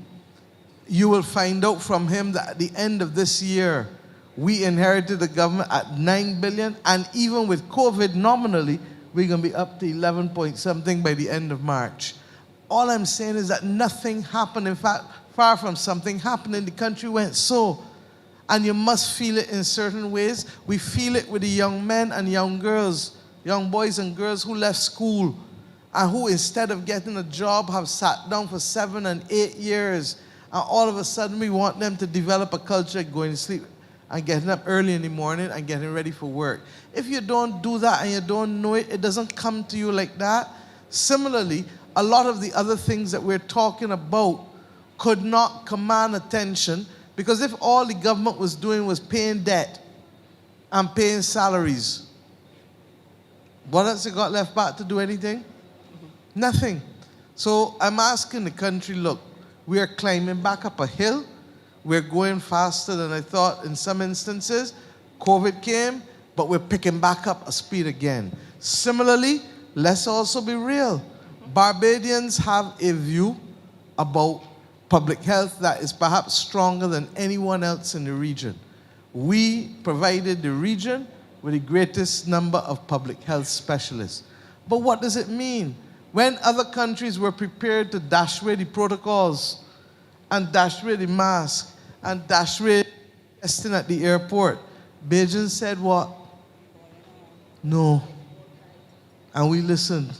You will find out from him that at the end of this year, we inherited the government at 9 billion, and even with COVID, nominally, we're going to be up to 11 point something by the end of March. All I'm saying is that nothing happened. In fact, far from something happening, the country went so. And you must feel it in certain ways. We feel it with the young men and young girls, young boys and girls who left school and who, instead of getting a job, have sat down for 7 and 8 years. And all of a sudden, we want them to develop a culture of going to sleep and getting up early in the morning and getting ready for work. If you don't do that and you don't know it, it doesn't come to you like that. Similarly, a lot of the other things that we're talking about could not command attention, because if all the government was doing was paying debt and paying salaries, what else it got left back to do anything? Nothing. So I'm asking the country, look, we are climbing back up a hill. We're going faster than I thought in some instances. COVID came, but we're picking back up a speed again. Similarly, let's also be real. Barbadians have a view about public health that is perhaps stronger than anyone else in the region. We provided the region with the greatest number of public health specialists. But what does it mean? When other countries were prepared to dash away the protocols and dash away the mask and dash away testing at the airport, Beijing said what? No. And we listened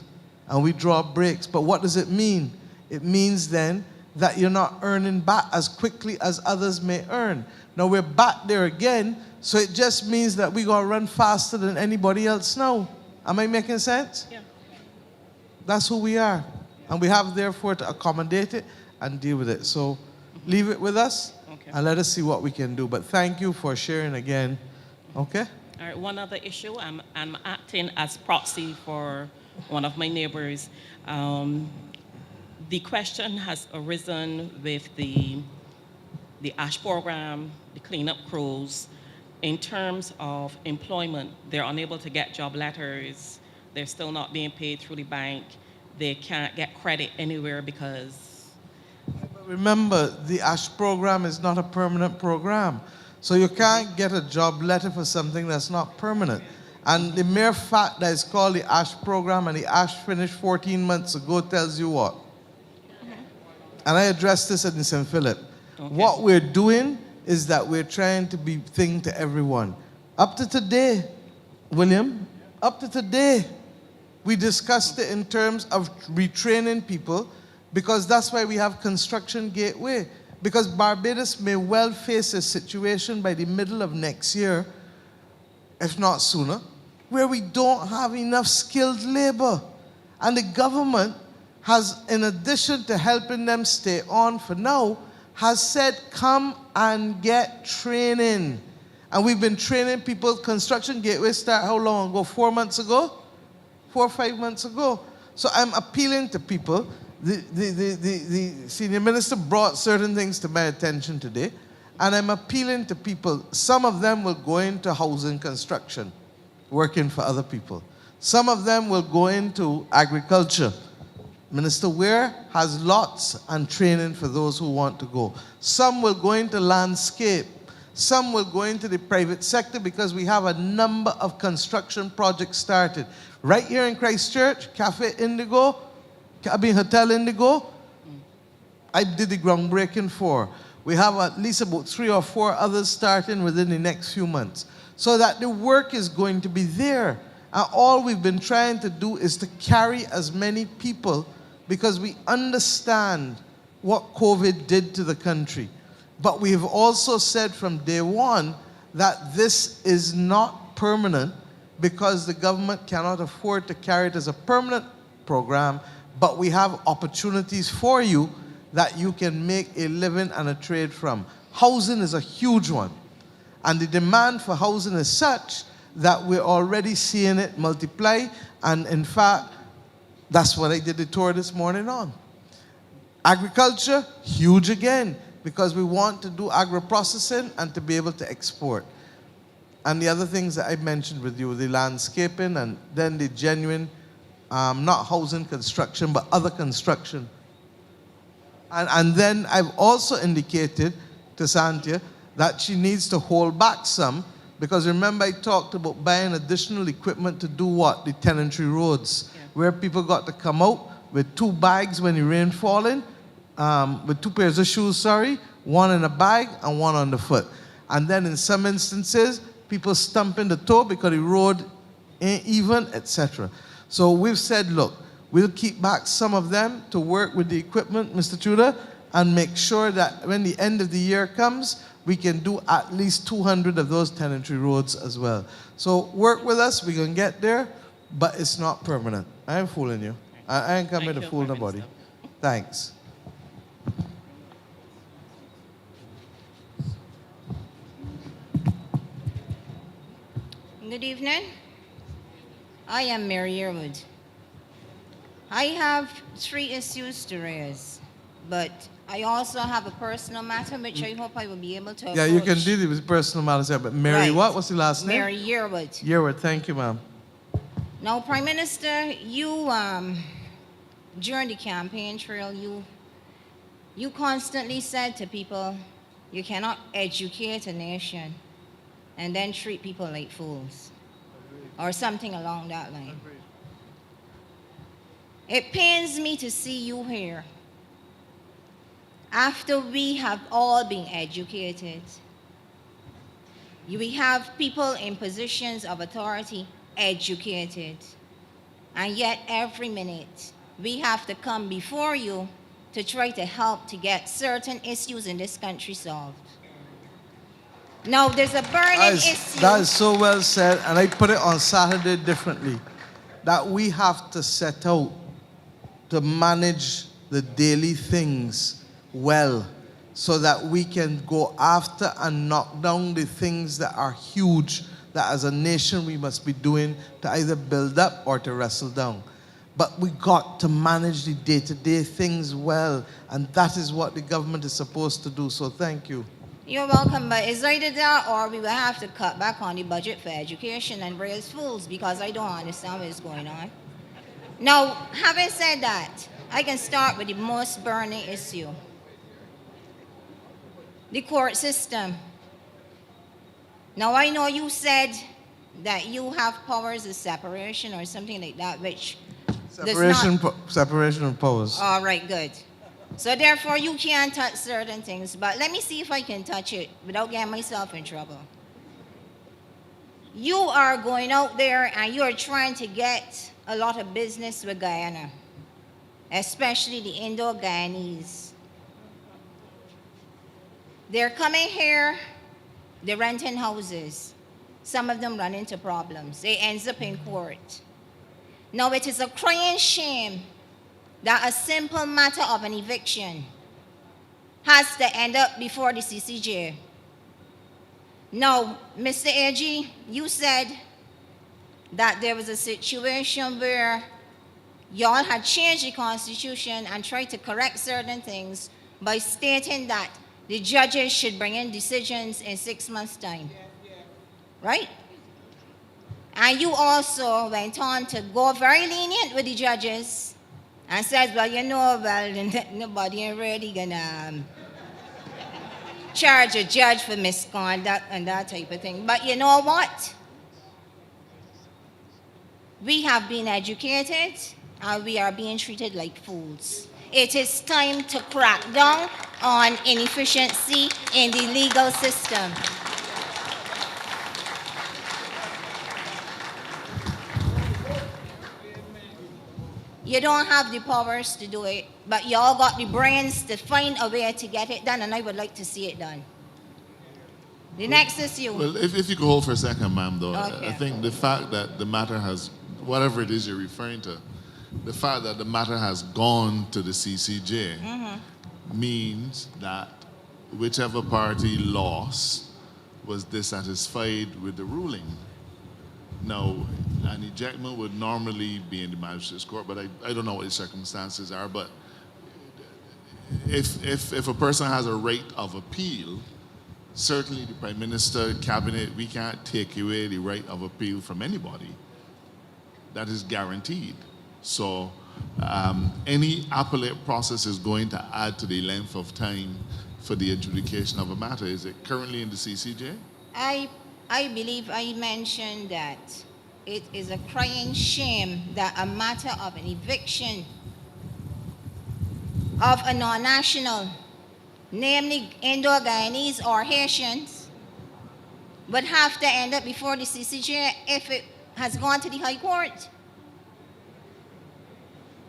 and we draw breaks. But what does it mean? It means then that you're not earning back as quickly as others may earn. Now we're back there again, so it just means that we're going to run faster than anybody else now. Am I making sense? Yeah. That's who we are. And we have, therefore, to accommodate it and deal with it. So leave it with us, and let us see what we can do. But thank you for sharing again. Okay? All right, one other issue. I'm acting as proxy for one of my neighbors. The question has arisen with the ASH program, the cleanup crews, in terms of employment. They're unable to get job letters. They're still not being paid through the bank. They can't get credit anywhere because... Remember, the ASH program is not a permanent program. So you can't get a job letter for something that's not permanent. And the mere fact that it's called the ASH program and the ASH finished 14 months ago tells you what? And I addressed this in St. Philip. Okay. What we're doing is that we're trying to be thing to everyone. Up to today, William, up to today, we discussed it in terms of retraining people, because that's why we have Construction Gateway. Because Barbados may well face a situation by the middle of next year, if not sooner, where we don't have enough skilled labor. And the government has, in addition to helping them stay on for now, has said, come and get training. And we've been training people. Construction Gateway started how long ago? 4 months ago? 4 or 5 months ago. So I'm appealing to people. The senior minister brought certain things to my attention today. And I'm appealing to people. Some of them will go into housing construction, working for other people. Some of them will go into agriculture. Minister Ware has lots and training for those who want to go. Some will go into landscape. Some will go into the private sector because we have a number of construction projects started. Right here in Christchurch, Cafe Indigo, Hotel Indigo, I did the groundbreaking for. We have at least about 3 or 4 others starting within the next few months. So that the work is going to be there. And all we've been trying to do is to carry as many people because we understand what COVID did to the country. But we have also said from day one that this is not permanent because the government cannot afford to carry it as a permanent program, but we have opportunities for you that you can make a living and a trade from. Housing is a huge one. And the demand for housing is such that we're already seeing it multiply. And in fact, that's what I did the tour this morning on. Agriculture, huge again, because we want to do agro-processing and to be able to export. And the other things that I mentioned with you, the landscaping and then the genuine, not housing construction, but other construction. And then I've also indicated to Santia that she needs to hold back some, because remember I talked about buying additional equipment to do what? The tenantry roads, where people got to come out with 2 bags when the rain falling, with 2 pairs of shoes, sorry, 1 in a bag and 1 on the foot. And then in some instances, people stumping the toe because the road ain't even, etc. So we've said, look, we'll keep back some of them to work with the equipment, Mr. Tudor, and make sure that when the end of the year comes, we can do at least 200 of those tenantry roads as well. So work with us, we can get there, but it's not permanent. I ain't fooling you. I ain't coming to fool nobody. Thanks. Good evening. I am Mary Yearwood. I have 3 issues to raise, but I also have a personal matter which I hope I will be able to approach. Yeah, you can deal with personal matters here, but Mary, Right. what was the last name? Mary Yearwood. Yearwood, thank you, ma'am. Now, Prime Minister, you, during the campaign trail, you constantly said to people, you cannot educate a nation and then treat people like fools, or something along that line. It pains me to see you here after we have all been educated. We have people in positions of authority educated, and yet every minute we have to come before you to try to help to get certain issues in this country solved. Now, there's a burning issue. That is so well said, and I put it on Saturday differently, that we have to set out to manage the daily things well so that we can go after and knock down the things that are huge that as a nation we must be doing to either build up or to wrestle down. But we got to manage the day-to-day things well, and that is what the government is supposed to do. So thank you. You're welcome, but it's either that or we will have to cut back on the budget for education and raise fools, because I don't understand what is going on. Now, having said that, I can start with the most burning issue. The court system. Now, I know you said that you have powers of separation or something like that, which Separation of powers. all right, good. So therefore, you can't touch certain things, but let me see if I can touch it without getting myself in trouble. You are going out there and you are trying to get a lot of business with Guyana, especially the Indo-Guyanese. They're coming here, they're renting houses. Some of them run into problems. They end up in court. Now, it is a crying shame that a simple matter of an eviction has to end up before the CCJ. Now, Mr. AG, you said that there was a situation where y'all had changed the Constitution and tried to correct certain things by stating that the judges should bring in decisions in 6 months' time. Right? And you also went on to go very lenient with the judges and said, well, you know, well, nobody ain't really gonna charge a judge for misconduct and that type of thing. But you know what? We have been educated and we are being treated like fools. It is time to crack down on inefficiency in the legal system. You don't have the powers to do it, but y'all got the brains to find a way to get it done, and I would like to see it done. The next is you. Well, if you could hold for a second, ma'am, though, Okay. I think the fact that the matter has, whatever it is you're referring to, the fact that the matter has gone to the CCJ means that whichever party lost was dissatisfied with the ruling. Now, an ejectment would normally be in the magistrate's court, but I don't know what the circumstances are. But if a person has a right of appeal, certainly the Prime Minister, Cabinet, we can't take away the right of appeal from anybody. That is guaranteed. So any appellate process is going to add to the length of time for the adjudication of a matter. Is it currently in the CCJ? I believe I mentioned that it is a crying shame that a matter of an eviction of a non-national, namely Indo-Guyanese or Haitians, would have to end up before the CCJ if it has gone to the High Court.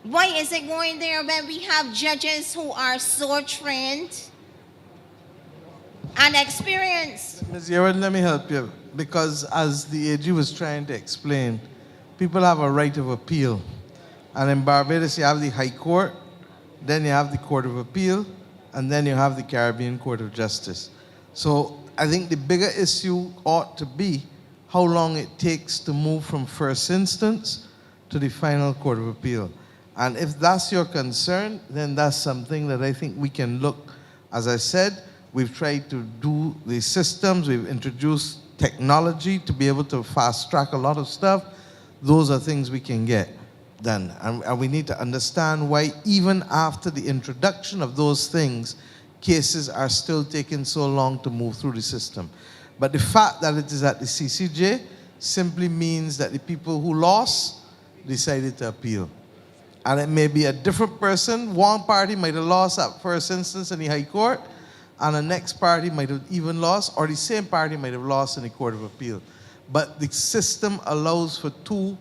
Why is it going there when we have judges who are so trained and experienced? Ms. Yerin, let me help you. Because as the AG was trying to explain, people have a right of appeal. And in Barbados, you have the High Court, then you have the Court of Appeal, and then you have the Caribbean Court of Justice. So I think the bigger issue ought to be how long it takes to move from first instance to the final Court of Appeal. And if that's your concern, then that's something that I think we can look. As I said, we've tried to do the systems, we've introduced technology to be able to fast track a lot of stuff. Those are things we can get done. And we need to understand why even after the introduction of those things, cases are still taking so long to move through the system. But the fact that it is at the CCJ simply means that the people who lost decided to appeal. And it may be a different person. One party might have lost at first instance in the High Court, and the next party might have even lost, or the same party might have lost in the Court of Appeal. But the system allows for 2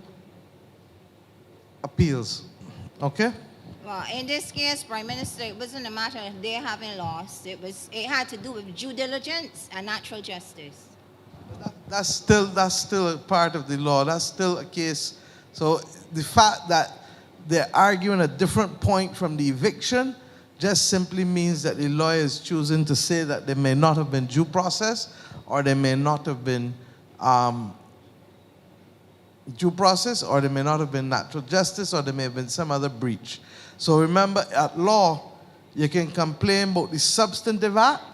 appeals. Okay? Well, in this case, Prime Minister, it wasn't a matter of they having lost. It had to do with due diligence and natural justice. That's still a part of the law. That's still a case. So the fact that they're arguing a different point from the eviction just simply means that the lawyer is choosing to say that there may not have been due process, or there may not have been due process, or there may not have been natural justice, or there may have been some other breach. So remember, at law, you can complain about the substantive act,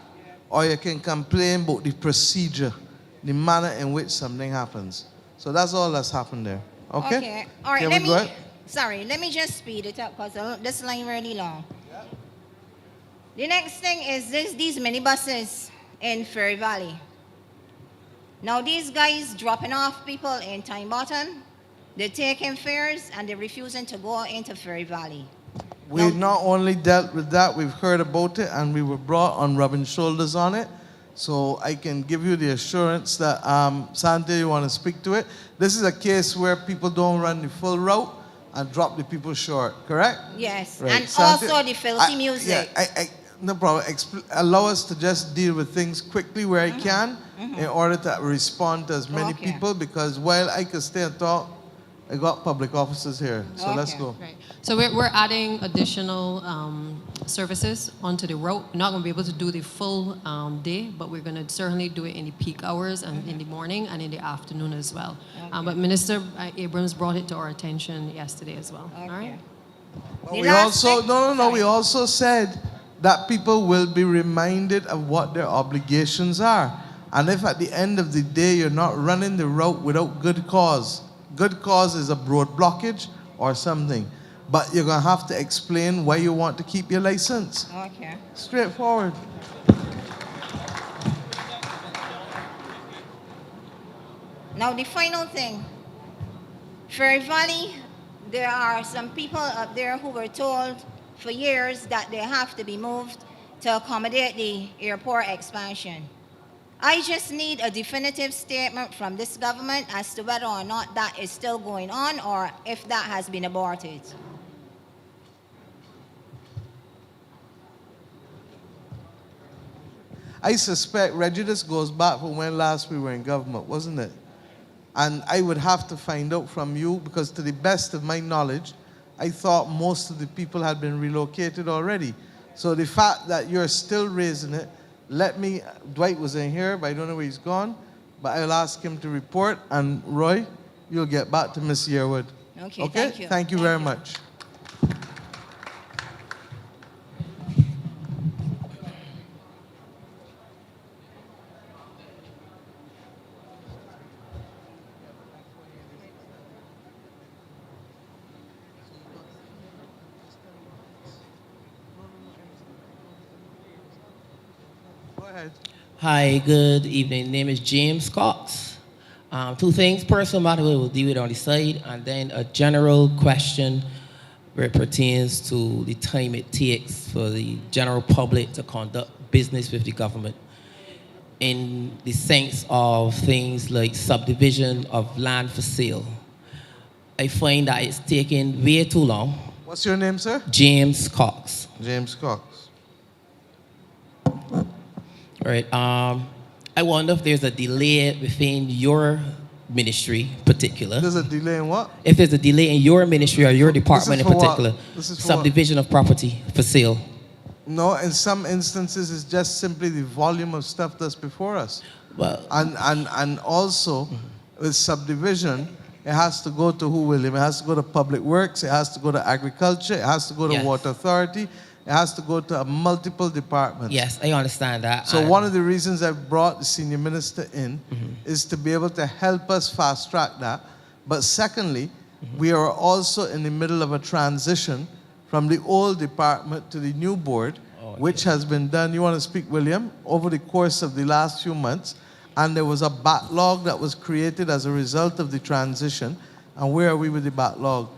or you can complain about the procedure, the manner in which something happens. So that's all that's happened there. Okay? All right, Can let me just speed it up because this line really long. The next thing is these minibuses in Ferry Valley. Now these guys dropping off people in Time Bottom, they're taking fares and they're refusing to go into Ferry Valley. We not only dealt with that, we've heard about it, and we were brought on rubbing shoulders on it. So I can give you the assurance that, Sante, you want to speak to it? This is a case where people don't run the full route and drop the people short, correct? Yes, Right. and Sante, also the filthy music. No problem. Allow us to just deal with things quickly where I can in order to respond to as many people, because while I can stay and talk, I got public officers here, so let's go. Right. So we're adding additional services onto the route. We're not going to be able to do the full day, but we're going to certainly do it in the peak hours and in the morning and in the afternoon as well. But Minister Abrams brought it to our attention yesterday as well. All right. We also we also said that people will be reminded of what their obligations are. And if at the end of the day you're not running the route without good cause is a road blockage or something, but you're going to have to explain why you want to keep your license. Okay. Straightforward. Now the final thing. Ferry Valley, there are some people up there who were told for years that they have to be moved to accommodate the airport expansion. I just need a definitive statement from this government as to whether or not that is still going on or if that has been aborted. I suspect, Reggie, this goes back from when last we were in government, wasn't it? And I would have to find out from you, because to the best of my knowledge, I thought most of the people had been relocated already. So the fact that you're still raising it, Dwight was in here, but I don't know where he's gone, but I'll ask him to report, and Roy, you'll get back to Ms. Yearwood. Okay, thank you. Thank you very much. Hi, good evening. Name is James Cox. Two things, personal matter we'll deal with on the side, and then a general question where it pertains to the time it takes for the general public to conduct business with the government in the sense of things like subdivision of land for sale. I find that it's taking way too long. What's your name, sir? James Cox. James Cox. All right. I wonder if there's a delay within your ministry in particular. There's a delay in what? If there's a delay in your ministry or your department in particular. This is for subdivision of property for sale. No, in some instances, it's just simply the volume of stuff that's before us. Well, and also with subdivision, it has to go to who, William? It has to go to Public Works, it has to go to Agriculture, it has to go to Yes. Water Authority, it has to go to multiple departments. Yes, I understand that. So one of the reasons I've brought the senior minister in is to be able to help us fast track that. But secondly, we are also in the middle of a transition from the old department to the new board, which has been done, you want to speak, William, over the course of the last few months. And there was a backlog that was created as a result of the transition. And where are we with the backlog?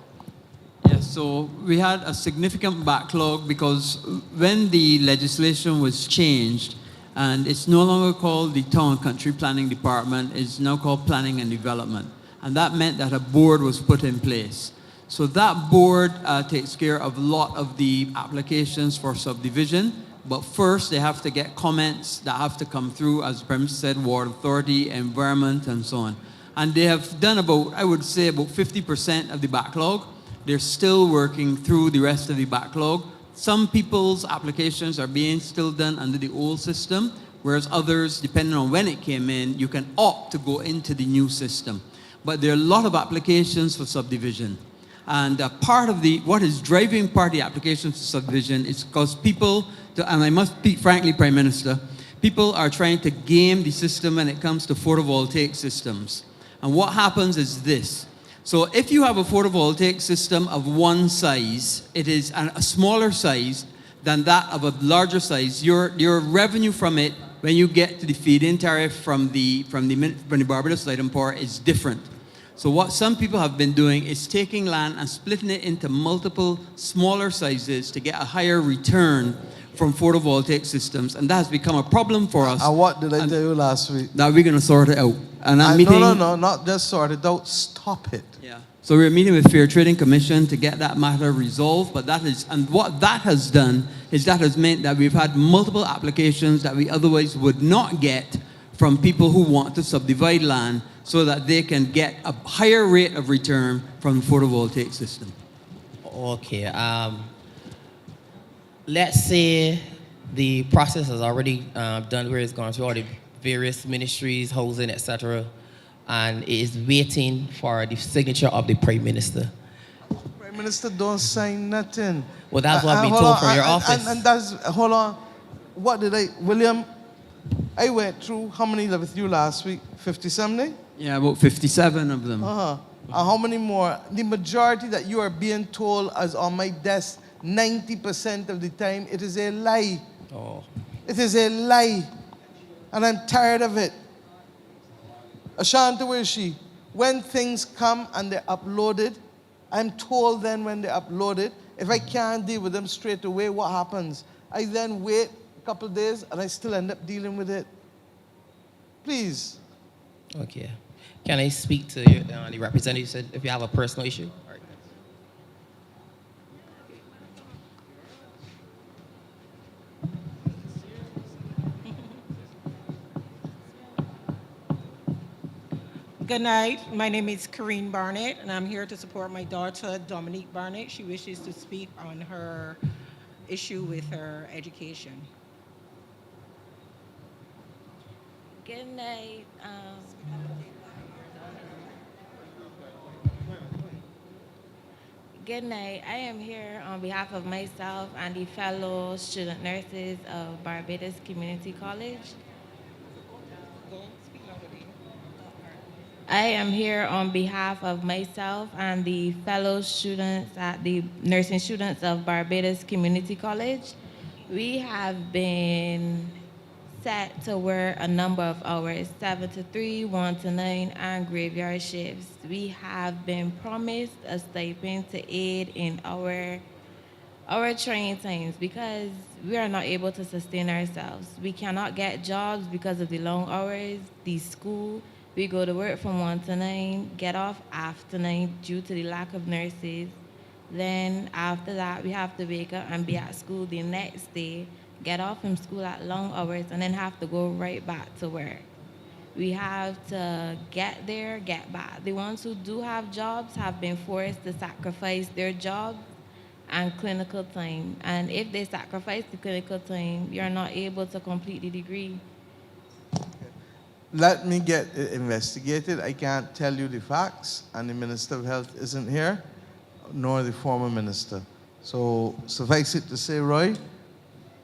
Yes, so we had a significant backlog because when the legislation was changed, and it's no longer called the Town and Country Planning Department, it's now called Planning and Development. And that meant that a board was put in place. So that board takes care of a lot of the applications for subdivision, but first they have to get comments that have to come through, as the Prime Minister said, Water Authority, Environment, and so on. And they have done about, I would say, about 50% of the backlog. They're still working through the rest of the backlog. Some people's applications are being still done under the old system, whereas others, depending on when it came in, you can opt to go into the new system. But there are a lot of applications for subdivision. And part of what is driving part of the applications for subdivision is because people, and I must speak frankly, Prime Minister, people are trying to game the system when it comes to photovoltaic systems. And what happens is this. So if you have a photovoltaic system of one size, it is a smaller size than that of a larger size. Your revenue from it, when you get to the feed-in tariff from the Barbados Light and Power, is different. So what some people have been doing is taking land and splitting it into multiple smaller sizes to get a higher return from photovoltaic systems, and that has become a problem for us. And what did I tell you last week? That we're going to sort it out. And I'm No, not just sort it out, stop it. Yeah. So we're meeting with Fair Trading Commission to get that matter resolved, but what that has done is that has meant that we've had multiple applications that we otherwise would not get from people who want to subdivide land so that they can get a higher rate of return from the photovoltaic system. Okay. Let's say the process is already done, where it's gone through all the various ministries, housing, etc., and it is waiting for the signature of the Prime Minister. Prime Minister don't sign nothing. Well, that's what I've been told from your office. And that's, hold on. What did William, I went through, how many with you last week? 50-something? Yeah, about 57 of them. Uh-huh. And how many more? The majority that you are being told is on my desk, 90% of the time, it is a lie. Oh. It is a lie. And I'm tired of it. Ashanti, where is she? When things come and they're uploaded, I'm told then when they're uploaded, if I can't deal with them straight away, what happens? I then wait a couple of days and I still end up dealing with it. Please. Okay. Can I speak to you, the representative? You said if you have a personal issue? All right. Good night. My name is Corrine Barnett, and I'm here to support my daughter, Dominique Barnett. She wishes to speak on her issue with her education. Good night. Good night. I am here on behalf of myself and the fellow student nurses of Barbados Community College. I am here on behalf of myself and the fellow students at the nursing students of Barbados Community College. We have been set to work a number of hours, 7 to 3, 1 to 9, and graveyard shifts. We have been promised a stipend to aid in our training times because we are not able to sustain ourselves. We cannot get jobs because of the long hours, the school. We go to work from 1 to 9, get off after 9 due to the lack of nurses. Then after that, we have to wake up and be at school the next day, get off from school at long hours, and then have to go right back to work. We have to get there, get back. The ones who do have jobs have been forced to sacrifice their job and clinical time. And if they sacrifice the clinical time, you're not able to complete the degree. Let me get it investigated. I can't tell you the facts, and the Minister of Health isn't here, nor the former minister. So suffice it to say, Roy,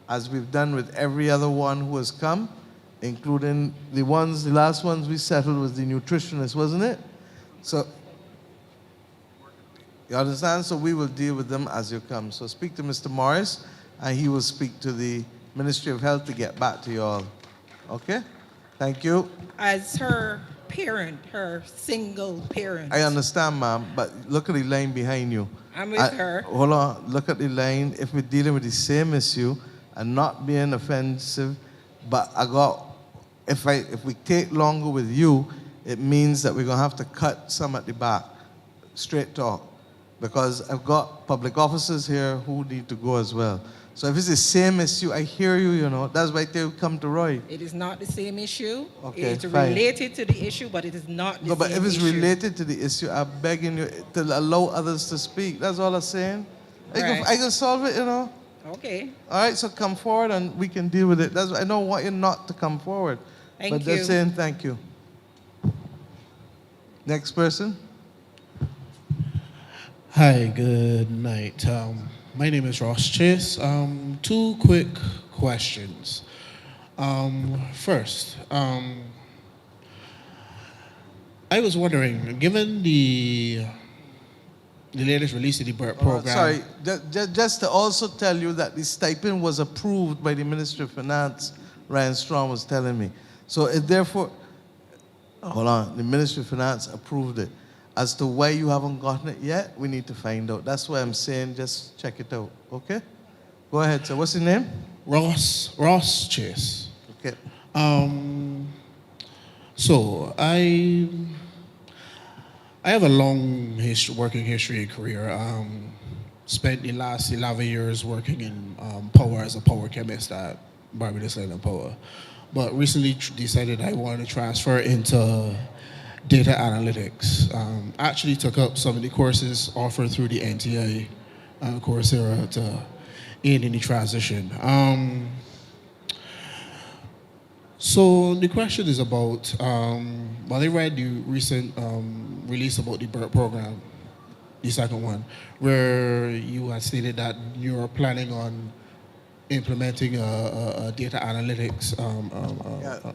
as we've done with every other one who has come, including the last ones we settled was the nutritionist, wasn't it? So, you understand? So we will deal with them as you come. So speak to Mr. Morris, and he will speak to the Ministry of Health to get back to you all. Okay? Thank you. As her parent, her single parent. I understand, ma'am, but look at the line behind you. I'm with her. Hold on, look at the line. If we're dealing with the same issue and not being offensive, but if we take longer with you, it means that we're gonna have to cut some at the back. Straight talk. Because I've got public officers here who need to go as well. So if it's the same issue, I hear you, you know. That's why they come to Roy. It is not the same issue. Okay, It's fine. related to the issue, but it is not the No, but same if it's issue. related to the issue, I'm begging you to allow others to speak. That's all I'm saying. Right. I can solve it, you know. Okay. All right, so come forward and we can deal with it. That's I don't want you not to come forward. Thank but you. just saying thank you. Next person. Hi, good night. My name is Ross Chase. Two quick questions. First, I was wondering, given the latest release of the BERT program. Sorry, just to also tell you that the stipend was approved by the Ministry of Finance, Ryan Strong was telling me. So it therefore, hold on, the Ministry of Finance approved it. As to why you haven't gotten it yet, we need to find out. That's why I'm saying just check it out, okay? Go ahead, sir. What's your name? Ross Chase. Okay. So I have a long working history and career. Spent the last 11 years working in power as a power chemist at Barbados Island Power. But recently decided I wanted to transfer into data analytics. Actually took up some of the courses offered through the NTI Coursera to aid in the transition. So the question is about, well, I read the recent release about the BERT program, the second one, where you had stated that you're planning on implementing a data analytics.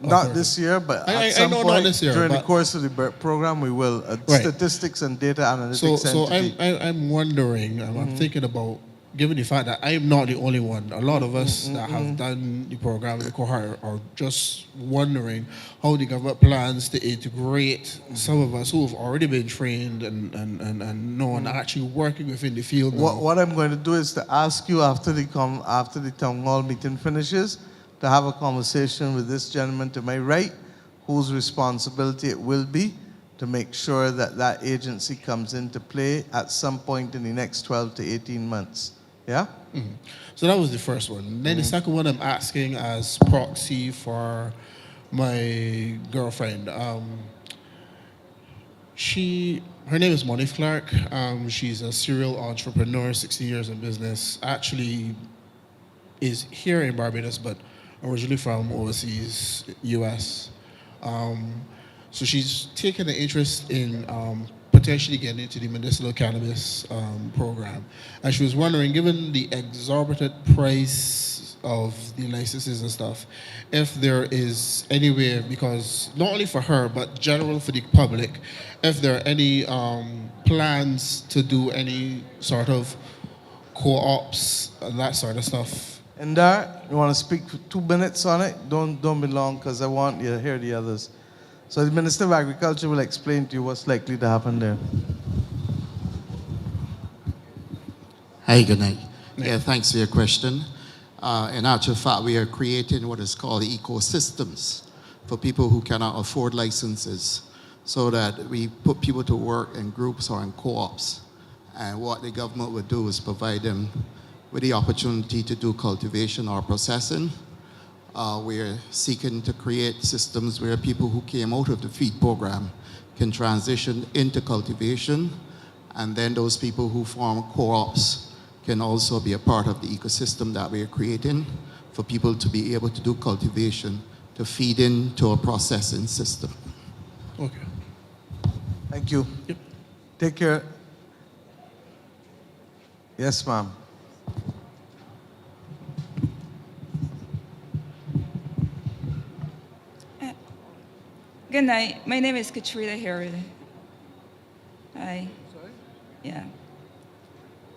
Not this year, but at some know point not this year, during the but- course of the BERT program, we will. Right. Statistics and data analytics So entity. I'm wondering, I'm thinking about, given the fact that I'm not the only one, a lot of us that have done the program in the cohort are just wondering how the government plans to integrate some of us who have already been trained and know and actually working within the field now. What I'm going to do is to ask you after the town hall meeting finishes to have a conversation with this gentleman to my right, whose responsibility it will be to make sure that that agency comes into play at some point in the next 12 to 18 months. Yeah? Mhm. So that was the first one. Then the second one I'm asking as proxy for my girlfriend. Her name is Monique Clark. She's a serial entrepreneur, 60 years in business. Actually is here in Barbados, but originally from overseas, US. So she's taken an interest in potentially getting into the medicinal cannabis program. And she was wondering, given the exorbitant price of the licenses and stuff, if there is any way, because not only for her, but general for the public, if there are any plans to do any sort of co-ops and that sort of stuff. And Dar, you want to speak for 2 minutes on it? Don't be long, because I want you to hear the others. So the Minister of Agriculture will explain to you what's likely to happen there. Hi, good night. Yeah, thanks for your question. In actual fact, we are creating what is called ecosystems for people who cannot afford licenses, so that we put people to work in groups or in co-ops. And what the government would do is provide them with the opportunity to do cultivation or processing. We're seeking to create systems where people who came out of the FEED program can transition into cultivation, and then those people who form co-ops can also be a part of the ecosystem that we're creating for people to be able to do cultivation to feed into a processing system. Okay. Thank you. Yep. Take care. Yes, ma'am. Good night. My name is Katrina Herod. Hi. Sorry? Yeah.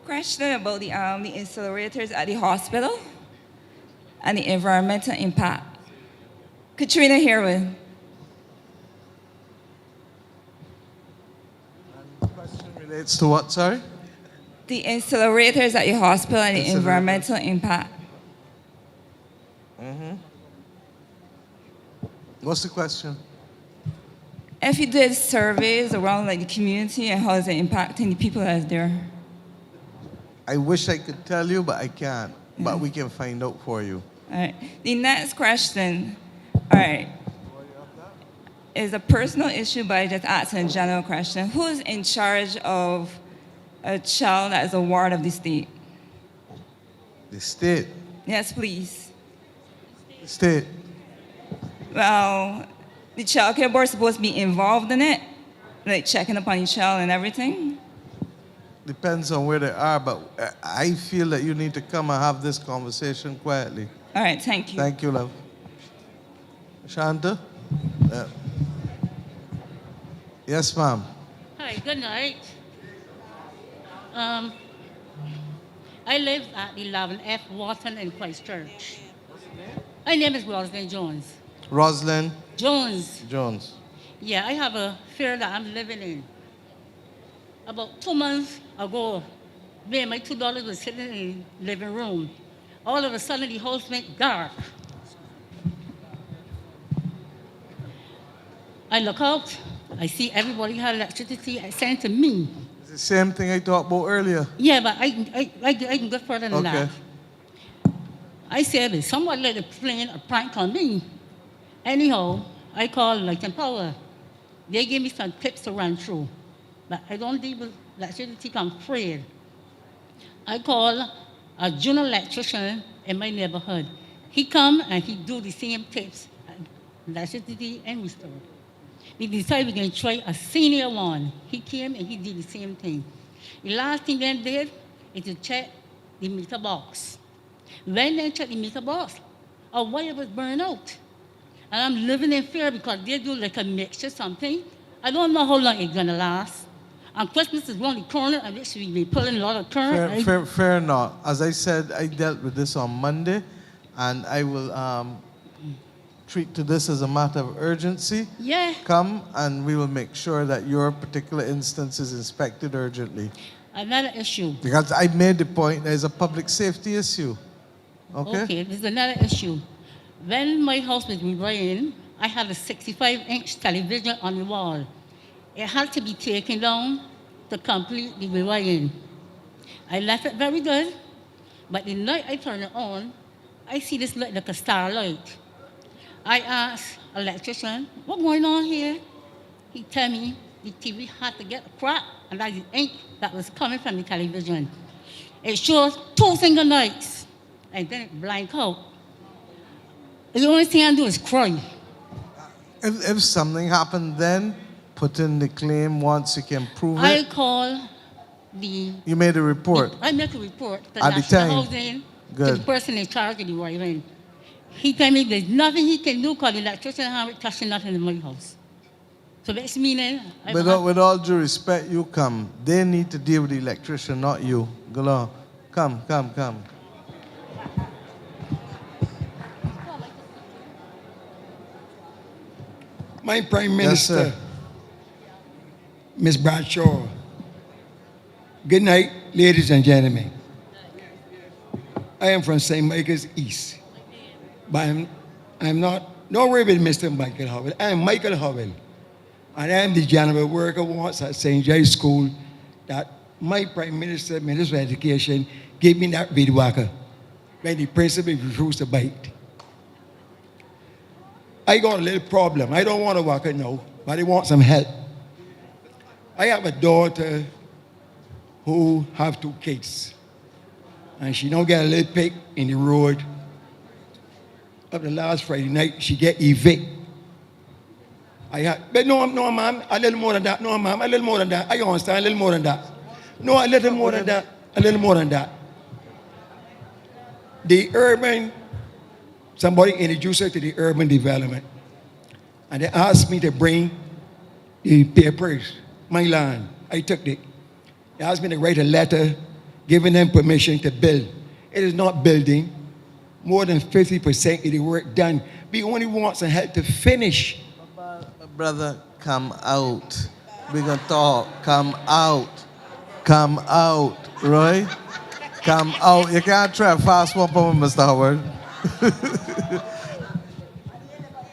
Question about the incinerators at the hospital and the environmental impact. Katrina Herod. The question relates to what, sorry? The incinerators at your hospital and the Incinerators. environmental impact. What's the question? If you did surveys around like the community and how is it impacting the people that's there? I wish I could tell you, but I can't. But we can find out for you. All right. The next question, all right, is a personal issue, but I just asked a general question. Who is in charge of a child that is a ward of the state? The state. Yes, please. The state. Well, the child care board is supposed to be involved in it, like checking upon your child and everything. Depends on where they are, but I feel that you need to come and have this conversation quietly. All right, thank you. Thank you, love. Shanta? Yes, ma'am. Hi, good night. I live at 11F Wharton in Christchurch. My name is Rosalind Jones. Rosalind? Jones. Jones. Yeah, I have a fear that I'm living in. About 2 months ago, me and my two daughters were sitting in the living room. All of a sudden, the house went dark. I look out, I see everybody had electricity sent to me. It's the same thing I talked about earlier. Yeah, but I can go further than that. I said, if someone let a plane a prank on me. Anyhow, I called Light and Power. They gave me some tips to run through. But I don't deal with electricity, I'm afraid. I call a junior electrician in my neighborhood. He come and he do the same tips, electricity and restore. We decided we're going to try a senior one. He came and he did the same thing. The last thing they did is to check the meter box. When they checked the meter box, a wire was burned out. And I'm living in fear because they do like a mixture something. I don't know how long it's going to last. And Christmas is around the corner, and this should be pulling a lot of current. Fair enough. As I said, I dealt with this on Monday, and I will treat to this as a matter of urgency. Yeah. Come, and we will make sure that your particular instance is inspected urgently. Another issue. Because I made the point, there's a public safety issue. Okay? Okay, there's another issue. When my house was rewiring, I had a 65-inch television on the wall. It had to be taken down to complete the rewiring. I left it very good, but the night I turn it on, I see this light like a starlight. I asked electrician, what's going on here? He tell me the TV had to get a crack, and that's the ink that was coming from the television. It shows 2 single lights, and then it blank out. The only thing I do is cry. If something happened then, put in the claim once you can prove I it. call the... You made a report. I make a report to At the National time? Housing, to Good. the person in charge of the wiring. He tell me there's nothing he can do because the electrician haven't touched nothing in my house. So that's meaning... With all due respect, you come. They need to deal with the electrician, not you. Go on. Come. My Prime Yes, Minister, sir. Ms. Bradshaw. Good night, ladies and gentlemen. I am from St. Michael's East, but I'm not, don't worry about Mr. Michael Howell. I am Michael Howell, and I am the general worker once at St. John's School that my Prime Minister, Minister of Education, gave me that weed whacker when the principal refused to bite. I got a little problem. I don't want to walk it now, but I want some help. I have a daughter who have 2 kids, and she don't get a little pig in the road. Up the last Friday night, she get evicted. But no, ma'am, a little more than that. No, ma'am, a little more than that. I understand, a little more than that. No, a little more than that. A little more than that. The urban, somebody introduced her to the urban development, and they asked me to bring the papers, my land. I took it. They asked me to write a letter giving them permission to build. It is not building. More than 50% of the work done. We only want some help to finish. Brother, come out. We're going to talk. Come out. Come out. Roy? Come out. You can't try fast one for me, Mr. Howard.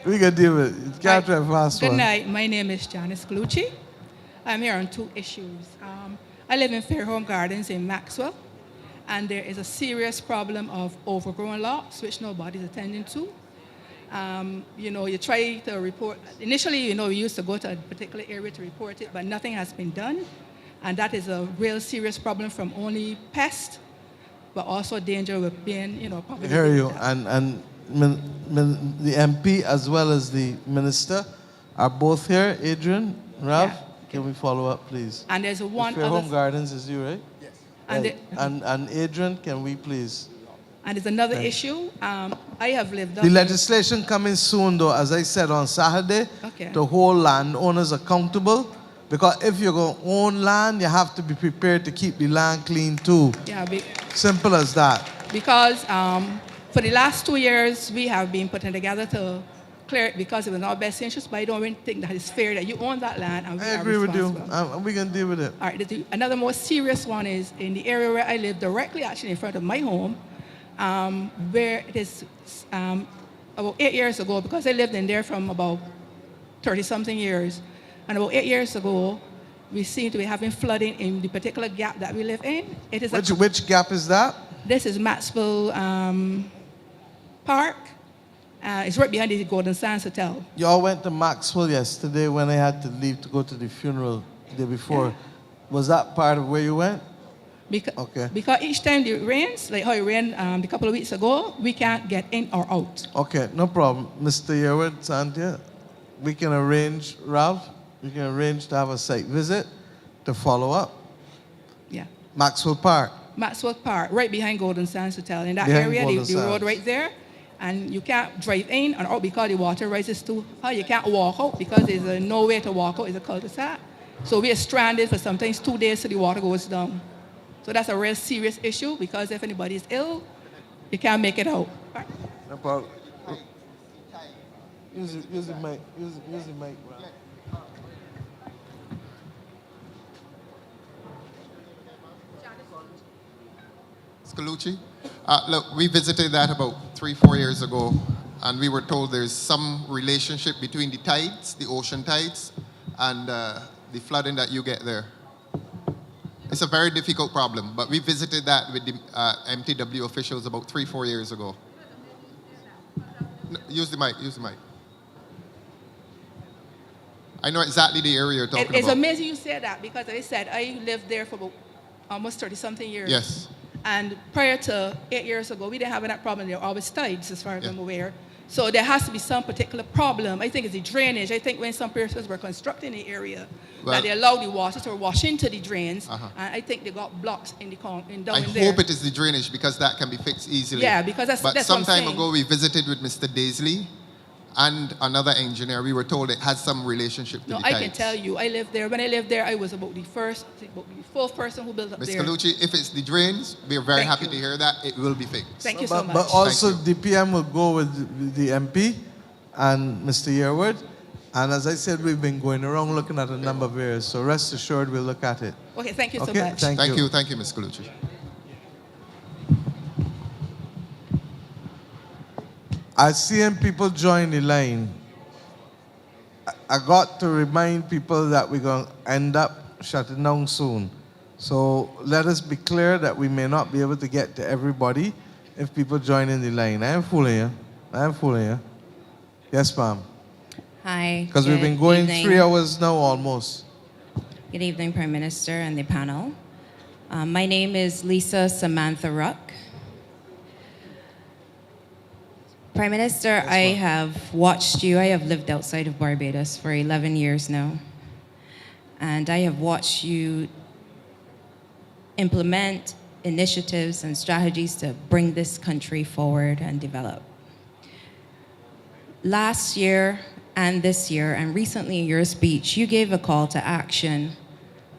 We can deal with it. You can't try fast Good one. night. My name is Janice Glucci. I'm here on 2 issues. I live in Fairholme Gardens in Maxwell, and there is a serious problem of overgrown lots, which nobody's attending to. You try to report. Initially, we used to go to a particular area to report it, but nothing has been done. And that is a real serious problem from only pests, but also danger with being, probably. I hear you. And the MP as well as the minister are both here. Adrian, Ralph, can we follow up, please? And there's one Fairholme other. Gardens is you, right? Yes. And Adrian, can we please? And there's another Right. issue. I have lived The legislation coming soon, though, as I said on Saturday, Okay. to hold landowners accountable. Because if you're going to own land, you have to be prepared to keep the land clean too. Yeah, Simple as that. because for the last 2 years, we have been putting together to clear it because it was in our best interest, but I don't really think that it's fair that you own that land and we I are agree with you. responsible. We can deal with it. All right, another more serious one is in the area where I live, directly actually in front of my home, where it is about 8 years ago, because I lived in there from about 30-something years, and about 8 years ago, we seem to be having flooding in the particular gap that we live in. It is Which gap is that? This is Maxwell Park, It's right behind the Golden Sands Hotel. Y'all went to Maxwell yesterday when I had to leave to go to the funeral the day before. Yeah. Was that part of where you went? Okay. Because each time it rains, like how it rained a couple of weeks ago, we can't get in or out. Okay, no problem. Mr. Yearwood, Santia, we can arrange, Ralph, we can arrange to have a site visit to follow up. Yeah. Maxwell Park. Maxwell Park, right behind Golden Sands Hotel. In that Behind area, Golden the road Sands. right there, and you can't drive in or out because the water rises too high. You can't walk out because there's no way to walk out. It's a cul-de-sac. So we are stranded for sometimes 2 days till the water goes down. So that's a real serious issue because if anybody is ill, you can't make it out. No problem. Use the mic. Use the mic, Ralph. Scallucci. Look, we visited that about 3-4 years ago, and we were told there's some relationship between the tides, the ocean tides, and the flooding that you get there. It's a very difficult problem, but we visited that with the MTW officials about 3-4 years ago. No, use the mic, use the mic. I know exactly the area you're talking It's about. amazing you say that because as I said, I lived there for about almost 30-something years. Yes. And prior to 8 years ago, we didn't have that problem. There were always tides, as far as I'm aware. So there has to be some particular problem. I think it's the drainage. I think when some persons were constructing the area, that they allowed the water to wash into the drains, and I think they got blocks in the down in there. I hope it is the drainage because that can be fixed easily. Yeah, because that's But what some I'm time saying. ago, we visited with Mr. Daisley and another engineer. We were told it had some relationship to No, the I tides. can tell you, I lived there. When I lived there, I was about the fourth person who built up Ms. there. Scallucci, if it's the drains, we are very happy to hear that. It will be fixed. Thank you so much. But also, DPM will go with the MP and Mr. Yearwood. And as I said, we've been going around looking at a number of areas. So rest assured, we'll look at it. Okay, thank you so Okay, much. Thank you. Thank you, Ms. Scallucci. I seeing people join the line. I got to remind people that we're going to end up shutting down soon. So let us be clear that we may not be able to get to everybody if people join in the line. I am fooling you. I am fooling you. Yes, ma'am. Hi. Because we've been going evening. 3 hours now almost. Good evening, Prime Minister and the panel. My name is Lisa Samantha Ruck. Prime Minister, I have watched you. I have lived outside of Barbados for 11 years now. And I have watched you implement initiatives and strategies to bring this country forward and develop. Last year and this year, and recently in your speech, you gave a call to action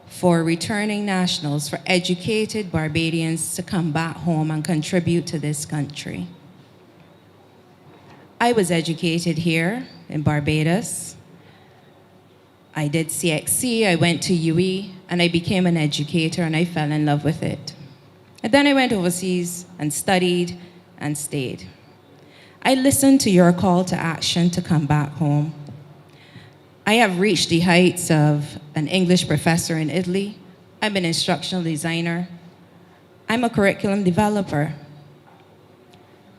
for returning nationals, for educated Barbadians to come back home and contribute to this country. I was educated here in Barbados. I did CXC, I went to UE, and I became an educator, and I fell in love with it. And then I went overseas and studied and stayed. I listened to your call to action to come back home. I have reached the heights of an English professor in Italy. I'm an instructional designer. I'm a curriculum developer.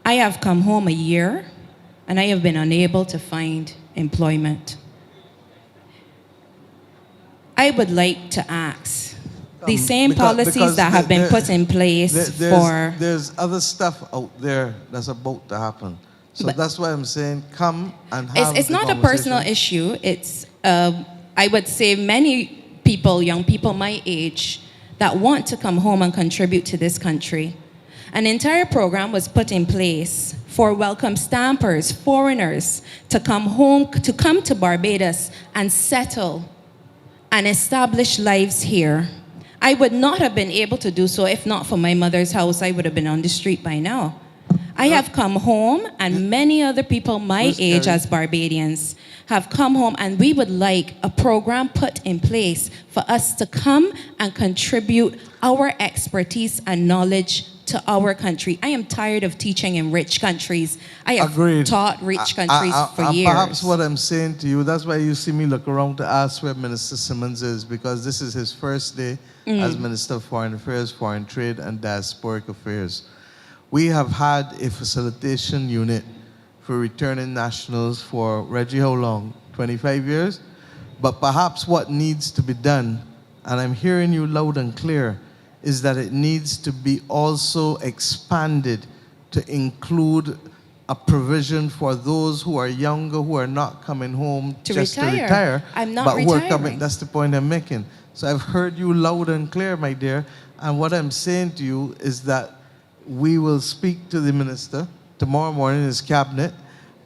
I have come home a year, and I have been unable to find employment. I would like to ask the same policies that have been put in place for... There's other stuff out there that's about to happen. So that's why I'm saying come and have It's the not a personal conversation. issue. It's, I would say, many people, young people my age, that want to come home and contribute to this country. An entire program was put in place for welcome stampers, foreigners, to come home, to come to Barbados and settle and establish lives here. I would not have been able to do so if not for my mother's house. I would have been on the street by now. I have come home, and many other people my age as Barbadians have come home, and we would like a program put in place for us to come and contribute our expertise and knowledge to our country. I am tired of teaching in rich countries. I have taught rich countries for years. Perhaps what I'm saying to you, that's why you see me look around to ask where Minister Simmons is, because this is his first day as Minister of Foreign Affairs, Foreign Trade, and Diasporic Affairs. We have had a facilitation unit for returning nationals for Reggie, how long? 25 years? But perhaps what needs to be done, and I'm hearing you loud and clear, is that it needs to be also expanded to include a provision for those who are younger, who are not coming home To just retire. to retire, I'm not but who are coming. retiring. That's the point I'm making. So I've heard you loud and clear, my dear, and what I'm saying to you is that we will speak to the minister tomorrow morning in his cabinet,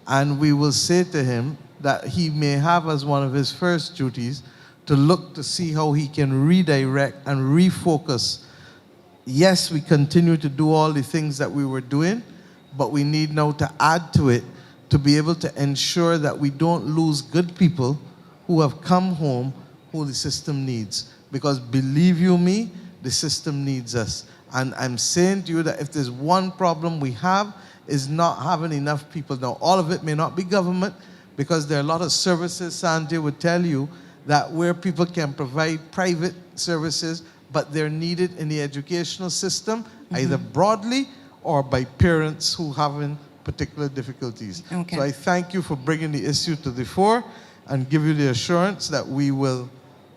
and we will say to him that he may have as one of his first duties to look to see how he can redirect and refocus. Yes, we continue to do all the things that we were doing, but we need now to add to it to be able to ensure that we don't lose good people who have come home who the system needs. Because believe you me, the system needs us. And I'm saying to you that if there's one problem we have, is not having enough people. Now, all of it may not be government, because there are a lot of services, Sanjay would tell you, that where people can provide private services, but they're needed in the educational system, either broadly or by parents who having particular difficulties. Okay. So I thank you for bringing the issue to the fore and give you the assurance that we will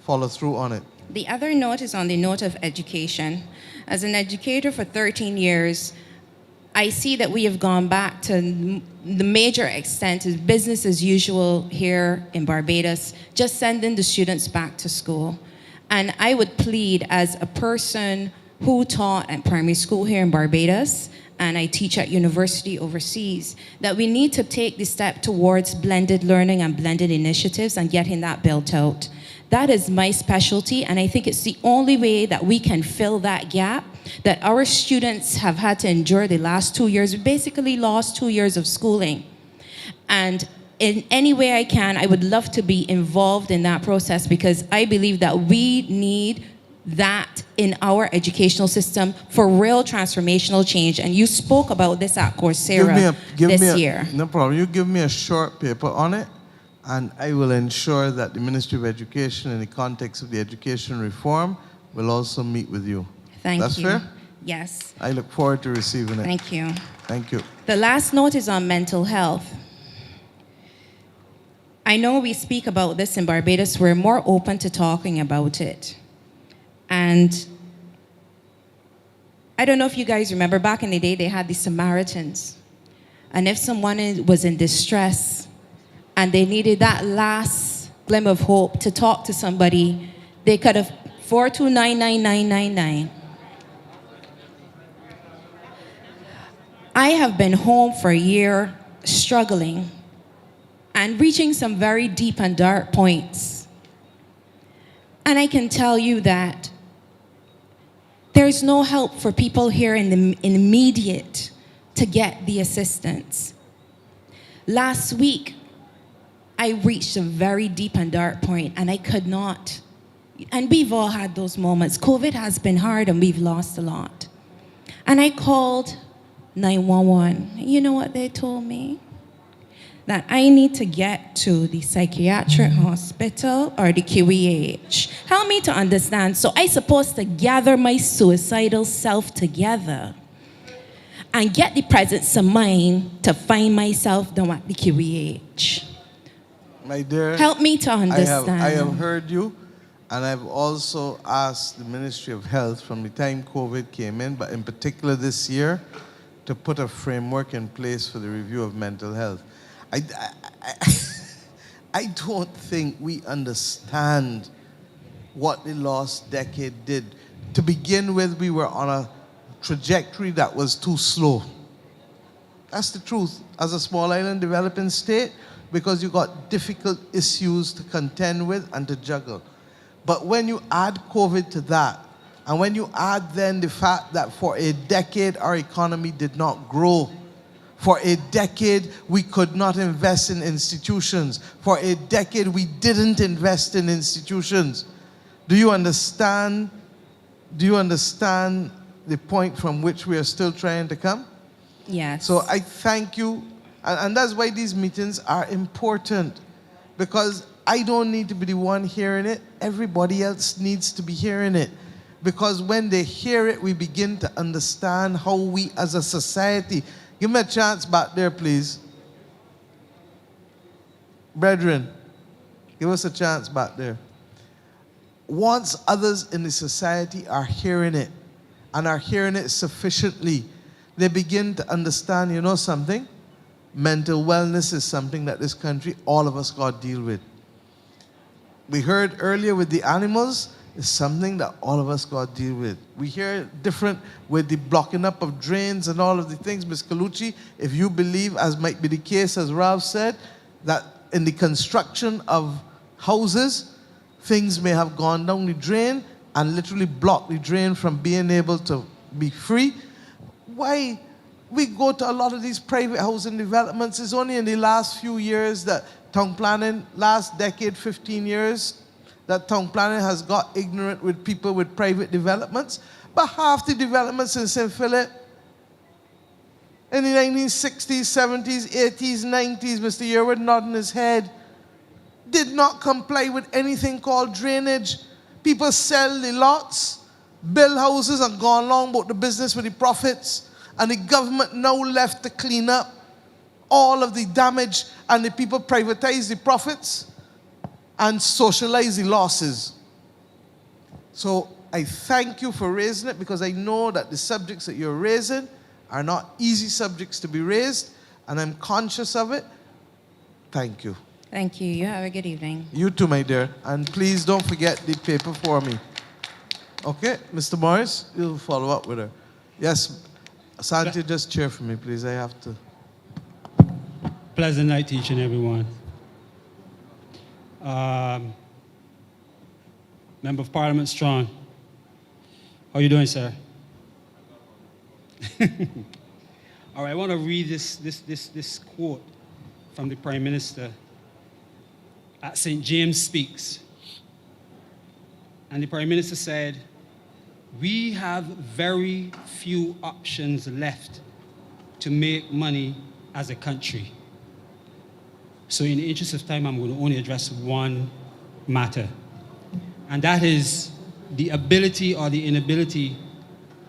follow through on it. The other note is on the note of education. As an educator for 13 years, I see that we have gone back to the major extent is business as usual here in Barbados, just sending the students back to school. And I would plead as a person who taught at primary school here in Barbados, and I teach at university overseas, that we need to take the step towards blended learning and blended initiatives and getting that built out. That is my specialty, and I think it's the only way that we can fill that gap that our students have had to endure the last 2 years. We basically lost 2 years of schooling. And in any way I can, I would love to be involved in that process, because I believe that we need that in our educational system for real transformational change. And you spoke about this at Coursera this year. No problem. You give me a short paper on it, and I will ensure that the Ministry of Education, in the context of the education reform, will also meet with you. Thank you. That's fair? Yes. I look forward to receiving it. Thank you. Thank you. The last note is on mental health. I know we speak about this in Barbados. We're more open to talking about it. And I don't know if you guys remember, back in the day, they had the Samaritans. And if someone was in distress and they needed that last glimmer of hope to talk to somebody, they could have 4299999. I have been home for a year struggling and reaching some very deep and dark points. And I can tell you that there's no help for people here in the immediate to get the assistance. Last week, I reached a very deep and dark point, and I could not. And we've all had those moments. COVID has been hard, and we've lost a lot. And I called 911. You know what they told me? That I need to get to the psychiatric hospital or the QEH. Help me to understand. So I'm supposed to gather my suicidal self together and get the presence of mind to find myself down at the QEH. My dear, help me to understand. I have heard you, and I've also asked the Ministry of Health from the time COVID came in, but in particular this year, to put a framework in place for the review of mental health. I don't think we understand what the last decade did. To begin with, we were on a trajectory that was too slow. That's the truth. As a small island developing state, because you got difficult issues to contend with and to juggle. But when you add COVID to that, and when you add then the fact that for a decade our economy did not grow, for a decade, we could not invest in institutions. For a decade, we didn't invest in institutions. Do you understand? Do you understand the point from which we are still trying to come? Yes. So I thank you. And that's why these meetings are important. Because I don't need to be the one hearing it. Everybody else needs to be hearing it. Because when they hear it, we begin to understand how we as a society. Give me a chance back there, please. Brethren, give us a chance back there. Once others in the society are hearing it, and are hearing it sufficiently, they begin to understand, you know something? Mental wellness is something that this country, all of us got to deal with. We heard earlier with the animals, it's something that all of us got to deal with. We hear different with the blocking up of drains and all of the things. Ms. Colucci, if you believe, as might be the case, as Ralph said, that in the construction of houses, things may have gone down the drain and literally blocked the drain from being able to be free. Why? We go to a lot of these private housing developments. It's only in the last few years that town planning, last decade, 15 years, that town planning has got ignorant with people with private developments. But half the developments in St. Philip in the 1960s, 70s, 80s, 90s, Mr. Yearwood nodding his head, did not comply with anything called drainage. People sell the lots, build houses, and go along about the business with the profits. And the government now left to clean up all of the damage, and the people privatize the profits and socialize the losses. So I thank you for raising it, because I know that the subjects that you're raising are not easy subjects to be raised, and I'm conscious of it. Thank you. Thank you. You have a good evening. You too, my dear. And please don't forget the paper for me. Okay, Mr. Morris, you'll follow up with her. Yes, Santi, just cheer for me, please. I have to. Pleasant night to each and everyone. Member of Parliament Strong. How are you doing, sir? All right, I want to read this quote from the Prime Minister at St. James Speaks. And the Prime Minister said, "We have very few options left to make money as a country." So in the interest of time, I'm going to only address one matter. And that is the ability or the inability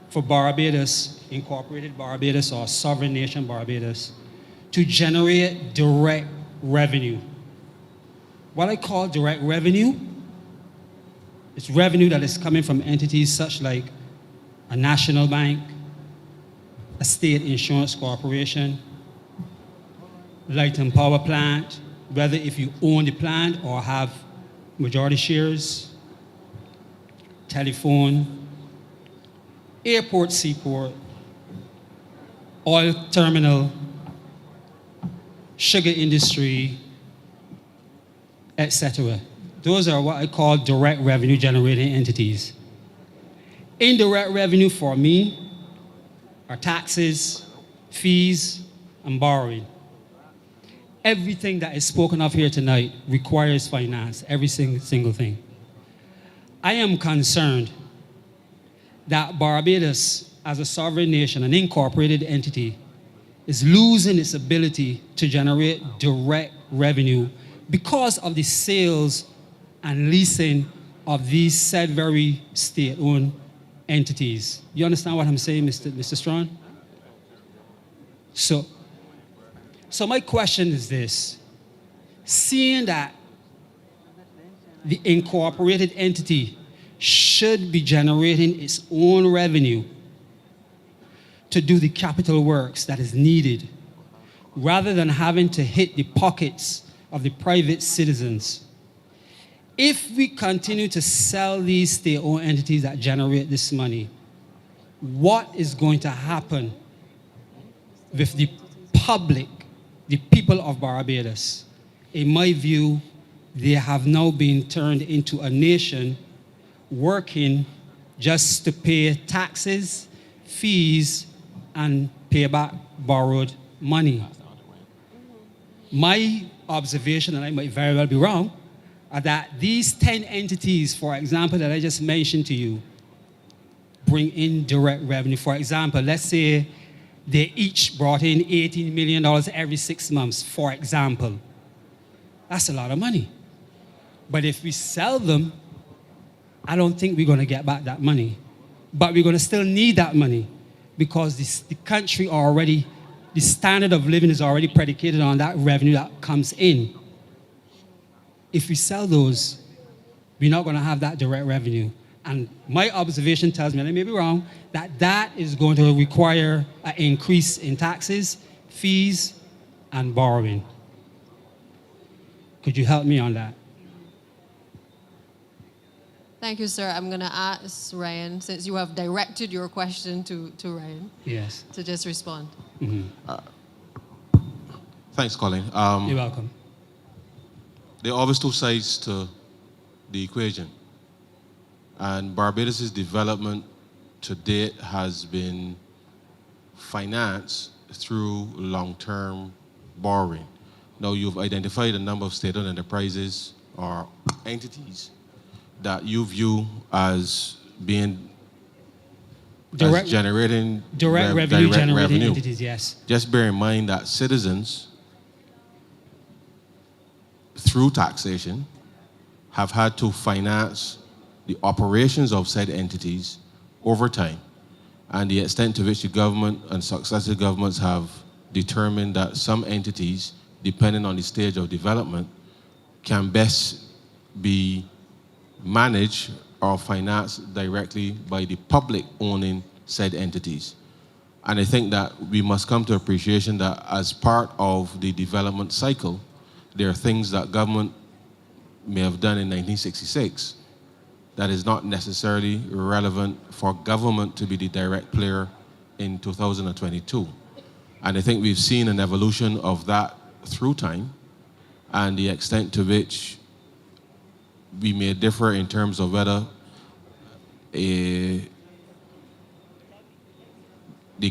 for Barbados, Incorporated Barbados, or Sovereign Nation Barbados, to generate direct revenue. What I call direct revenue, it's revenue that is coming from entities such like a national bank, a state insurance corporation, light and power plant, whether if you own the plant or have majority shares, telephone, airport, seaport, oil terminal, sugar industry, etc. Those are what I call direct revenue generating entities. Indirect revenue for me are taxes, fees, and borrowing. Everything that is spoken of here tonight requires finance, every single thing. I am concerned that Barbados, as a sovereign nation, an incorporated entity, is losing its ability to generate direct revenue because of the sales and leasing of these said very state-owned entities. You understand what I'm saying, Mr. Strong? So my question is this. Seeing that the incorporated entity should be generating its own revenue to do the capital works that is needed, rather than having to hit the pockets of the private citizens. If we continue to sell these state-owned entities that generate this money, what is going to happen with the public, the people of Barbados? In my view, they have now been turned into a nation working just to pay taxes, fees, and pay back borrowed money. My observation, and I might very well be wrong, are that these 10 entities, for example, that I just mentioned to you, bring in direct revenue. For example, let's say they each brought in $18 million every 6 months, for example. That's a lot of money. But if we sell them, I don't think we're going to get back that money. But we're going to still need that money because the country already, the standard of living is already predicated on that revenue that comes in. if we sell those, we're not going to have that direct revenue. And my observation tells me, and I may be wrong, that that is going to require an increase in taxes, fees, and borrowing. Could you help me on that? Thank you, sir. I'm going to ask Ryan, since you have directed your question to Ryan, Yes. to just respond. Thanks, Colin. You're welcome. There are always two sides to the equation. And Barbados' development to date has been financed through long-term borrowing. Now, you've identified a number of state-owned enterprises or entities that you view as being Direct- as generating Direct revenue generating entities, yes. Just bear in mind that citizens, through taxation, have had to finance the operations of said entities over time, and the extent to which the government and successive governments have determined that some entities, depending on the stage of development, can best be managed or financed directly by the public owning said entities. And I think that we must come to appreciation that as part of the development cycle, there are things that government may have done in 1966 that is not necessarily relevant for government to be the direct player in 2022. And I think we've seen an evolution of that through time, and the extent to which we may differ in terms of whether the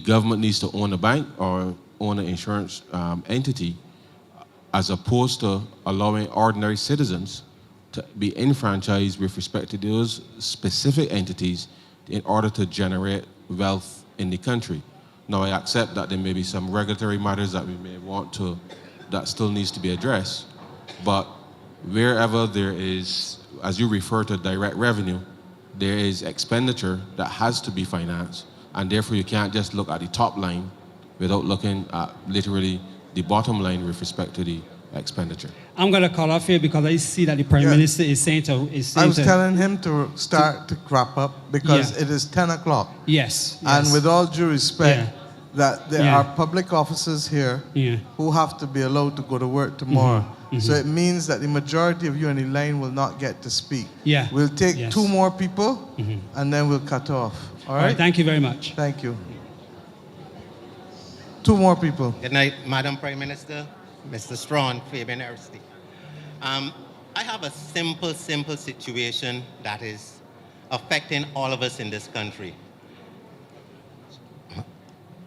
government needs to own a bank or own an insurance entity, as opposed to allowing ordinary citizens to be enfranchised with respect to those specific entities in order to generate wealth in the country. Now, I accept that there may be some regulatory matters that we may want to, that still needs to be addressed, but wherever there is, as you refer to direct revenue, there is expenditure that has to be financed, and therefore you can't just look at the top line without looking at literally the bottom line with respect to the expenditure. I'm going to call off here because I see that the Prime Minister is saying to... I was telling him to start to wrap up because it is 10 o'clock. Yes. And with all due respect, that there Yeah. are public officers here who have to be allowed to go to work tomorrow. So it means that the majority of you on the line will not get to speak. Yeah. We'll take two more people and then we'll cut off. All right? Thank you very much. Thank you. Two more people. Good night, Madam Prime Minister, Mr. Strawn, Fabian Aristide. I have a simple situation that is affecting all of us in this country.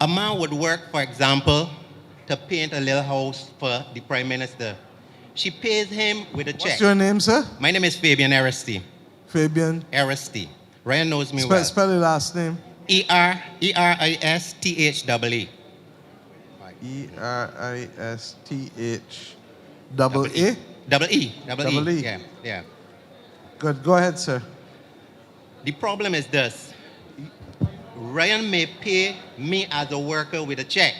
A man would work, for example, to paint a little house for the Prime Minister. She pays him with a check. What's your name, sir? My name is Fabian Aristide. Fabian? Aristide. Ryan knows me well. Spell your last name. Eristhee. Eristhee. Double E. Yeah. Good. Go ahead, sir. The problem is this. Ryan may pay me as a worker with a check.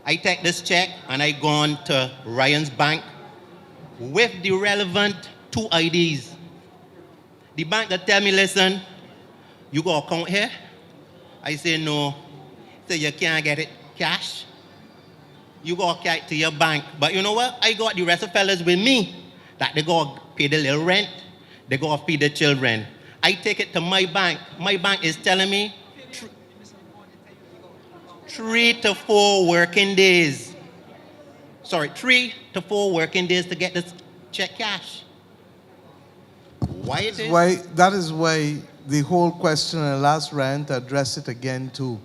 I take this check and I go on to Ryan's bank with the relevant two IDs. The bank that tell me, listen, you got account here? I say no. So you can't get it cash. You go carry it to your bank. But you know what? I got the rest of fellas with me that they go pay the little rent. They go feed the children. I take it to my bank. My bank is telling me 3 to 4 working days. Sorry, 3 to 4 working days to get this check cash. Why it is? That is why the whole question in the last rant, to address it again too.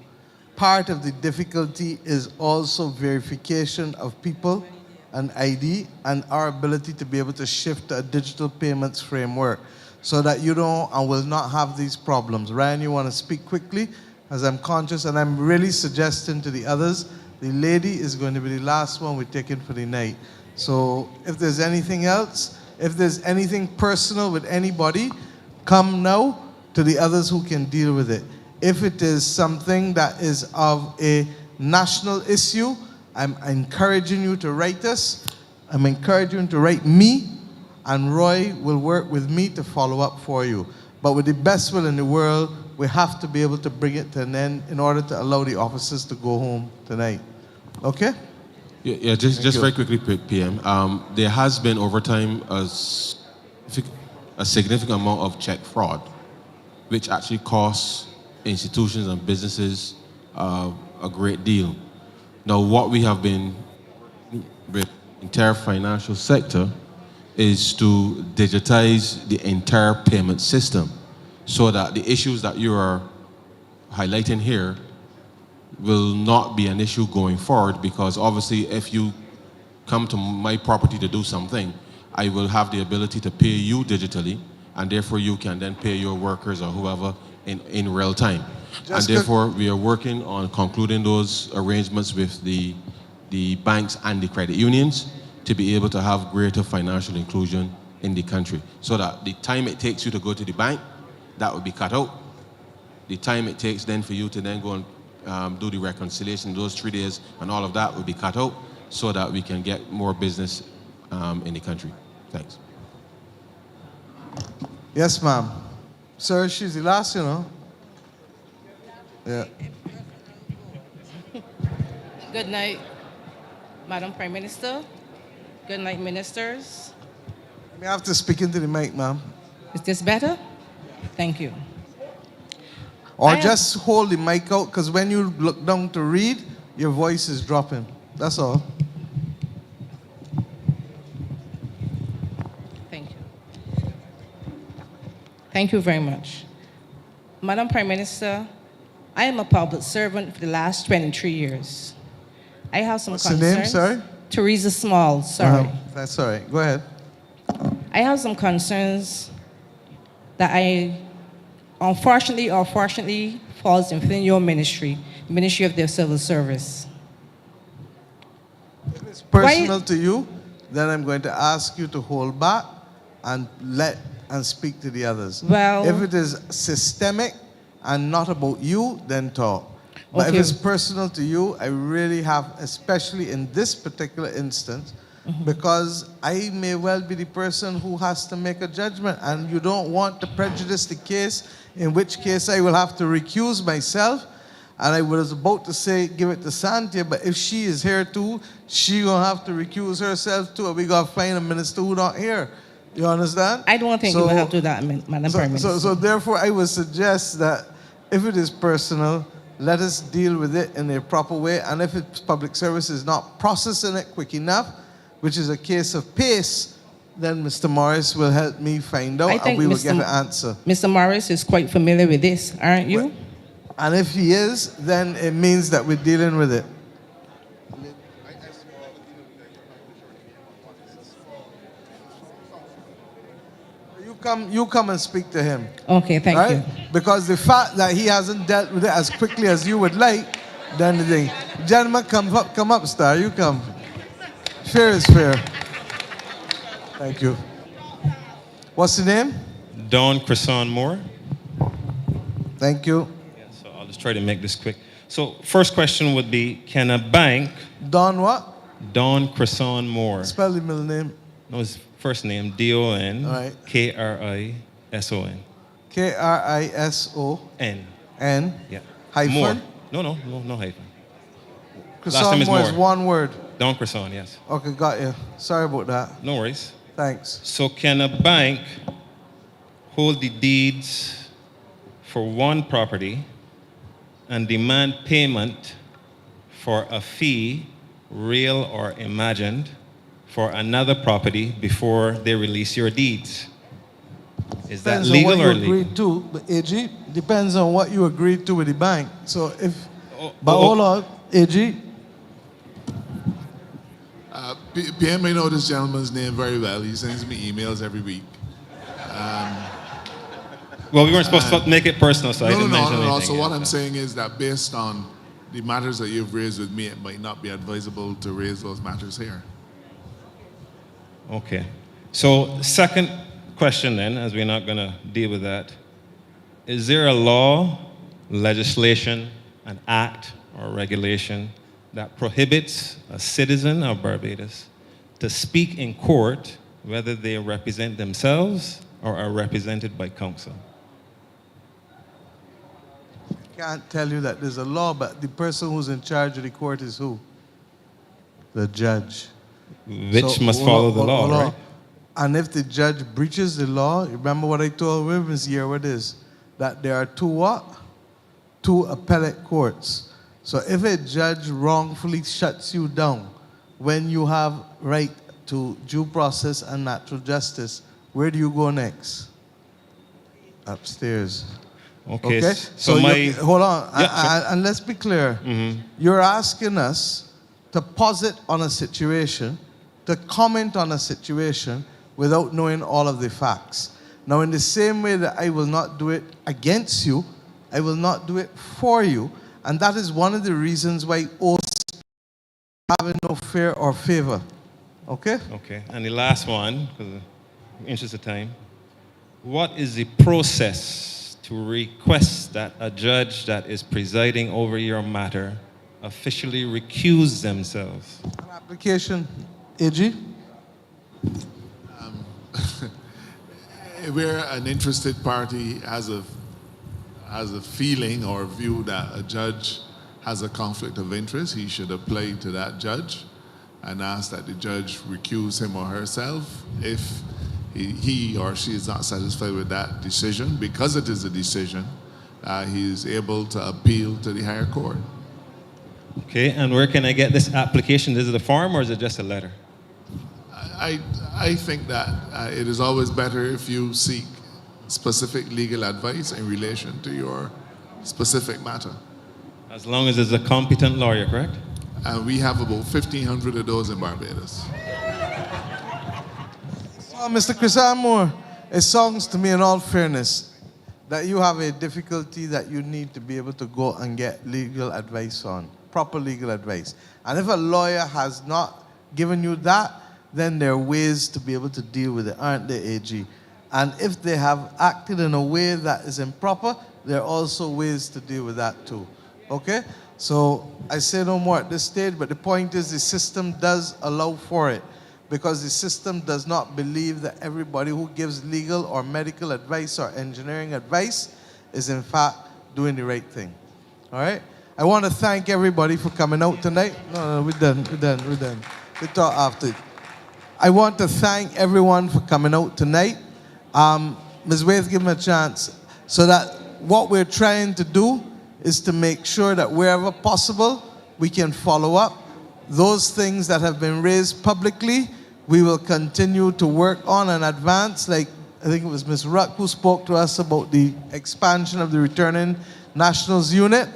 Part of the difficulty is also verification of people and ID and our ability to be able to shift to a digital payments framework so that you don't and will not have these problems. Ryan, you want to speak quickly? As I'm conscious, and I'm really suggesting to the others, the lady is going to be the last one we're taking for the night. So if there's anything else, if there's anything personal with anybody, come now to the others who can deal with it. If it is something that is of a national issue, I'm encouraging you to write us I'm encouraging you to write me, and Roy will work with me to follow up for you. But with the best will in the world, we have to be able to bring it to an end in order to allow the officers to go home tonight. Okay? Yeah, just very quickly, PM. There has been over time a significant amount of check fraud, which actually costs institutions and businesses a great deal. Now, what we have been with the entire financial sector is to digitize the entire payment system so that the issues that you are highlighting here will not be an issue going forward, because obviously if you come to my property to do something, I will have the ability to pay you digitally, and therefore you can then pay your workers or whoever in real time. And therefore we are working on concluding those arrangements with the banks and the credit unions to be able to have greater financial inclusion in the country, so that the time it takes you to go to the bank, that would be cut out. The time it takes then for you to then go and do the reconciliation, those 3 days and all of that would be cut out, so that we can get more business in the country. Thanks. Yes, ma'am. Sir, she's the last, you know. Yeah. Good night, Madam Prime Minister. Good night, ministers. You have to speak into the mic, ma'am. Is this better? Thank you. Or just hold the mic out, because when you look down to read, your voice is dropping. That's all. Thank you. Thank you very much. Madam Prime Minister, I am a public servant for the last 23 years. I have some What's concerns. the name, sorry? Teresa Small, sorry. That's all right. Go ahead. I have some concerns that I, unfortunately or fortunately, falls within your ministry, the Ministry of the Civil Service. If it's personal to you, then I'm going to ask you to hold back and speak to the others. Well, if it is systemic and not about you, then talk. But Okay. if it's personal to you, I really have, especially in this particular instance, because I may well be the person who has to make a judgment, and you don't want to prejudice the case, in which case I will have to recuse myself. And I was about to say, give it to Santia, but if she is here too, she gonna have to recuse herself too, and we gotta find a minister who not here. You understand? I don't think you will have to do that, Madam Prime Minister. So therefore, I would suggest that if it is personal, let us deal with it in a proper way. And if it's public service is not processing it quick enough, which is a case of pace, then Mr. Morris will help me find out, and we will get an answer. Mr. Morris is quite familiar with this, aren't you? And if he is, then it means that we're dealing with it. You come and speak to him. Okay, thank you. Because the fact that he hasn't dealt with it as quickly as you would like, then the thing. Gentlemen, come up, Star. You come. Fair is fair. Thank you. What's the name? Don Cresson Moore. Thank you. Yeah, so I'll just try to make this quick. So first question would be, can a bank... Don what? Don Cresson Moore. Spell the middle name. No, his first name, D-O-N, right. K-R-I-S-O-N. K-R-I-S-O-N. N? Yeah. Hyphen? Moore. No hyphen. Cresson Last name is Moore Moore. is one word. Don Cresson, yes. Okay, got you. Sorry about that. No worries. Thanks. So can a bank hold the deeds for one property and demand payment for a fee, real or imagined, for another property before they release your deeds? Is that Depends legal on or what you illegal? agreed to, but AG, depends on what you agreed to with the bank. So if, oh, hold on, AG. PM may know this gentleman's name very well. He sends me emails every week. Well, we weren't supposed to make it personal, so I didn't mention No. anything. So yet, what I'm so. saying is that based on the matters that you've raised with me, it might not be advisable to raise those matters here. Okay. So second question then, as we're not going to deal with that. Is there a law, legislation, an act, or regulation that prohibits a citizen of Barbados to speak in court, whether they represent themselves or are represented by counsel? Can't tell you that there's a law, but the person who's in charge of the court is who? The judge. Which must follow the law, right? And if the judge breaches the law, remember what I told women's here, what is? That there are two what? Two appellate courts. So if a judge wrongfully shuts you down when you have right to due process and natural justice, where do you go next? Upstairs. Okay. So hold on, and let's be clear. Mm-hmm. You're asking us to posit on a situation, to comment on a situation without knowing all of the facts. Now, in the same way that I will not do it against you, I will not do it for you. And that is one of the reasons why oaths have no fear or favor. Okay? Okay. And the last one, because in the interest of time, what is the process to request that a judge that is presiding over your matter officially recuse themselves? An application, AG? Where an interested party has a feeling or view that a judge has a conflict of interest, he should apply to that judge and ask that the judge recuse him or herself if he or she is not satisfied with that decision. Because it is a decision, he is able to appeal to the higher court. Okay, and where can I get this application? Is it a form or is it just a letter? I think that it is always better if you seek specific legal advice in relation to your specific matter. As long as it's a competent lawyer, correct? We have about 1,500 of those in Barbados. Well, Mr. Chris Amore, it sounds to me, in all fairness, that you have a difficulty that you need to be able to go and get legal advice on, proper legal advice. And if a lawyer has not given you that, then there are ways to be able to deal with it, aren't there, AG? And if they have acted in a way that is improper, there are also ways to deal with that too. Okay? So I say no more at this stage, but the point is the system does allow for it, because the system does not believe that everybody who gives legal or medical advice or engineering advice is in fact doing the right thing. All right? I want to thank everybody for coming out tonight. No, we're done. We'll talk after. I want to thank everyone for coming out tonight. Ms. Waith, give me a chance. So that what we're trying to do is to make sure that wherever possible, we can follow up. Those things that have been raised publicly, we will continue to work on and advance. Like, I think it was Ms. Ruck who spoke to us about the expansion of the Returning Nationals Unit.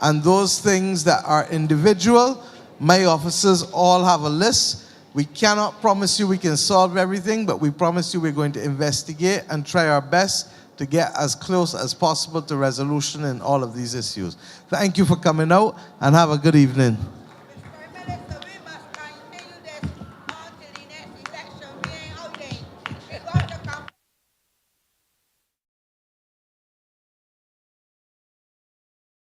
And those things that are individual, my officers all have a list. We cannot promise you we can solve everything, but we promise you we're going to investigate and try our best to get as close as possible to resolution in all of these issues. Thank you for coming out, and have a good evening.